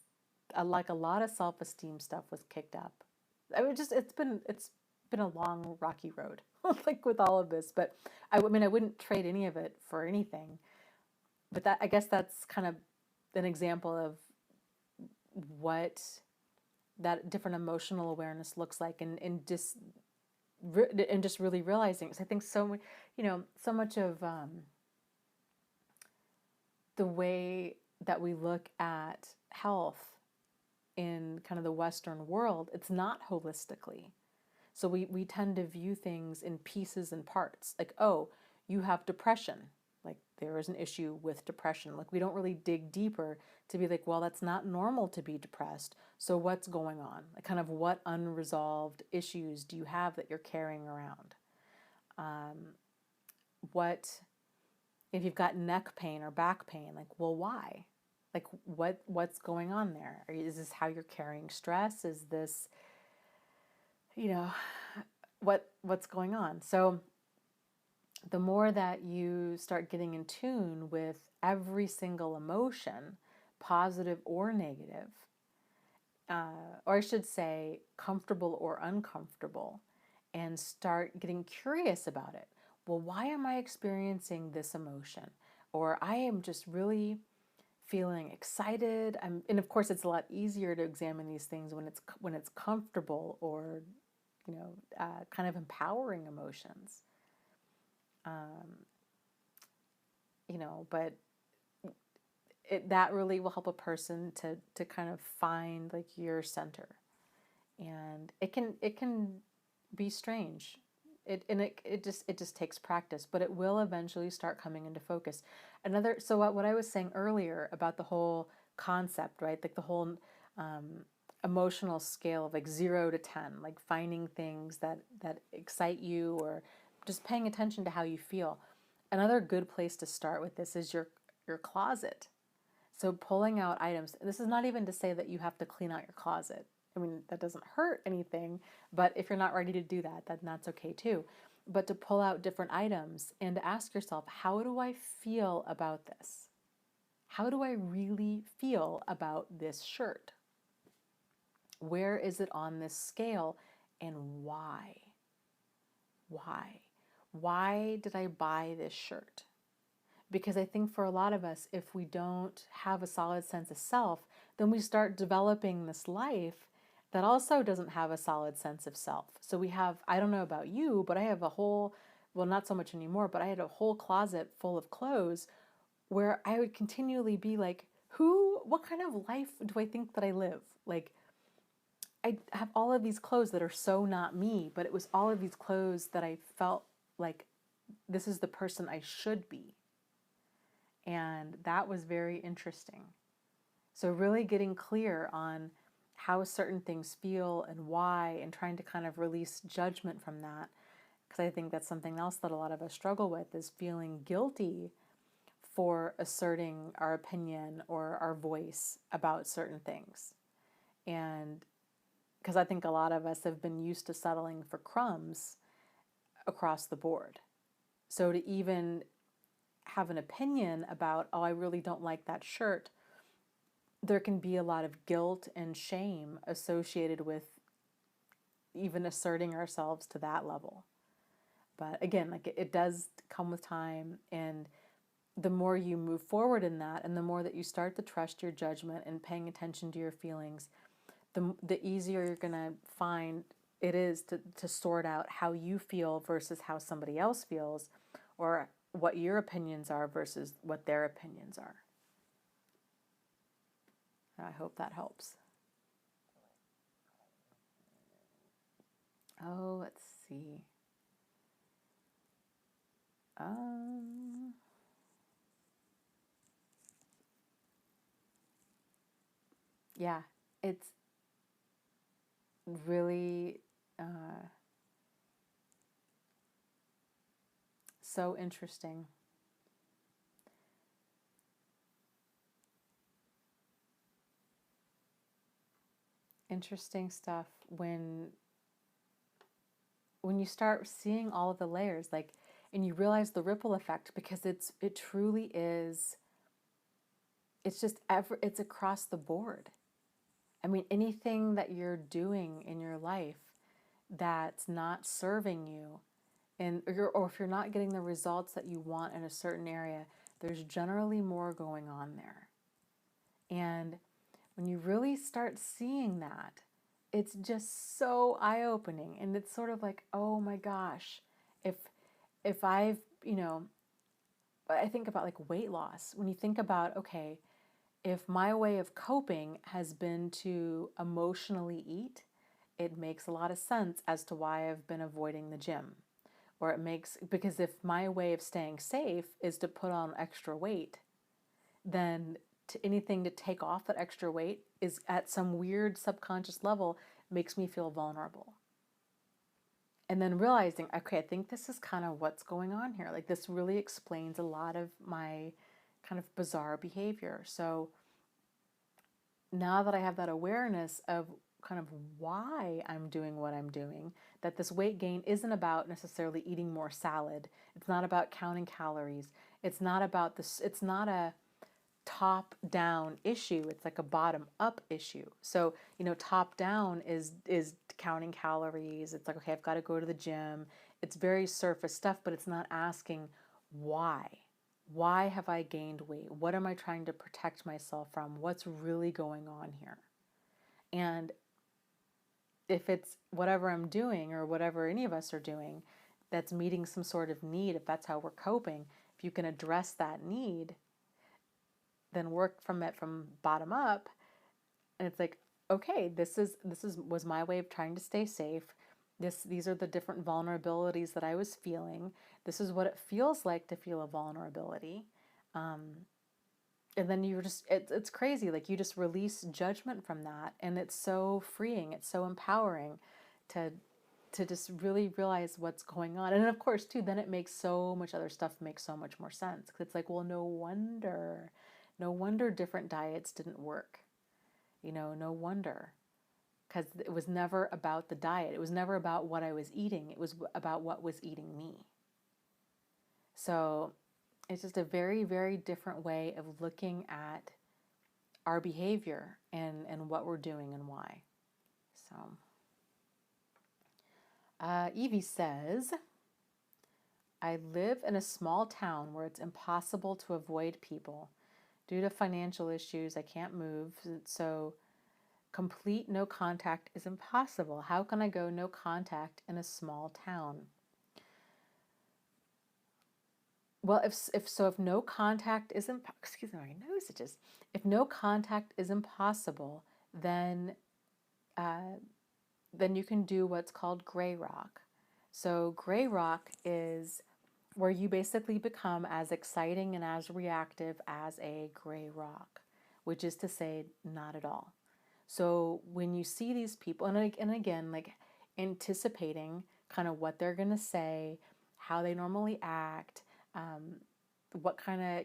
A: like a lot of self-esteem stuff was kicked up. It's been a long rocky road, like with all of this. But I mean, I wouldn't trade any of it for anything. But I guess that's kind of an example of what that different emotional awareness looks like, and just really realizing. Because I think so much of the way that we look at health in kind of the Western world, it's not holistically. So we tend to view things in pieces and parts. Like, oh, you have depression. Like, there is an issue with depression. Like, we don't really dig deeper to be like, well, that's not normal to be depressed. So what's going on? Like, kind of what unresolved issues do you have that you're carrying around? What if you've got neck pain or back pain? Like, well, why? Like, what's going on there? Is this how you're carrying stress? Is this, what's going on? So the more that you start getting in tune with every single emotion, positive or negative, or I should say comfortable or uncomfortable, and start getting curious about it. Well, why am I experiencing this emotion? Or I am just really feeling excited. And of course, it's a lot easier to examine these things when it's comfortable or kind of empowering emotions. But that really will help a person to kind of find like your center, and it can be strange. It just takes practice, but it will eventually start coming into focus. So what I was saying earlier about the whole concept, right? Like the whole emotional scale of like 0 to 10, like finding things that excite you, or just paying attention to how you feel. Another good place to start with this is your closet. So pulling out items. This is not even to say that you have to clean out your closet. I mean, that doesn't hurt anything, but if you're not ready to do that, then that's okay too. But to pull out different items and to ask yourself, how do I feel about this? How do I really feel about this shirt? Where is it on this scale, and why? Why? Why did I buy this shirt? Because I think for a lot of us, if we don't have a solid sense of self, then we start developing this life that also doesn't have a solid sense of self. So we have, I don't know about you, but I have a whole, well, not so much anymore, but I had a whole closet full of clothes where I would continually be like, what kind of life do I think that I live? Like, I have all of these clothes that are so not me, but it was all of these clothes that I felt like this is the person I should be. And that was very interesting. So really getting clear on how certain things feel and why, and trying to kind of release judgment from that. Because I think that's something else that a lot of us struggle with, is feeling guilty for asserting our opinion or our voice about certain things. And because I think a lot of us have been used to settling for crumbs across the board. So to even have an opinion about, oh, I really don't like that shirt, there can be a lot of guilt and shame associated with even asserting ourselves to that level. But again, like it does come with time, and the more you move forward in that, and the more that you start to trust your judgment and paying attention to your feelings, the easier you're going to find it is to sort out how you feel versus how somebody else feels, or what your opinions are versus what their opinions are. I hope that helps. Oh, let's see. Yeah, it's really so interesting. Interesting stuff when you start seeing all of the layers, like, and you realize the ripple effect, because it truly is. It's just it's across the board. I mean, anything that you're doing in your life that's not serving you, or if you're not getting the results that you want in a certain area, there's generally more going on there. And when you really start seeing that, it's just so eye-opening, and it's sort of like, oh my gosh, if I've, I think about like weight loss. When you think about, okay, if my way of coping has been to emotionally eat, it makes a lot of sense as to why I've been avoiding the gym. Or because if my way of staying safe is to put on extra weight, then anything to take off that extra weight is at some weird subconscious level makes me feel vulnerable. And then realizing, okay, I think this is kind of what's going on here. Like, this really explains a lot of my kind of bizarre behavior. So now that I have that awareness of kind of why I'm doing what I'm doing, that this weight gain isn't about necessarily eating more salad. It's not about counting calories. It's not about this. It's not a top down issue. It's like a bottom up issue. So, top down is counting calories. It's like, okay, I've got to go to the gym. It's very surface stuff, but it's not asking why. Why have I gained weight? What am I trying to protect myself from? What's really going on here? And if it's whatever I'm doing, or whatever any of us are doing, that's meeting some sort of need, if that's how we're coping, if you can address that need, then work from it from bottom up. And it's like, okay, this was my way of trying to stay safe. These are the different vulnerabilities that I was feeling. This is what it feels like to feel a vulnerability. And then it's crazy. Like, you just release judgment from that. And it's so freeing. It's so empowering to just really realize what's going on. And of course, too, then it makes so much other stuff make so much more sense. Because it's like, well, no wonder different diets didn't work. No wonder. Because it was never about the diet. It was never about what I was eating. It was about what was eating me. So it's just a very, very different way of looking at our behavior and what we're doing and why. So Evie says, I live in a small town where it's impossible to avoid people. Due to financial issues, I can't move, so complete no contact is impossible. How can I go no contact in a small town? Well, if no contact is excuse me, my nose itches. If no contact is impossible, then you can do what's called gray rock. So gray rock is where you basically become as exciting and as reactive as a gray rock, which is to say, not at all. So when you see these people, and again, like, anticipating kind of what they're going to say, how they normally act, what kind of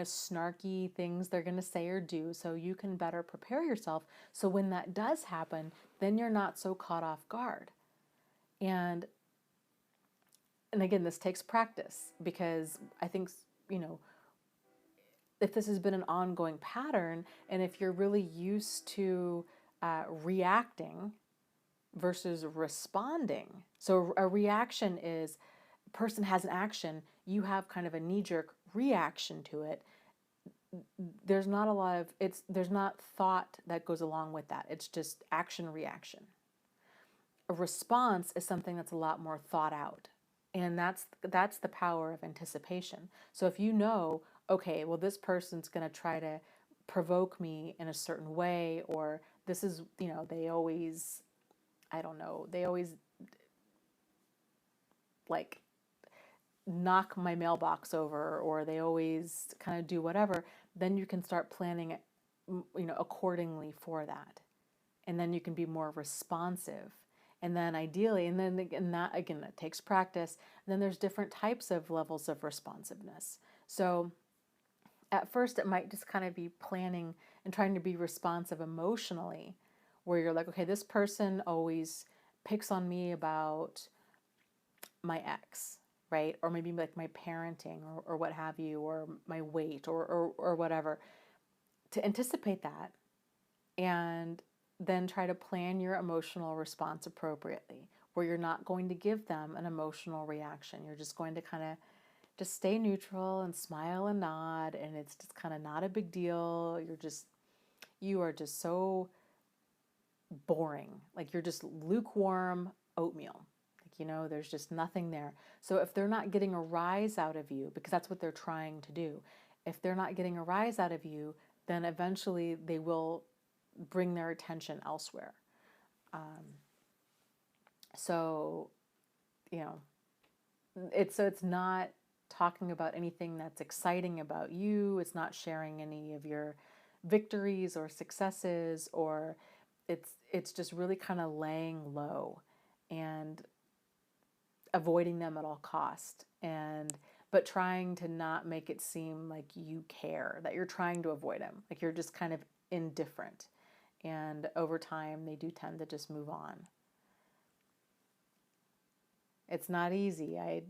A: snarky things they're going to say or do, so you can better prepare yourself. So when that does happen, then you're not so caught off guard. And again, this takes practice, because I think, if this has been an ongoing pattern, and if you're really used to reacting versus responding. So a reaction is, a person has an action, you have kind of a knee-jerk reaction to it. There's not thought that goes along with that. It's just action reaction. a response is something that's a lot more thought out. And that's the power of anticipation. So if you know, okay, well, this person's going to try to provoke me in a certain way, or this is, they always, I don't know, they always like knock my mailbox over, or they always kind of do whatever, then you can start planning, accordingly for that. And then you can be more responsive. And then ideally, and then again, that takes practice. And then there's different types of levels of responsiveness. So at first it might just kind of be planning and trying to be responsive emotionally, where you're like, okay, this person always picks on me about my ex, right? Or maybe like my parenting, or what have you, or my weight, or whatever. To anticipate that and then try to plan your emotional response appropriately, where you're not going to give them an emotional reaction. You're just going to kind of just stay neutral and smile and nod, and it's just kind of not a big deal. You are just so boring. Like you're just lukewarm oatmeal. Like, there's just nothing there. So if they're not getting a rise out of you, because that's what they're trying to do, if they're not getting a rise out of you, then eventually they will bring their attention elsewhere. So, it's not talking about anything that's exciting about you. It's not sharing any of your victories or successes, or it's just really kind of laying low and avoiding them at all cost, but trying to not make it seem like you care, that you're trying to avoid them, like you're just kind of indifferent. And over time, they do tend to just move on. It's not easy. I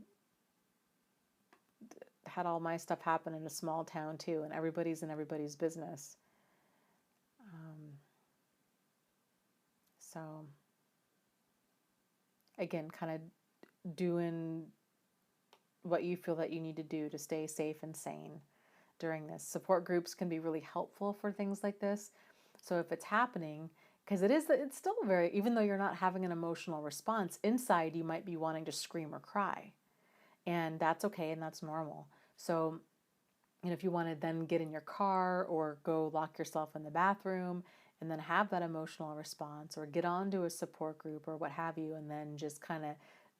A: had all my stuff happen in a small town too, and everybody's in everybody's business. So again, kind of doing what you feel that you need to do to stay safe and sane during this. Support groups can be really helpful for things like this. So if it's happening, because it's still very, even though you're not having an emotional response, inside you might be wanting to scream or cry. And that's okay, and that's normal. So, if you want to then get in your car or go lock yourself in the bathroom and then have that emotional response, or get onto a support group or what have you, and then just kind of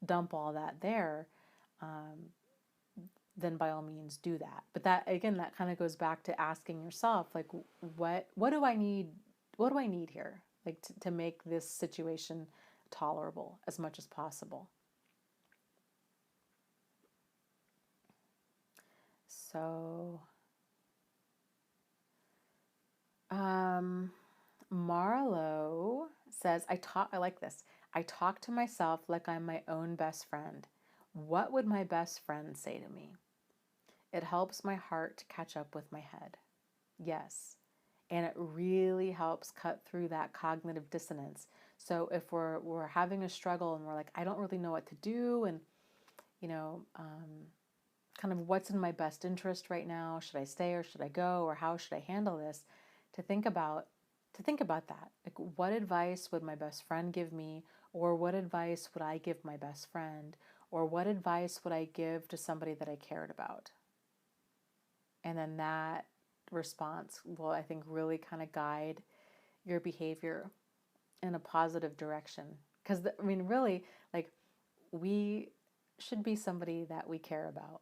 A: dump all that there, then by all means do that. But that kind of goes back to asking yourself, like, what do I need? What do I need here? Like to make this situation tolerable as much as possible. So, Marlo says, I like this. I talk to myself like I'm my own best friend. What would my best friend say to me? It helps my heart to catch up with my head. Yes. And it really helps cut through that cognitive dissonance. So if we're having a struggle and we're like, I don't really know what to do, and kind of what's in my best interest right now, should I stay or should I go, or how should I handle this, to think about that. Like, what advice would my best friend give me, or what advice would I give my best friend, or what advice would I give to somebody that I cared about? And then that response will, I think, really kind of guide your behavior in a positive direction. Because, really, like, we should be somebody that we care about,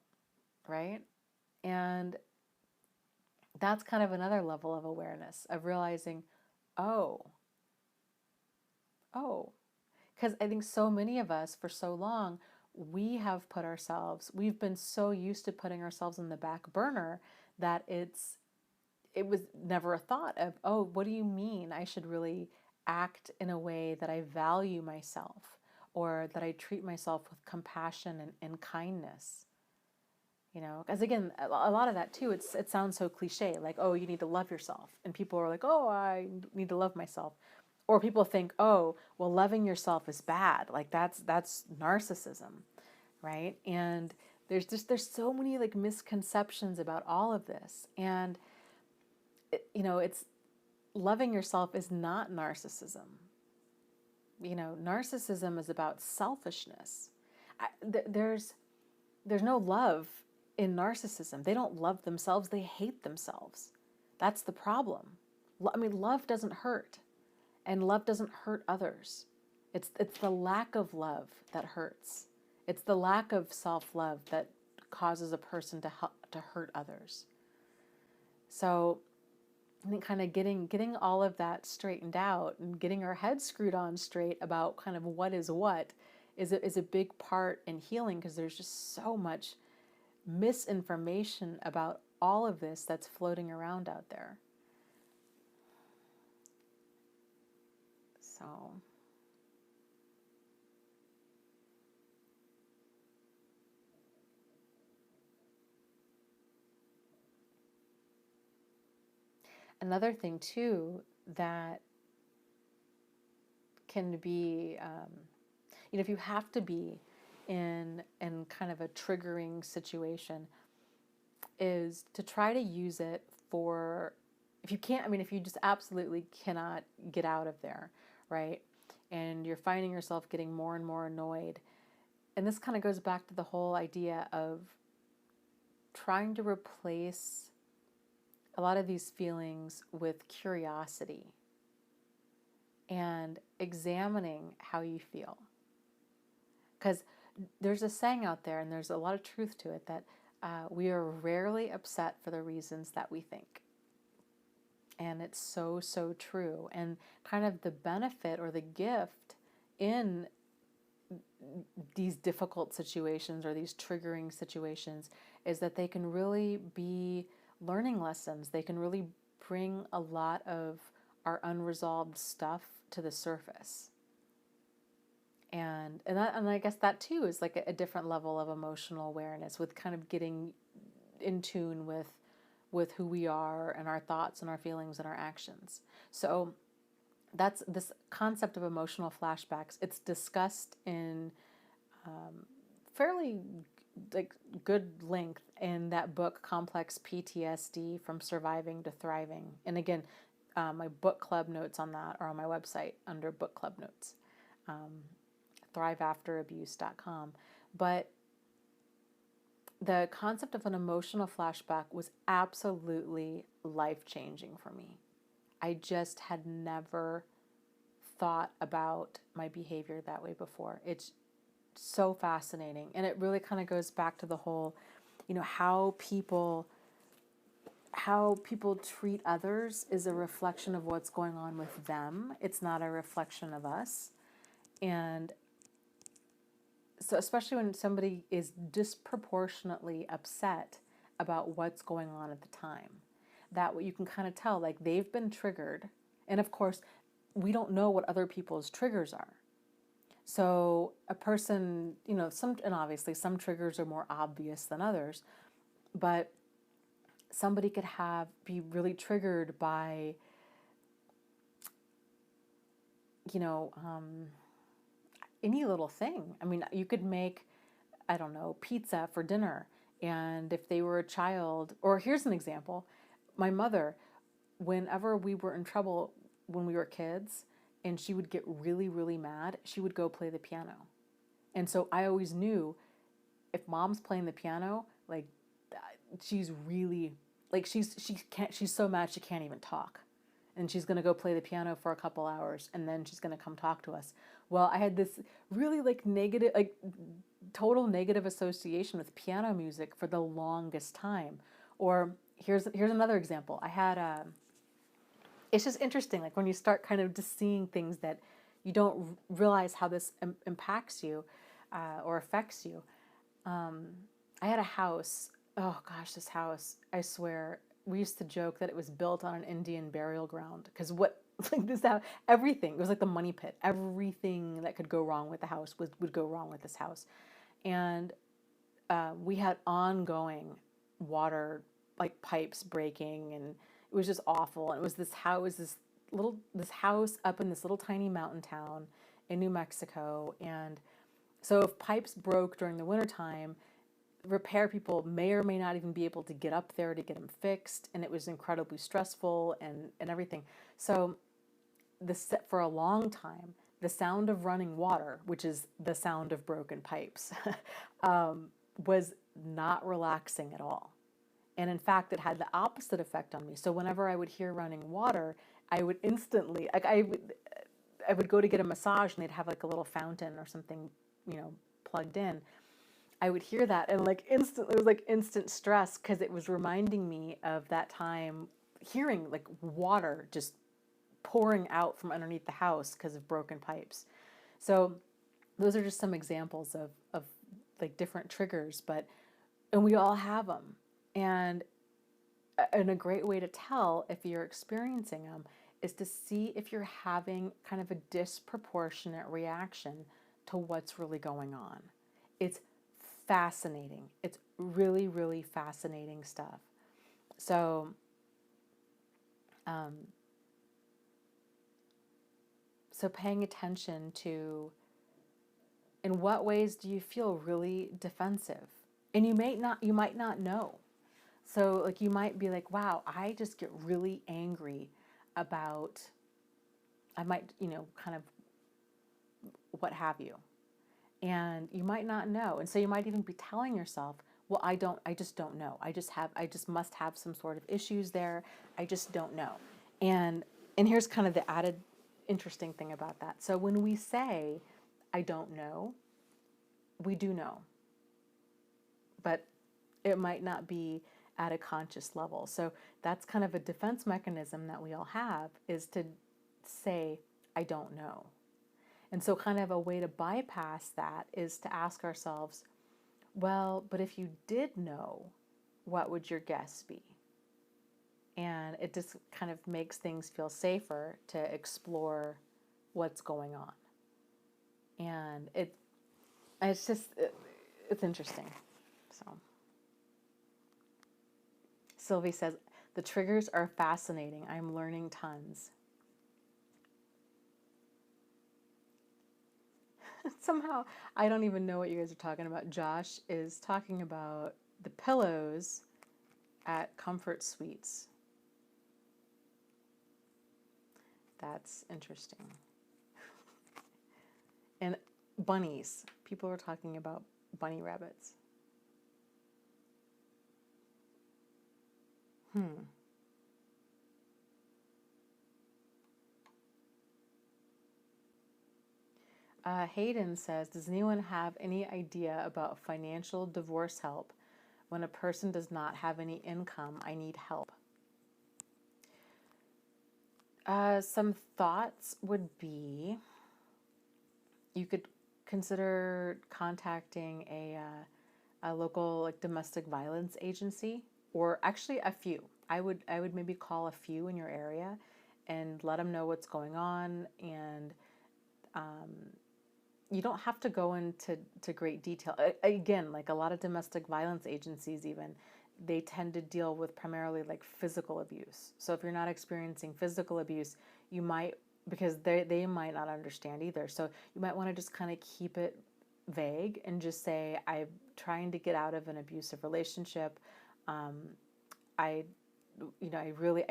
A: right? And that's kind of another level of awareness, of realizing, oh, because I think so many of us, for so long, we've been so used to putting ourselves in the back burner that it was never a thought of, oh, what do you mean I should really act in a way that I value myself, or that I treat myself with compassion and kindness? Because again, a lot of that too, it sounds so cliche, like, oh, you need to love yourself. And people are like, oh, I need to love myself. Or people think, oh, well, loving yourself is bad. Like that's narcissism, right? And there's so many like misconceptions about all of this. And, it's loving yourself is not narcissism. narcissism is about selfishness. There's no love in narcissism. They don't love themselves. They hate themselves. That's the problem. I mean, love doesn't hurt, and love doesn't hurt others. It's the lack of love that hurts. It's the lack of self-love that causes a person to hurt others. So I think kind of getting all of that straightened out and getting our heads screwed on straight about kind of what is a big part in healing, because there's just so much misinformation about all of this that's floating around out there. So another thing too that can be, if you have to be in kind of a triggering situation, is to try to use it for, if you can't, if you just absolutely cannot get out of there, right? And you're finding yourself getting more and more annoyed. And this kind of goes back to the whole idea of trying to replace a lot of these feelings with curiosity and examining how you feel. Because there's a saying out there, and there's a lot of truth to it, that we are rarely upset for the reasons that we think. And it's so, so true. And kind of the benefit or the gift in these difficult situations or these triggering situations is that they can really be learning lessons. They can really bring a lot of our unresolved stuff to the surface. And I guess that too is like a different level of emotional awareness, with kind of getting in tune with who we are and our thoughts and our feelings and our actions. So that's this concept of emotional flashbacks. It's discussed in fairly good length in that book, Complex PTSD: From Surviving to Thriving. And again, my book club notes on that are on my website under book club notes. thriveafterabuse.com. But the concept of an emotional flashback was absolutely life-changing for me. I just had never thought about my behavior that way before. It's so fascinating. And it really kind of goes back to the whole, how people treat others is a reflection of what's going on with them. It's not a reflection of us. And so especially when somebody is disproportionately upset about what's going on at the time, that what you can kind of tell, like, they've been triggered. And of course, we don't know what other people's triggers are. So a person, and obviously some triggers are more obvious than others, but somebody could be really triggered by, any little thing. You could make, I don't know, pizza for dinner. And if they were a child, or here's an example, my mother, whenever we were in trouble when we were kids and she would get really, really mad, she would go play the piano. And so I always knew, if mom's playing the piano, like, she's really, like, she's so mad she can't even talk. And she's going to go play the piano for a couple hours, and then she's going to come talk to us. Well, I had this really negative, total negative association with piano music for the longest time. Or here's another example. I had it's just interesting, like, when you start kind of just seeing things that you don't realize how this impacts you or affects you. I had a house. Oh gosh, this house, I swear, we used to joke that it was built on an Indian burial ground, because everything, it was like the money pit. Everything that could go wrong with the house would go wrong with this house. And we had ongoing water, like, pipes breaking, and it was just awful. And it was this house up in this little tiny mountain town in New Mexico. And so if pipes broke during the wintertime, repair people may or may not even be able to get up there to get them fixed, and it was incredibly stressful and everything. So for a long time, the sound of running water, which is the sound of broken pipes, was not relaxing at all. And in fact, it had the opposite effect on me. So whenever I would hear running water, I would instantly, like I would go to get a massage and they'd have like a little fountain or something, plugged in. I would hear that and like instantly, it was like instant stress because it was reminding me of that time hearing like water just pouring out from underneath the house because of broken pipes. So those are just some examples of like different triggers, and we all have them. And a great way to tell if you're experiencing them is to see if you're having kind of a disproportionate reaction to what's really going on. It's fascinating. It's really, really fascinating stuff. So, so paying attention to, in what ways do you feel really defensive? And you might not know. So like you might be like, wow, I just get really angry about, I might, kind of what have you. And you might not know. And so you might even be telling yourself, well, I just don't know. I just must have some sort of issues there. I just don't know. And here's kind of the added interesting thing about that. So when we say, I don't know, we do know. But it might not be at a conscious level. So that's kind of a defense mechanism that we all have, is to say, I don't know. And so kind of a way to bypass that is to ask ourselves, well, but if you did know, what would your guess be? And it just kind of makes things feel safer to explore what's going on. And it's interesting. So Sylvie says, the triggers are fascinating. I'm learning tons. Somehow, I don't even know what you guys are talking about. Josh is talking about the pillows at Comfort Suites. That's interesting. And bunnies. People are talking about bunny rabbits. Hayden says, does anyone have any idea about financial divorce help? When a person does not have any income, I need help. Some thoughts would be, you could consider contacting a local like domestic violence agency, or actually a few. I would maybe call a few in your area and let them know what's going on. And you don't have to go into great detail. Again, like a lot of domestic violence agencies even, they tend to deal with primarily like physical abuse. So if you're not experiencing physical abuse, you might, because they might not understand either. So you might want to just kind of keep it vague and just say, I'm trying to get out of an abusive relationship. I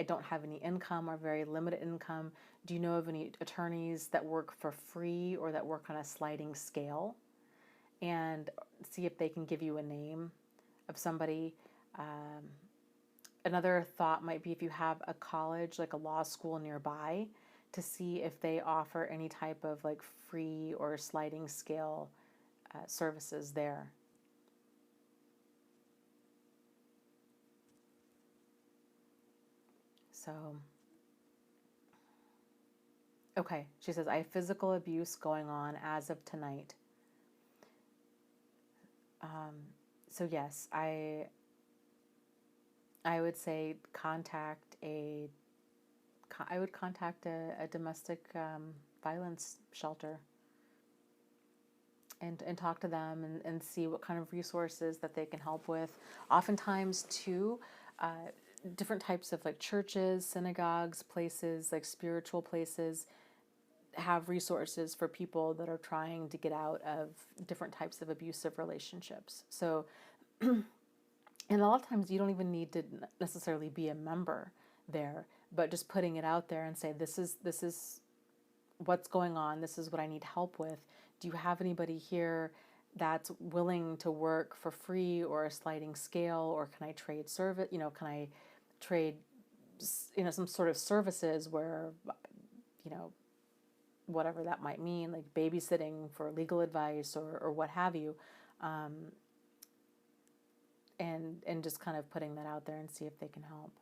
A: don't have any income or very limited income. Do you know of any attorneys that work for free or that work on a sliding scale? And see if they can give you a name of somebody. Another thought might be if you have a college, like a law school nearby, to see if they offer any type of like free or sliding scale services there. So, okay, she says, I have physical abuse going on as of tonight. So yes, I would say contact a domestic violence shelter and talk to them and see what kind of resources that they can help with. Oftentimes too, different types of like churches, synagogues, places, like spiritual places, have resources for people that are trying to get out of different types of abusive relationships. So, and a lot of times you don't even need to necessarily be a member there, but just putting it out there and say, this is what's going on? This is what I need help with. Do you have anybody here that's willing to work for free or a sliding scale, or can I trade service? Can I trade, some sort of services where, whatever that might mean, like babysitting for legal advice or what have you, and just kind of putting that out there and see if they can help.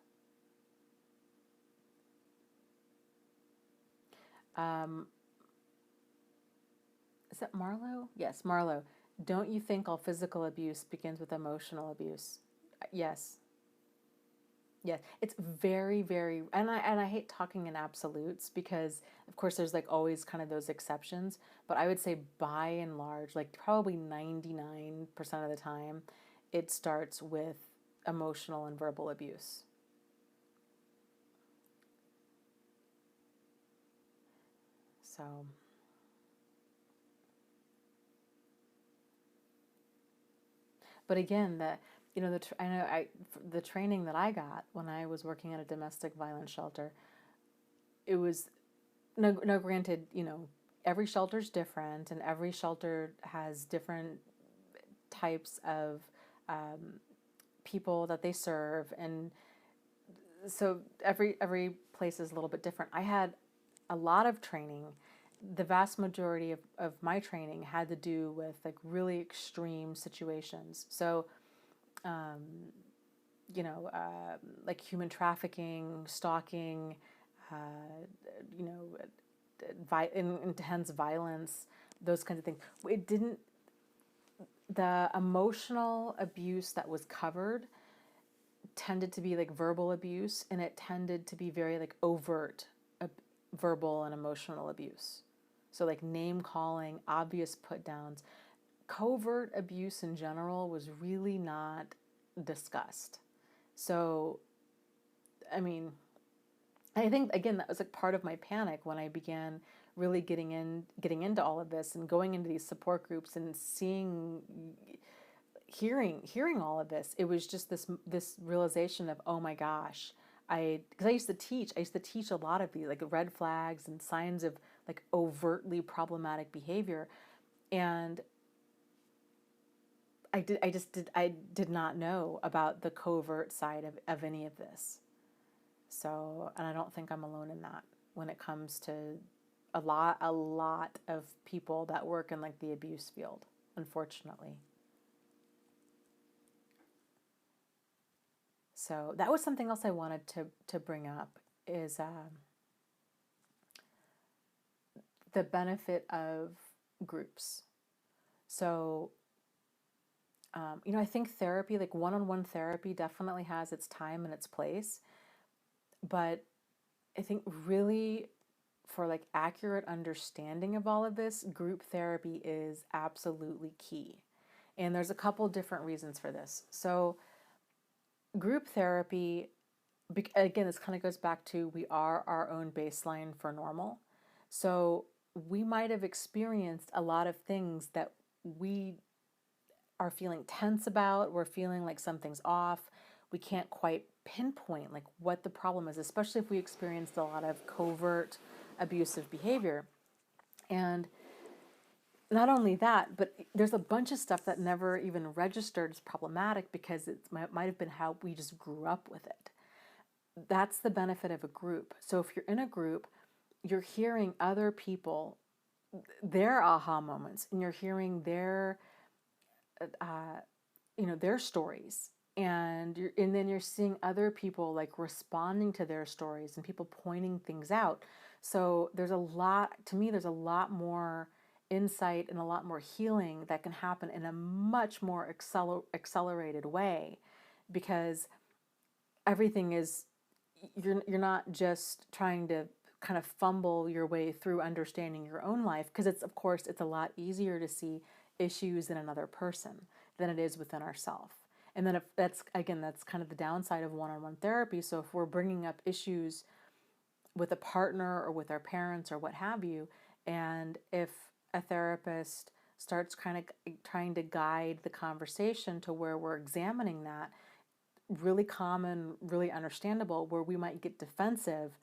A: Is that Marlo? Yes, Marlo. Don't you think all physical abuse begins with emotional abuse? Yes. Yes. It's very, very, and I hate talking in absolutes because of course there's like always kind of those exceptions, but I would say by and large, like probably 99% of the time, it starts with emotional and verbal abuse. So, but again, the training that I got when I was working at a domestic violence shelter, it was no, granted, every shelter's different, and every shelter has different types of people that they serve, and so every place is a little bit different. I had a lot of training. The vast majority of my training had to do with like really extreme situations. So, like human trafficking, stalking, uh, you know, intense violence, those kinds of things. It didn't, the emotional abuse that was covered tended to be like verbal abuse, and it tended to be very like overt verbal and emotional abuse. So like name calling, obvious put downs. Covert abuse in general was really not discussed. So, I mean, I think again that was like part of my panic when I began really getting into all of this and going into these support groups and hearing all of this. It was just this realization of, oh my gosh, because I used to teach a lot of these like red flags and signs of like overtly problematic behavior, and I did not know about the covert side of any of this. So, and I don't think I'm alone in that when it comes to a lot of people that work in like the abuse field, unfortunately. So that was something else I wanted to bring up is the benefit of groups. So, I think therapy, like one-on-one therapy, definitely has its time and its place. But I think really for like accurate understanding of all of this, group therapy is absolutely key. And there's a couple different reasons for this. So, group therapy, again, this kind of goes back to we are our own baseline for normal. So we might have experienced a lot of things that we are feeling tense about. We're feeling like something's off. We can't quite pinpoint like what the problem is, especially if we experienced a lot of covert abusive behavior. And not only that, but there's a bunch of stuff that never even registered as problematic because it might have been how we just grew up with it. That's the benefit of a group. So if you're in a group, you're hearing other people, their aha moments, and you're hearing their, their stories, and then you're seeing other people like responding to their stories and people pointing things out. So there's a lot more insight and a lot more healing that can happen in a much more accelerated way, because everything is, you're not just trying to kind of fumble your way through understanding your own life, because it's a lot easier to see issues in another person than it is within ourselves. And then if that's kind of the downside of one-on-one therapy. So if we're bringing up issues with a partner or with our parents or what have you, and if a therapist starts kind of trying to guide the conversation to where we're examining that, really common, really understandable, where we might get defensive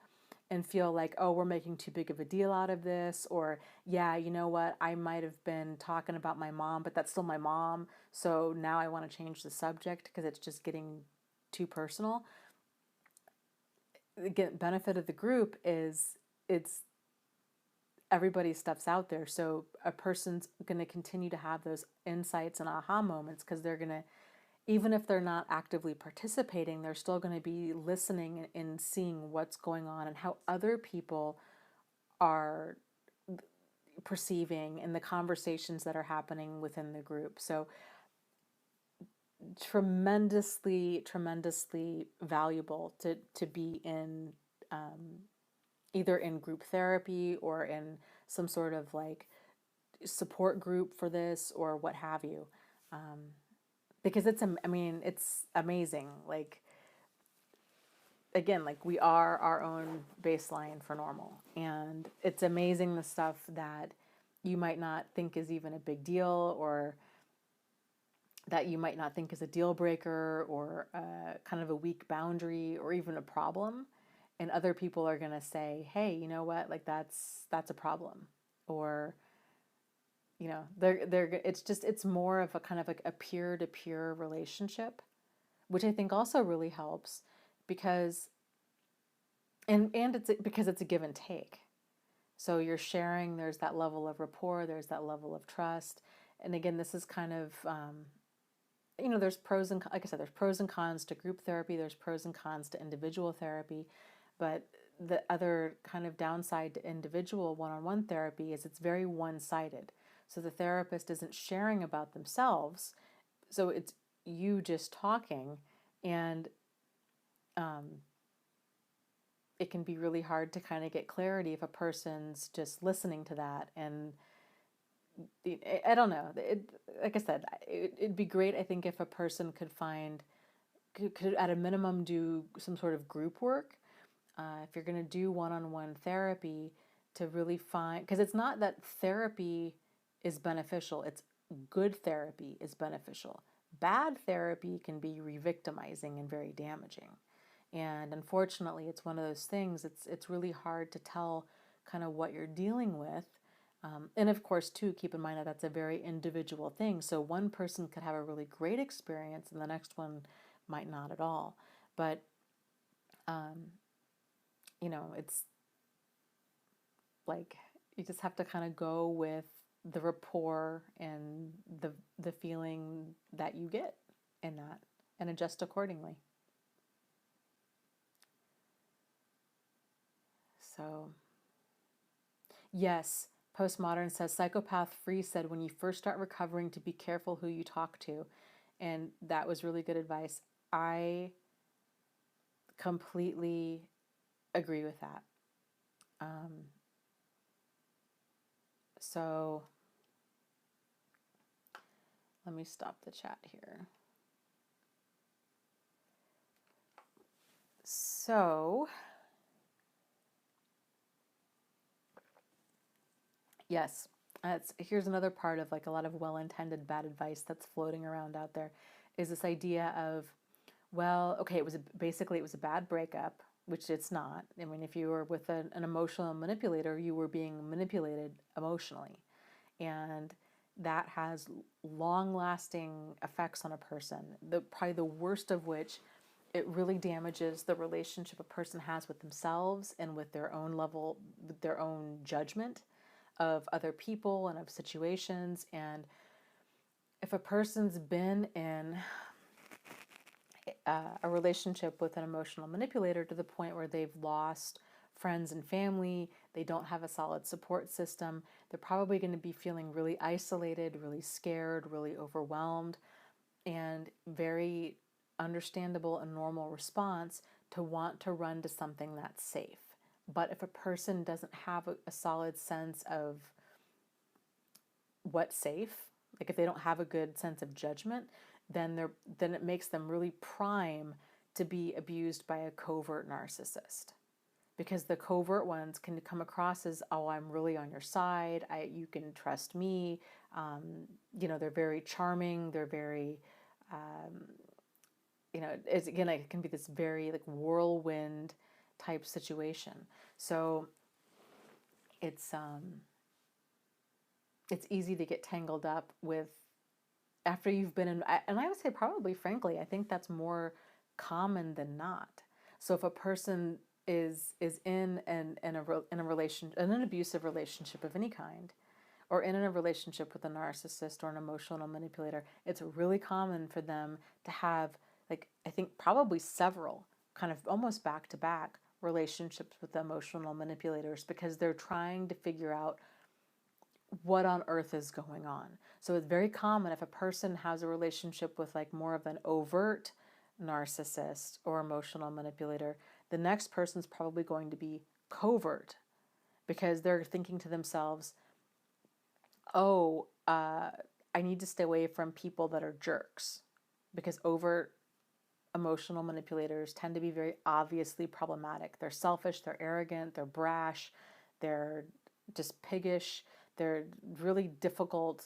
A: and feel like, oh, we're making too big of a deal out of this, or yeah, you know what, I might have been talking about my mom, but that's still my mom, so now I want to change the subject because it's just getting too personal. The benefit of the group is it's everybody's stuff's out there, so a person's going to continue to have those insights and aha moments because they're going to, even if they're not actively participating, they're still going to be listening and seeing what's going on and how other people are perceiving in the conversations that are happening within the group. So tremendously, tremendously valuable to be in either in group therapy or in some sort of like support group for this or what have you. Because it's amazing. Like, again, like we are our own baseline for normal, and it's amazing the stuff that you might not think is even a big deal, or that you might not think is a deal breaker, or kind of a weak boundary, or even a problem, and other people are going to say, hey, you know what, like that's a problem, or it's more of a kind of like a peer-to-peer relationship, which I think also really helps because it's because it's a give and take. So you're sharing, there's that level of rapport, there's that level of trust. And again, this is kind of there's pros and, like I said, there's pros and cons to group therapy, there's pros and cons to individual therapy, but the other kind of downside to individual one-on-one therapy is it's very one-sided. So the therapist isn't sharing about themselves. So it's you just talking, and it can be really hard to kind of get clarity if a person's just listening to that. And I don't know. Like I said, it'd be great, I think, if a person could at a minimum do some sort of group work. If you're going to do one-on-one therapy, to really find, because it's not that therapy is beneficial, it's good therapy is beneficial. Bad therapy can be re-victimizing and very damaging. And unfortunately, it's one of those things, it's really hard to tell kind of what you're dealing with. And of course, too, keep in mind that that's a very individual thing. So one person could have a really great experience and the next one might not at all. But, it's like you just have to kind of go with the rapport and the feeling that you get in that and adjust accordingly. So, yes, Postmodern says, Psychopath Free said, when you first start recovering, to be careful who you talk to. And that was really good advice. I completely agree with that. So let me stop the chat here. So, yes, here's another part of like a lot of well-intended bad advice that's floating around out there, is this idea of, well, okay, it was a bad breakup, which it's not. I mean, if you were with an emotional manipulator, you were being manipulated emotionally. And that has long-lasting effects on a person. Probably the worst of which, it really damages the relationship a person has with themselves and with their own judgment of other people and of situations. And if a person's been in a relationship with an emotional manipulator to the point where they've lost friends and family, they don't have a solid support system, they're probably going to be feeling really isolated, really scared, really overwhelmed, and very understandable and normal response to want to run to something that's safe. But if a person doesn't have a solid sense of what's safe, like if they don't have a good sense of judgment, then it makes them really prime to be abused by a covert narcissist. Because the covert ones can come across as, oh, I'm really on your side, you can trust me. They're very charming, they're very, it can be this very like whirlwind type situation. So it's easy to get tangled up with after you've been in, and I would say probably, frankly, I think that's more common than not. So if a person is in a relation, in an abusive relationship of any kind, or in a relationship with a narcissist or an emotional manipulator, it's really common for them to have, like, I think probably several kind of almost back to back relationships with emotional manipulators, because they're trying to figure out what on earth is going on. So it's very common if a person has a relationship with like more of an overt narcissist or emotional manipulator, the next person's probably going to be covert, because they're thinking to themselves, oh, I need to stay away from people that are jerks, because overt emotional manipulators tend to be very obviously problematic. They're selfish, they're arrogant, they're brash, they're just piggish, they're really difficult.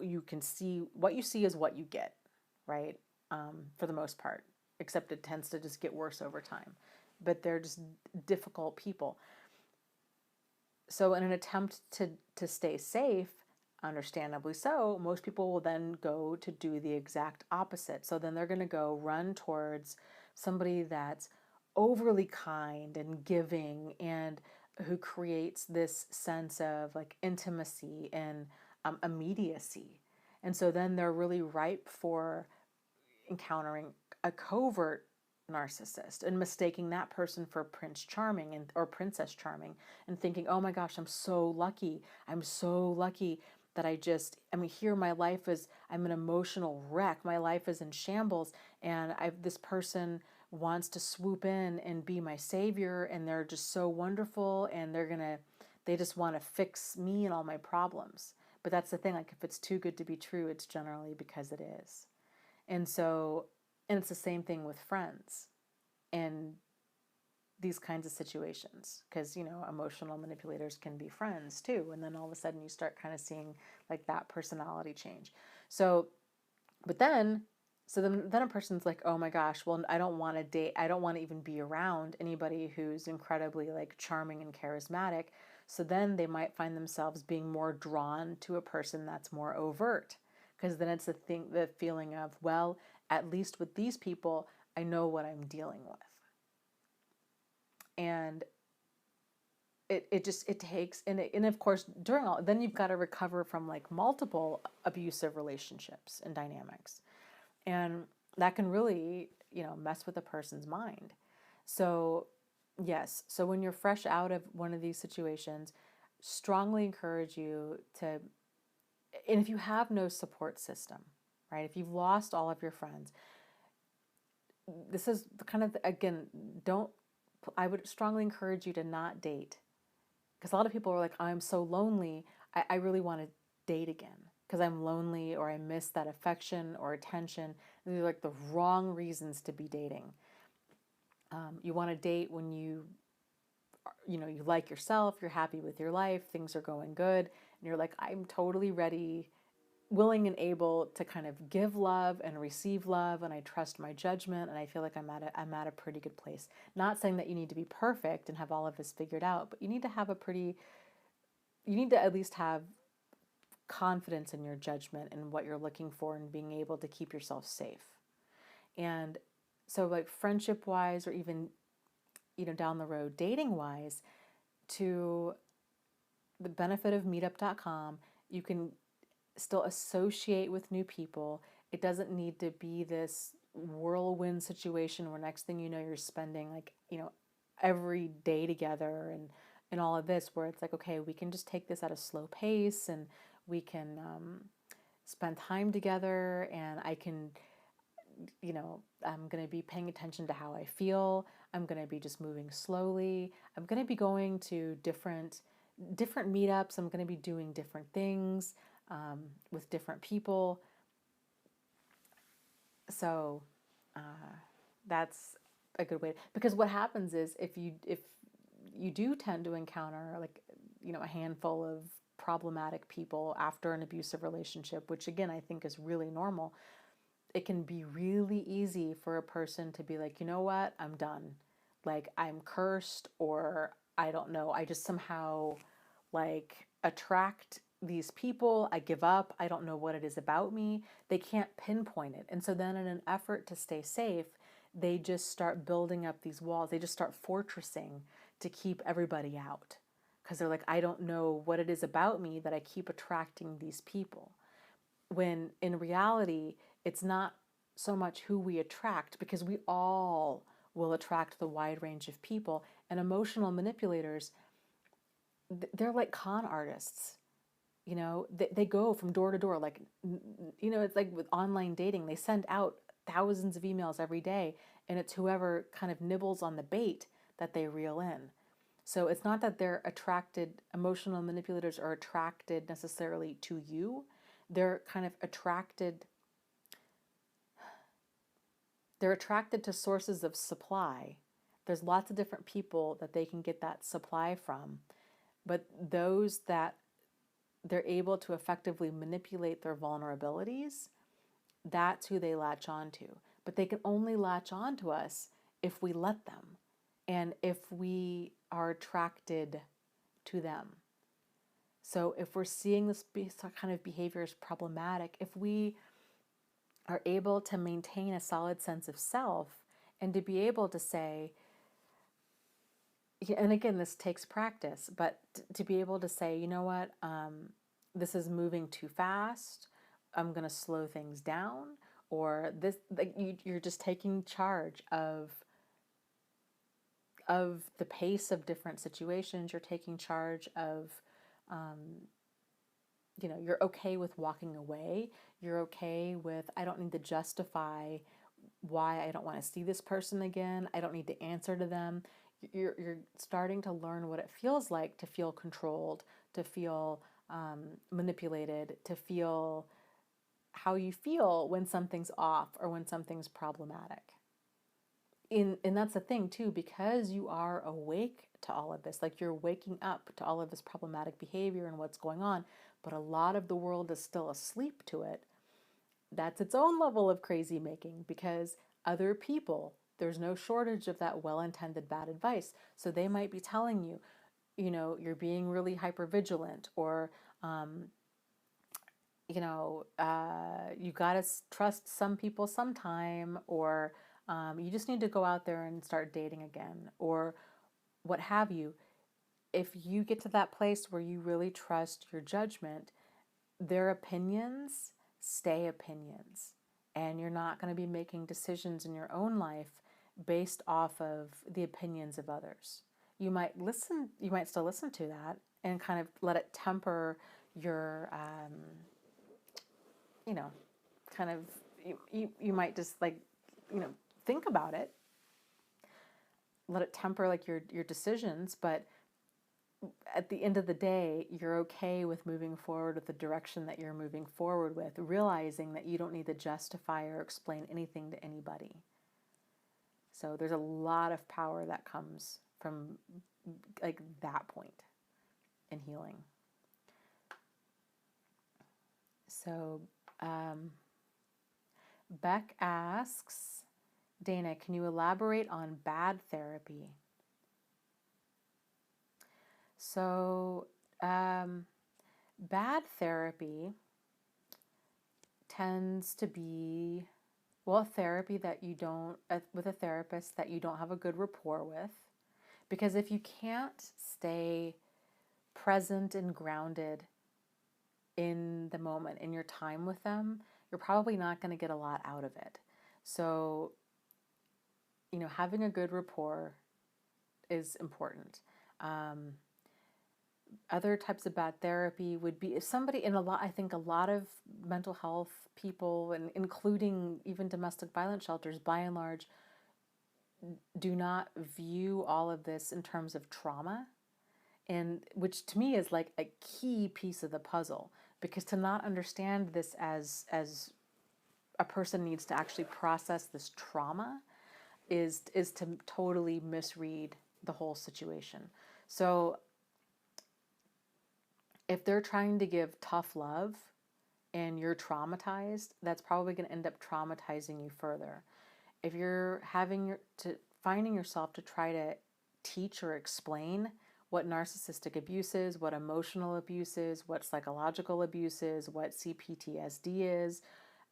A: You can see what you see is what you get, right? For the most part, except it tends to just get worse over time. But they're just difficult people. So in an attempt to stay safe, understandably so, most people will then go to do the exact opposite. So then they're going to go run towards somebody that's overly kind and giving, and who creates this sense of like intimacy and immediacy. And so then they're really ripe for encountering a covert narcissist and mistaking that person for Prince Charming or Princess Charming, and thinking, oh my gosh, I'm so lucky. I'm so lucky that here my life is, I'm an emotional wreck. My life is in shambles, and this person wants to swoop in and be my savior, and they're just so wonderful, and they just want to fix me and all my problems. But that's the thing, like if it's too good to be true, it's generally because it is. And it's the same thing with friends and these kinds of situations, because, emotional manipulators can be friends too. And then all of a sudden you start kind of seeing like that personality change. So then a person's like, oh my gosh, well, I don't want to date. I don't want to even be around anybody who's incredibly like charming and charismatic. So then they might find themselves being more drawn to a person that's more overt, because then it's the feeling of, well, at least with these people, I know what I'm dealing with. And it takes, and of course, then you've got to recover from like multiple abusive relationships and dynamics. And that can really, mess with a person's mind. So yes, so when you're fresh out of one of these situations, strongly encourage you to, and if you have no support system, right? If you've lost all of your friends, this is kind of, again, I would strongly encourage you to not date. Because a lot of people are like, I'm so lonely, I really want to date again because I'm lonely, or I miss that affection or attention. And they're like the wrong reasons to be dating. You want to date when you like yourself, you're happy with your life, things are going good, and you're like, I'm totally ready, willing and able to kind of give love and receive love, and I trust my judgment, and I feel like I'm at a pretty good place. Not saying that you need to be perfect and have all of this figured out, but you need to at least have confidence in your judgment and what you're looking for, and being able to keep yourself safe. And so like friendship wise, or even down the road dating wise, to the benefit of meetup.com, you can still associate with new people. It doesn't need to be this whirlwind situation where next thing you know you're spending like every day together and all of this, where it's like, okay, we can just take this at a slow pace, and we can spend time together, and I can I'm going to be paying attention to how I feel. I'm going to be just moving slowly. I'm going to be going to different meetups. I'm going to be doing different things with different people. So that's a good way, because what happens is if you do tend to encounter like a handful of problematic people after an abusive relationship, which again I think is really normal, it can be really easy for a person to be like, you know what, I'm done. like I'm cursed, or I don't know, I just somehow like attract these people. I give up. I don't know what it is about me. They can't pinpoint it. And so then in an effort to stay safe, they just start building up these walls. They just start fortressing to keep everybody out. Because they're like, I don't know what it is about me that I keep attracting these people. When in reality, it's not so much who we attract, because we all will attract the wide range of people. And emotional manipulators, they're like con artists. You know, they go from door to door. Like, you know, it's like with online dating, they send out thousands of emails every day, and it's whoever kind of nibbles on the bait that they reel in. So it's not that they're attracted, emotional manipulators are attracted necessarily to you. They're kind of attracted, they're attracted to sources of supply. There's lots of different people that they can get that supply from. But those that they're able to effectively manipulate their vulnerabilities, that's who they latch onto. But they can only latch onto us if we let them, and if we are attracted to them. So if we're seeing this kind of behavior as problematic, if we are able to maintain a solid sense of self and to be able to say, and again, this takes practice, but to be able to say, you know what, this is moving too fast. I'm going to slow things down. Or this, like you're just taking charge of the pace of different situations. You're taking charge of, you know, you're okay with walking away. You're okay with, I don't need to justify why I don't want to see this person again. I don't need to answer to them. You're starting to learn what it feels like to feel controlled, to feel manipulated, to feel how you feel when something's off or when something's problematic. And that's the thing too, because you are awake to all of this, like you're waking up to all of this problematic behavior and what's going on, but a lot of the world is still asleep to it. That's its own level of crazy making, because other people, there's no shortage of that well-intended bad advice. So they might be telling you, you know, you're being really hypervigilant, or, you know, you got to trust some people sometime, or you just need to go out there and start dating again, or what have you. If you get to that place where you really trust your judgment, their opinions stay opinions. And you're not going to be making decisions in your own life based off of the opinions of others. You might still listen to that and kind of let it temper your, you know, kind of, you might just like, you know, think about it, let it temper like your decisions, but at the end of the day, you're okay with moving forward with the direction that you're moving forward with, realizing that you don't need to justify or explain anything to anybody. So there's a lot of power that comes from like that point in healing. So Beck asks, Dana, can you elaborate on bad therapy? So bad therapy tends to be, well, a therapy that you don't, with a therapist that you don't have a good rapport with. Because if you can't stay present and grounded in the moment, in your time with them, you're probably not going to get a lot out of it. So, you know, having a good rapport is important. Other types of bad therapy would be if somebody, I think a lot of mental health people, and including even domestic violence shelters, by and large, do not view all of this in terms of trauma, and which to me is like a key piece of the puzzle, because to not understand this as a person needs to actually process this trauma is to totally misread the whole situation. So if they're trying to give tough love and you're traumatized, that's probably going to end up traumatizing you further. If you're having to finding yourself to try to teach or explain what narcissistic abuse is, what emotional abuse is, what psychological abuse is, what CPTSD is,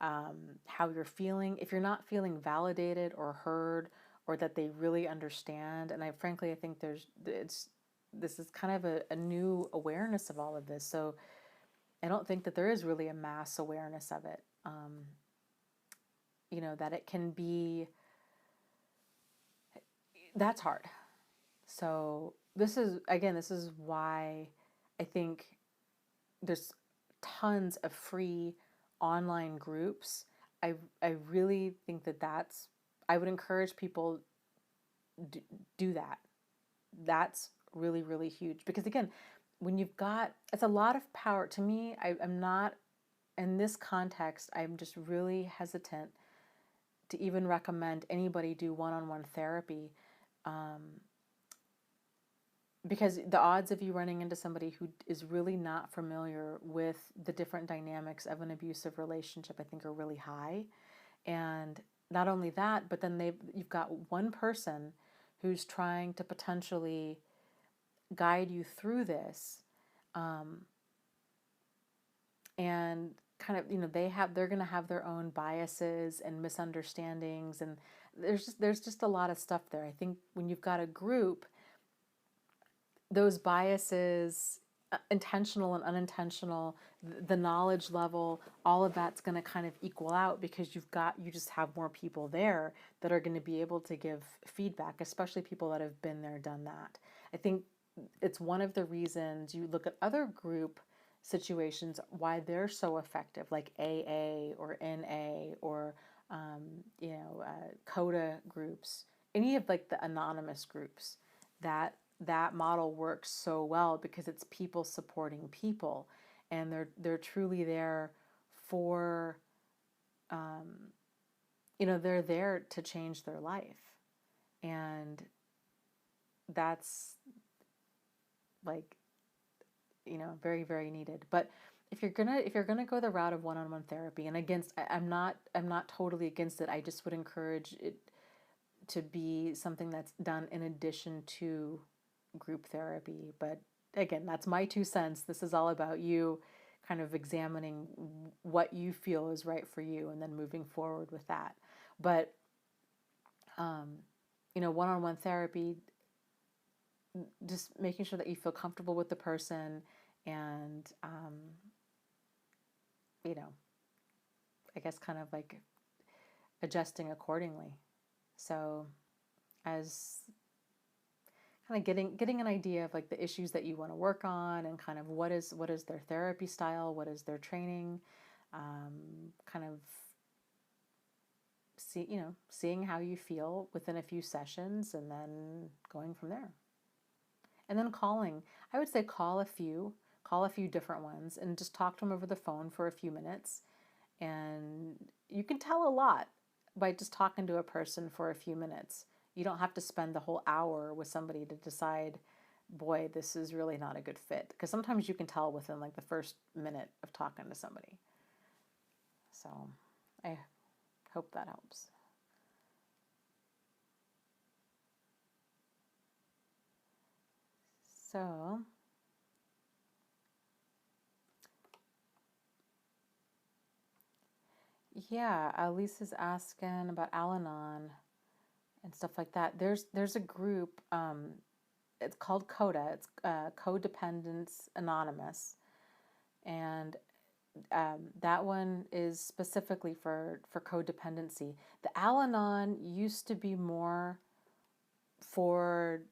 A: how you're feeling. If you're not feeling validated or heard, or that they really understand, and I think this is kind of a new awareness of all of this. So I don't think that there is really a mass awareness of it. That it can be, that's hard. So this is why I think there's tons of free online groups. I really think I would encourage people do that. That's really, really huge. Because again, when it's a lot of power. To me, I'm not, in this context, I'm just really hesitant to even recommend anybody do one-on-one therapy. Because the odds of you running into somebody who is really not familiar with the different dynamics of an abusive relationship, I think, are really high. And not only that, but then you've got one person who's trying to potentially guide you through this, and kind of, they're going to have their own biases and misunderstandings, and there's just a lot of stuff there. I think when you've got a group, those biases, intentional and unintentional, the knowledge level, all of that's going to kind of equal out, because you just have more people there that are going to be able to give feedback, especially people that have been there, done that. I think it's one of the reasons you look at other group situations, why they're so effective, like AA or NA or CODA groups, any of like the anonymous groups. That model works so well because it's people supporting people, and they're truly there for, they're there to change their life, and that's like, very, very needed. But if you're gonna go the route of one-on-one therapy, and I'm not totally against it. I just would encourage it to be something that's done in addition to group therapy. But again, that's my 2 cents. This is all about you kind of examining what you feel is right for you and then moving forward with that. But one-on-one therapy, just making sure that you feel comfortable with the person, and I guess kind of like adjusting accordingly. So as kind of getting an idea of like the issues that you want to work on, and kind of what is their therapy style, what is their training, kind of seeing how you feel within a few sessions, and then going from there. And then calling. I would say call a few different ones, and just talk to them over the phone for a few minutes. And you can tell a lot by just talking to a person for a few minutes. You don't have to spend the whole hour with somebody to decide, boy, this is really not a good fit. Because sometimes you can tell within like the first minute of talking to somebody. So I hope that helps. So yeah, Lisa's asking about Al-Anon and stuff like that. There's a group. It's called CODA. It's Codependence Anonymous, and that one is specifically for codependency. The Al-Anon used to be more for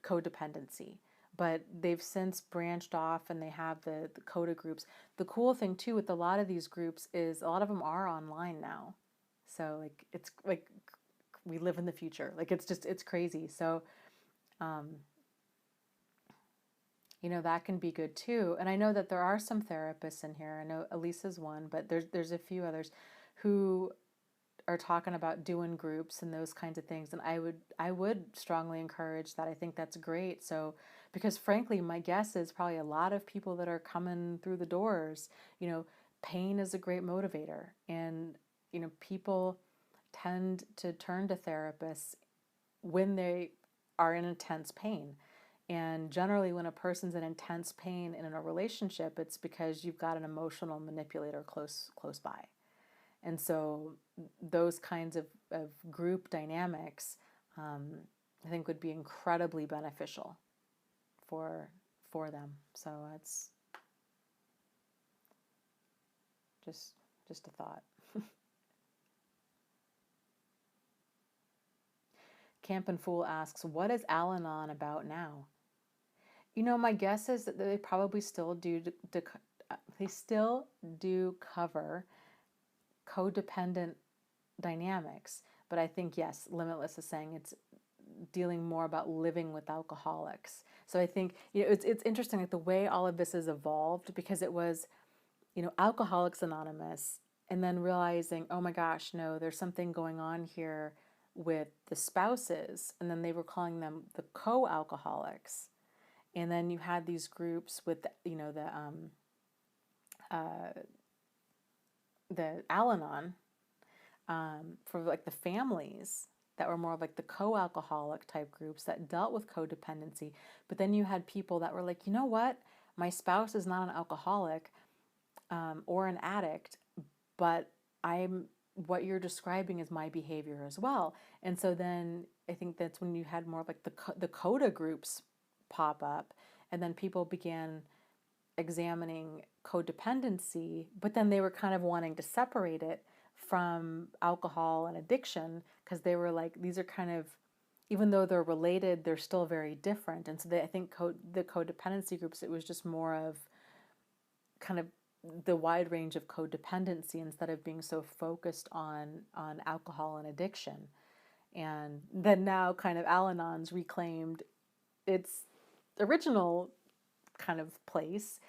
A: codependency, but they've since branched off, and they have the CODA groups. The cool thing too with a lot of these groups is a lot of them are online now. So like it's like we live in the future. Like it's crazy. So that can be good too. And I know that there are some therapists in here. I know Elisa's one, but there's a few others who are talking about doing groups and those kinds of things. And I would strongly encourage that. I think that's great. So, because frankly, my guess is probably a lot of people that are coming through the doors, pain is a great motivator. And, people tend to turn to therapists when they are in intense pain. And generally, when a person's in intense pain in a relationship, it's because you've got an emotional manipulator close by. And so those kinds of group dynamics, I think, would be incredibly beneficial for them. So it's just a thought. Camp and Fool asks, what is Al-Anon about now? My guess is that they probably still do. They still do cover codependent dynamics, but I think, yes, Limitless is saying it's dealing more about living with alcoholics. So I think it's interesting, like the way all of this has evolved, because it was Alcoholics Anonymous, and then realizing, oh my gosh, no, there's something going on here with the spouses, and then they were calling them the co-alcoholics. And then you had these groups with the Al-Anon, for like the families that were more of like the co-alcoholic type groups that dealt with codependency. But then you had people that were like, you know what, my spouse is not an alcoholic or an addict, but what you're describing is my behavior as well. And so then I think that's when you had more like the CODA groups pop up, and then people began examining codependency, but then they were kind of wanting to separate it from alcohol and addiction, because they were like, these are kind of, even though they're related, they're still very different. And so I think the codependency groups, it was just more of kind of the wide range of codependency instead of being so focused on alcohol and addiction. And then now kind of Al-Anon's reclaimed its original kind of place,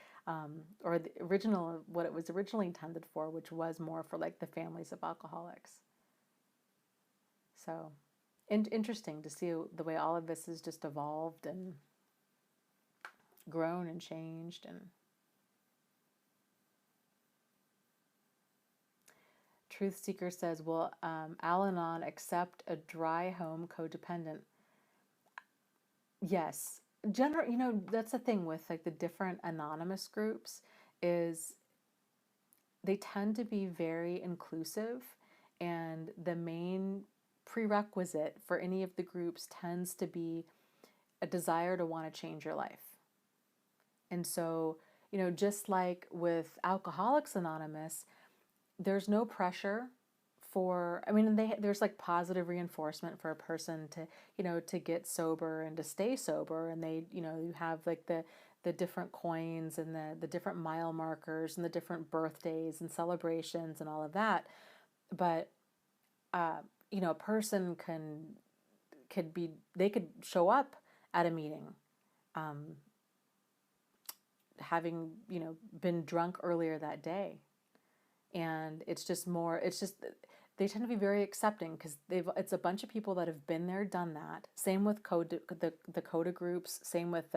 A: or the original, what it was originally intended for, which was more for like the families of alcoholics. So interesting to see the way all of this has just evolved and grown and changed. And Truth Seeker says, will Al-Anon accept a dry home codependent? Yes. That's the thing with like the different anonymous groups, is they tend to be very inclusive, and the main prerequisite for any of the groups tends to be a desire to want to change your life. And so, just like with Alcoholics Anonymous, there's no pressure for, there's like positive reinforcement for a person to get sober and to stay sober. And you have like the different coins and the different mile markers and the different birthdays and celebrations and all of that. But, a person they could show up at a meeting, having, been drunk earlier that day. And they tend to be very accepting, because it's a bunch of people that have been there, done that. Same with the CODA groups, same with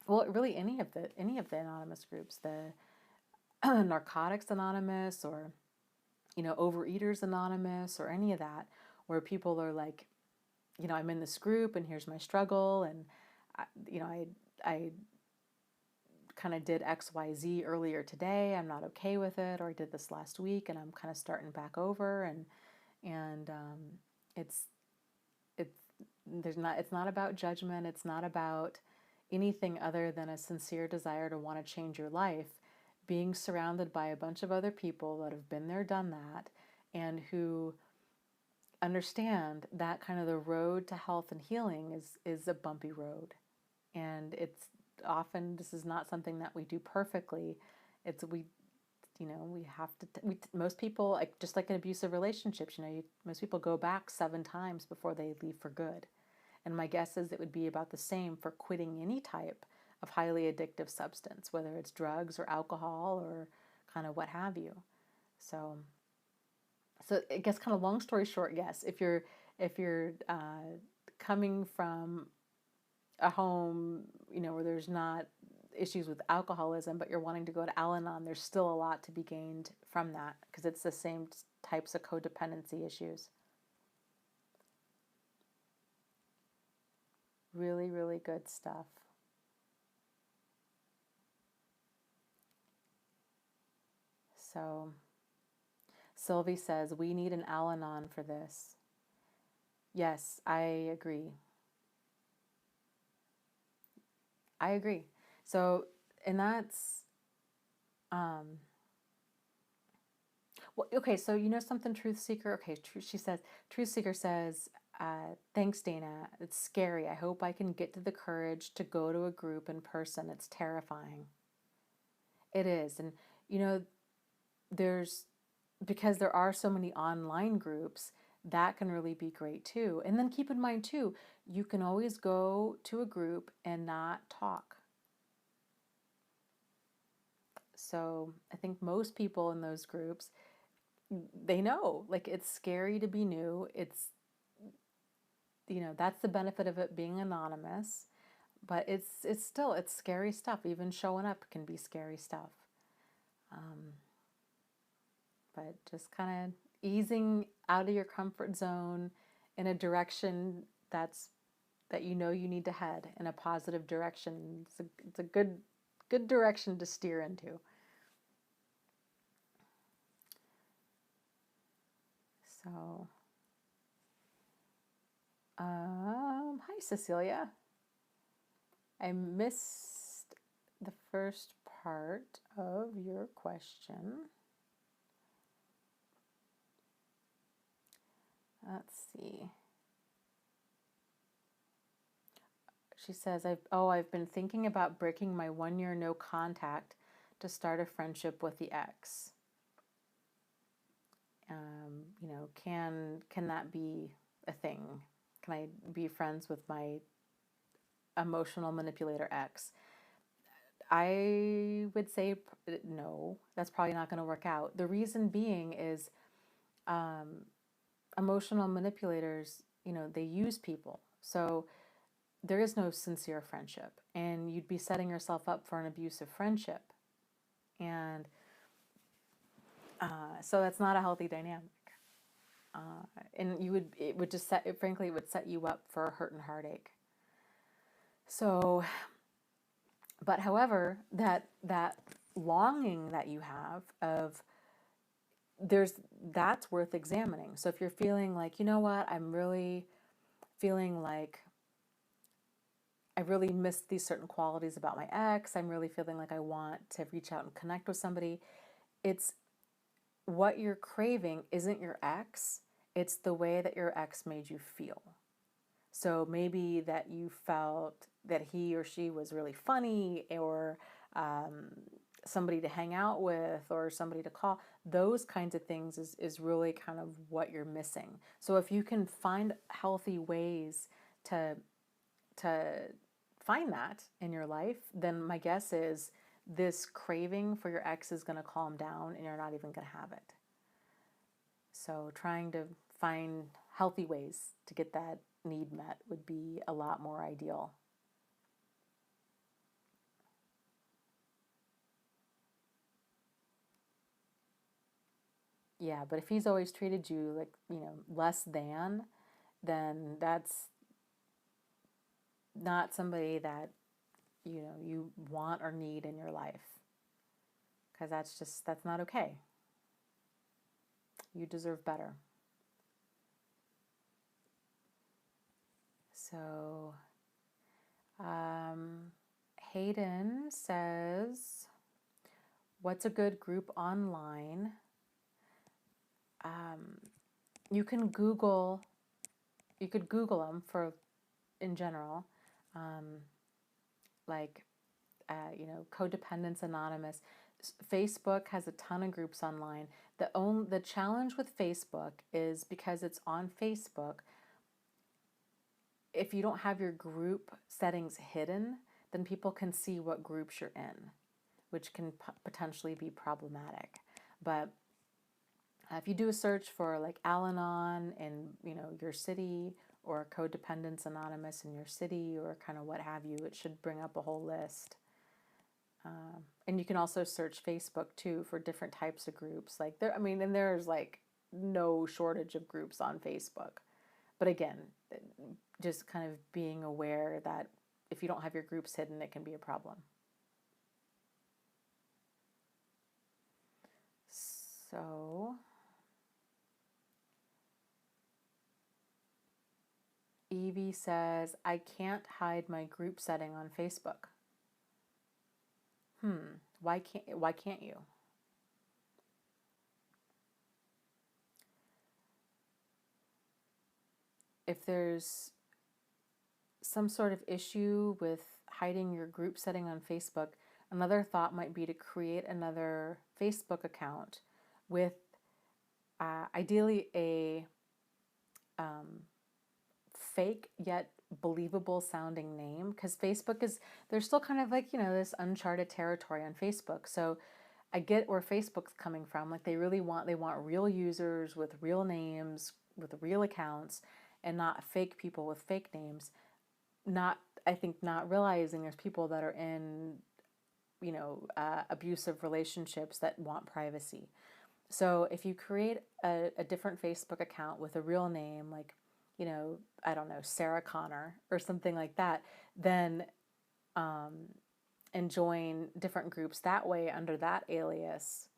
A: really any of the anonymous groups, the Narcotics Anonymous, or Overeaters Anonymous, or any of that, where people are like, I'm in this group and here's my struggle, and I kind of did XYZ earlier today, I'm not okay with it, or I did this last week and I'm kind of starting back over, and it's not about judgment, it's not about anything other than a sincere desire to want to change your life, being surrounded by a bunch of other people that have been there, done that, and who understand that kind of the road to health and healing is a bumpy road, and it's often, this is not something that we do perfectly. We have to, most people, like just like in abusive relationships, most people go back 7 times before they leave for good. And my guess is it would be about the same for quitting any type of highly addictive substance, whether it's drugs or alcohol or kind of what have you. So I guess, kind of long story short, yes, if you're coming from a home, where there's not issues with alcoholism, but you're wanting to go to Al-Anon, there's still a lot to be gained from that, because it's the same types of codependency issues. Really, really good stuff. So Sylvie says, we need an Al-Anon for this. Yes, I agree. I agree. So, and that's, um, well, okay, so you know something, Truth Seeker? Okay, she says, Truth Seeker says, thanks, Dana. It's scary. I hope I can get to the courage to go to a group in person. It's terrifying. It is. And, you know, there's, because there are so many online groups, that can really be great too. And then keep in mind too, you can always go to a group and not talk. So I think most people in those groups, they know, like, it's scary to be new. It's, you know, that's the benefit of it being anonymous, but it's still, it's scary stuff. Even showing up can be scary stuff. But just kind of easing out of your comfort zone in a direction that you know you need to head in a positive direction. It's a good direction to steer into. So, hi Cecilia. I missed the first part of your question. Let's see. She says, I've been thinking about breaking my 1 year no contact to start a friendship with the ex. You know, can that be a thing? Can I be friends with my emotional manipulator ex? I would say no, that's probably not going to work out. The reason being is emotional manipulators, you know, they use people. So there is no sincere friendship, and you'd be setting yourself up for an abusive friendship. And so that's not a healthy dynamic. And it would just frankly, it would set you up for a hurt and heartache. So, but however, that longing that you have of, that's worth examining. So if you're feeling like, you know what, I'm really feeling like I really miss these certain qualities about my ex, I'm really feeling like I want to reach out and connect with somebody, it's what you're craving isn't your ex, it's the way that your ex made you feel. So maybe that you felt that he or she was really funny, or somebody to hang out with, or somebody to call. Those kinds of things is really kind of what you're missing. So if you can find healthy ways to find that in your life, then my guess is this craving for your ex is going to calm down and you're not even going to have it. So trying to find healthy ways to get that need met would be a lot more ideal. Yeah, but if he's always treated you like, you know, less than, then that's not somebody that, you know, you want or need in your life. Because that's not okay. You deserve better. So, Hayden says, what's a good group online? You could Google them for, in general, like, you know, Codependence Anonymous. Facebook has a ton of groups online. The challenge with Facebook is because it's on Facebook, if you don't have your group settings hidden, then people can see what groups you're in, which can potentially be problematic. But if you do a search for like Al-Anon in, you know, your city, or Codependence Anonymous in your city, or kind of what have you, it should bring up a whole list. And you can also search Facebook too for different types of groups. Like and there's like no shortage of groups on Facebook. But again, just kind of being aware that if you don't have your groups hidden, it can be a problem. So Evie says, I can't hide my group setting on Facebook. Why can't you? If there's some sort of issue with hiding your group setting on Facebook, another thought might be to create another Facebook account with ideally a fake yet believable sounding name, because Facebook is, there's still kind of like, this uncharted territory on Facebook. So I get where Facebook's coming from. Like they want real users with real names, with real accounts, and not fake people with fake names. I think not realizing there's people that are in, abusive relationships that want privacy. So if you create a different Facebook account with a real name, like, I don't know, Sarah Connor or something like that, then, and join different groups that way under that alias,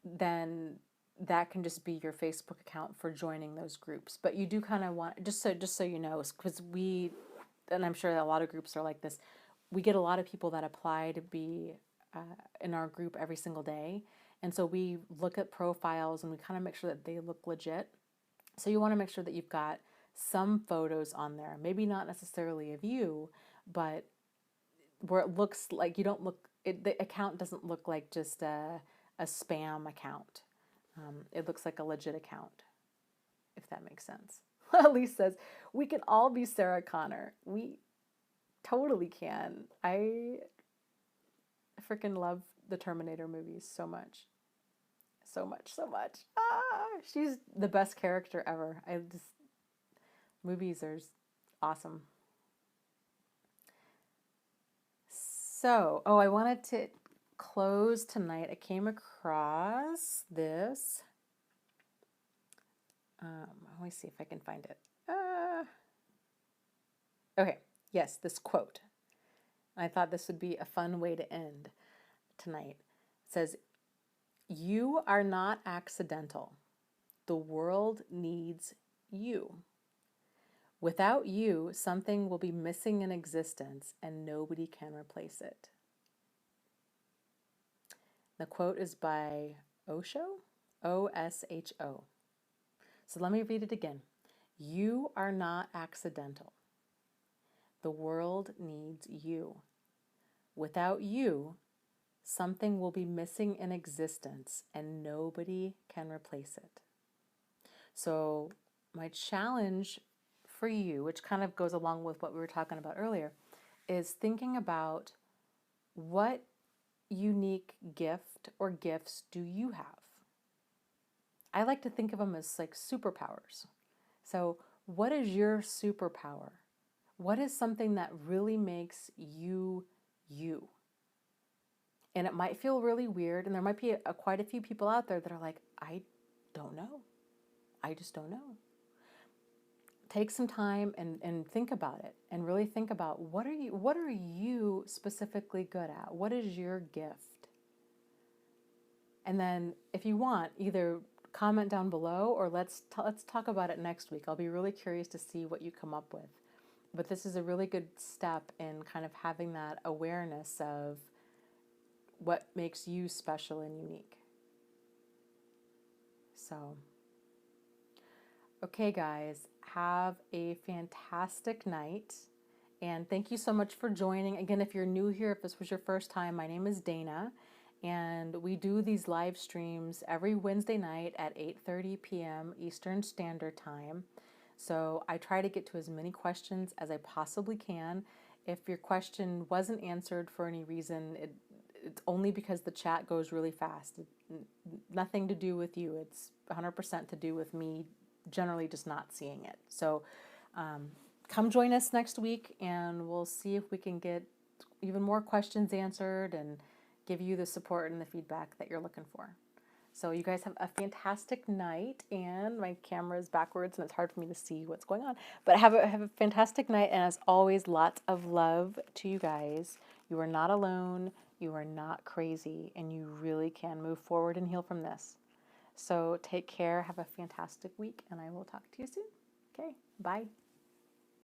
A: then that can just be your Facebook account for joining those groups. But you do kind of want, just so you know, because and I'm sure that a lot of groups are like this, we get a lot of people that apply to be in our group every single day. And so we look at profiles and we kind of make sure that they look legit. So you want to make sure that you've got some photos on there, maybe not necessarily of you, but where it looks like the account doesn't look like just a spam account. It looks like a legit account, if that makes sense. Elise says, we can all be Sarah Connor. We totally can. I freaking love the Terminator movies so much. So much, so much. She's the best character ever. Movies are awesome. So, I wanted to close tonight. I came across this. Let me see if I can find it. Okay, yes, this quote. I thought this would be a fun way to end tonight. It says, "You are not accidental. The world needs you. Without you, something will be missing in existence and nobody can replace it." The quote is by Osho, O-S-H-O. So let me read it again. You are not accidental. The world needs you. Without you, something will be missing in existence and nobody can replace it. So my challenge for you, which kind of goes along with what we were talking about earlier, is thinking about what unique gift or gifts do you have? I like to think of them as like superpowers. So what is your superpower? What is something that really makes you you? And it might feel really weird, and there might be quite a few people out there that are like, I don't know. I just don't know. Take some time and think about it, and really think about what are you specifically good at? What is your gift? And then if you want, either comment down below or let's talk about it next week. I'll be really curious to see what you come up with. But this is a really good step in kind of having that awareness of what makes you special and unique. So, okay, guys, have a fantastic night. And thank you so much for joining. Again, if you're new here, if this was your first time, my name is Dana. And we do these live streams every Wednesday night at 8:30 p.m. Eastern Standard Time. So I try to get to as many questions as I possibly can. If your question wasn't answered for any reason, it's only because the chat goes really fast. Nothing to do with you. It's 100% to do with me generally just not seeing it. So come join us next week and we'll see if we can get even more questions answered and give you the support and the feedback that you're looking for. So you guys have a fantastic night, and my camera is backwards and it's hard for me to see what's going on. But have a fantastic night, and as always, lots of love to you guys. You are not alone, you are not crazy, and you really can move forward and heal from this. So take care, have a fantastic week, and I will talk to you soon. Okay, bye.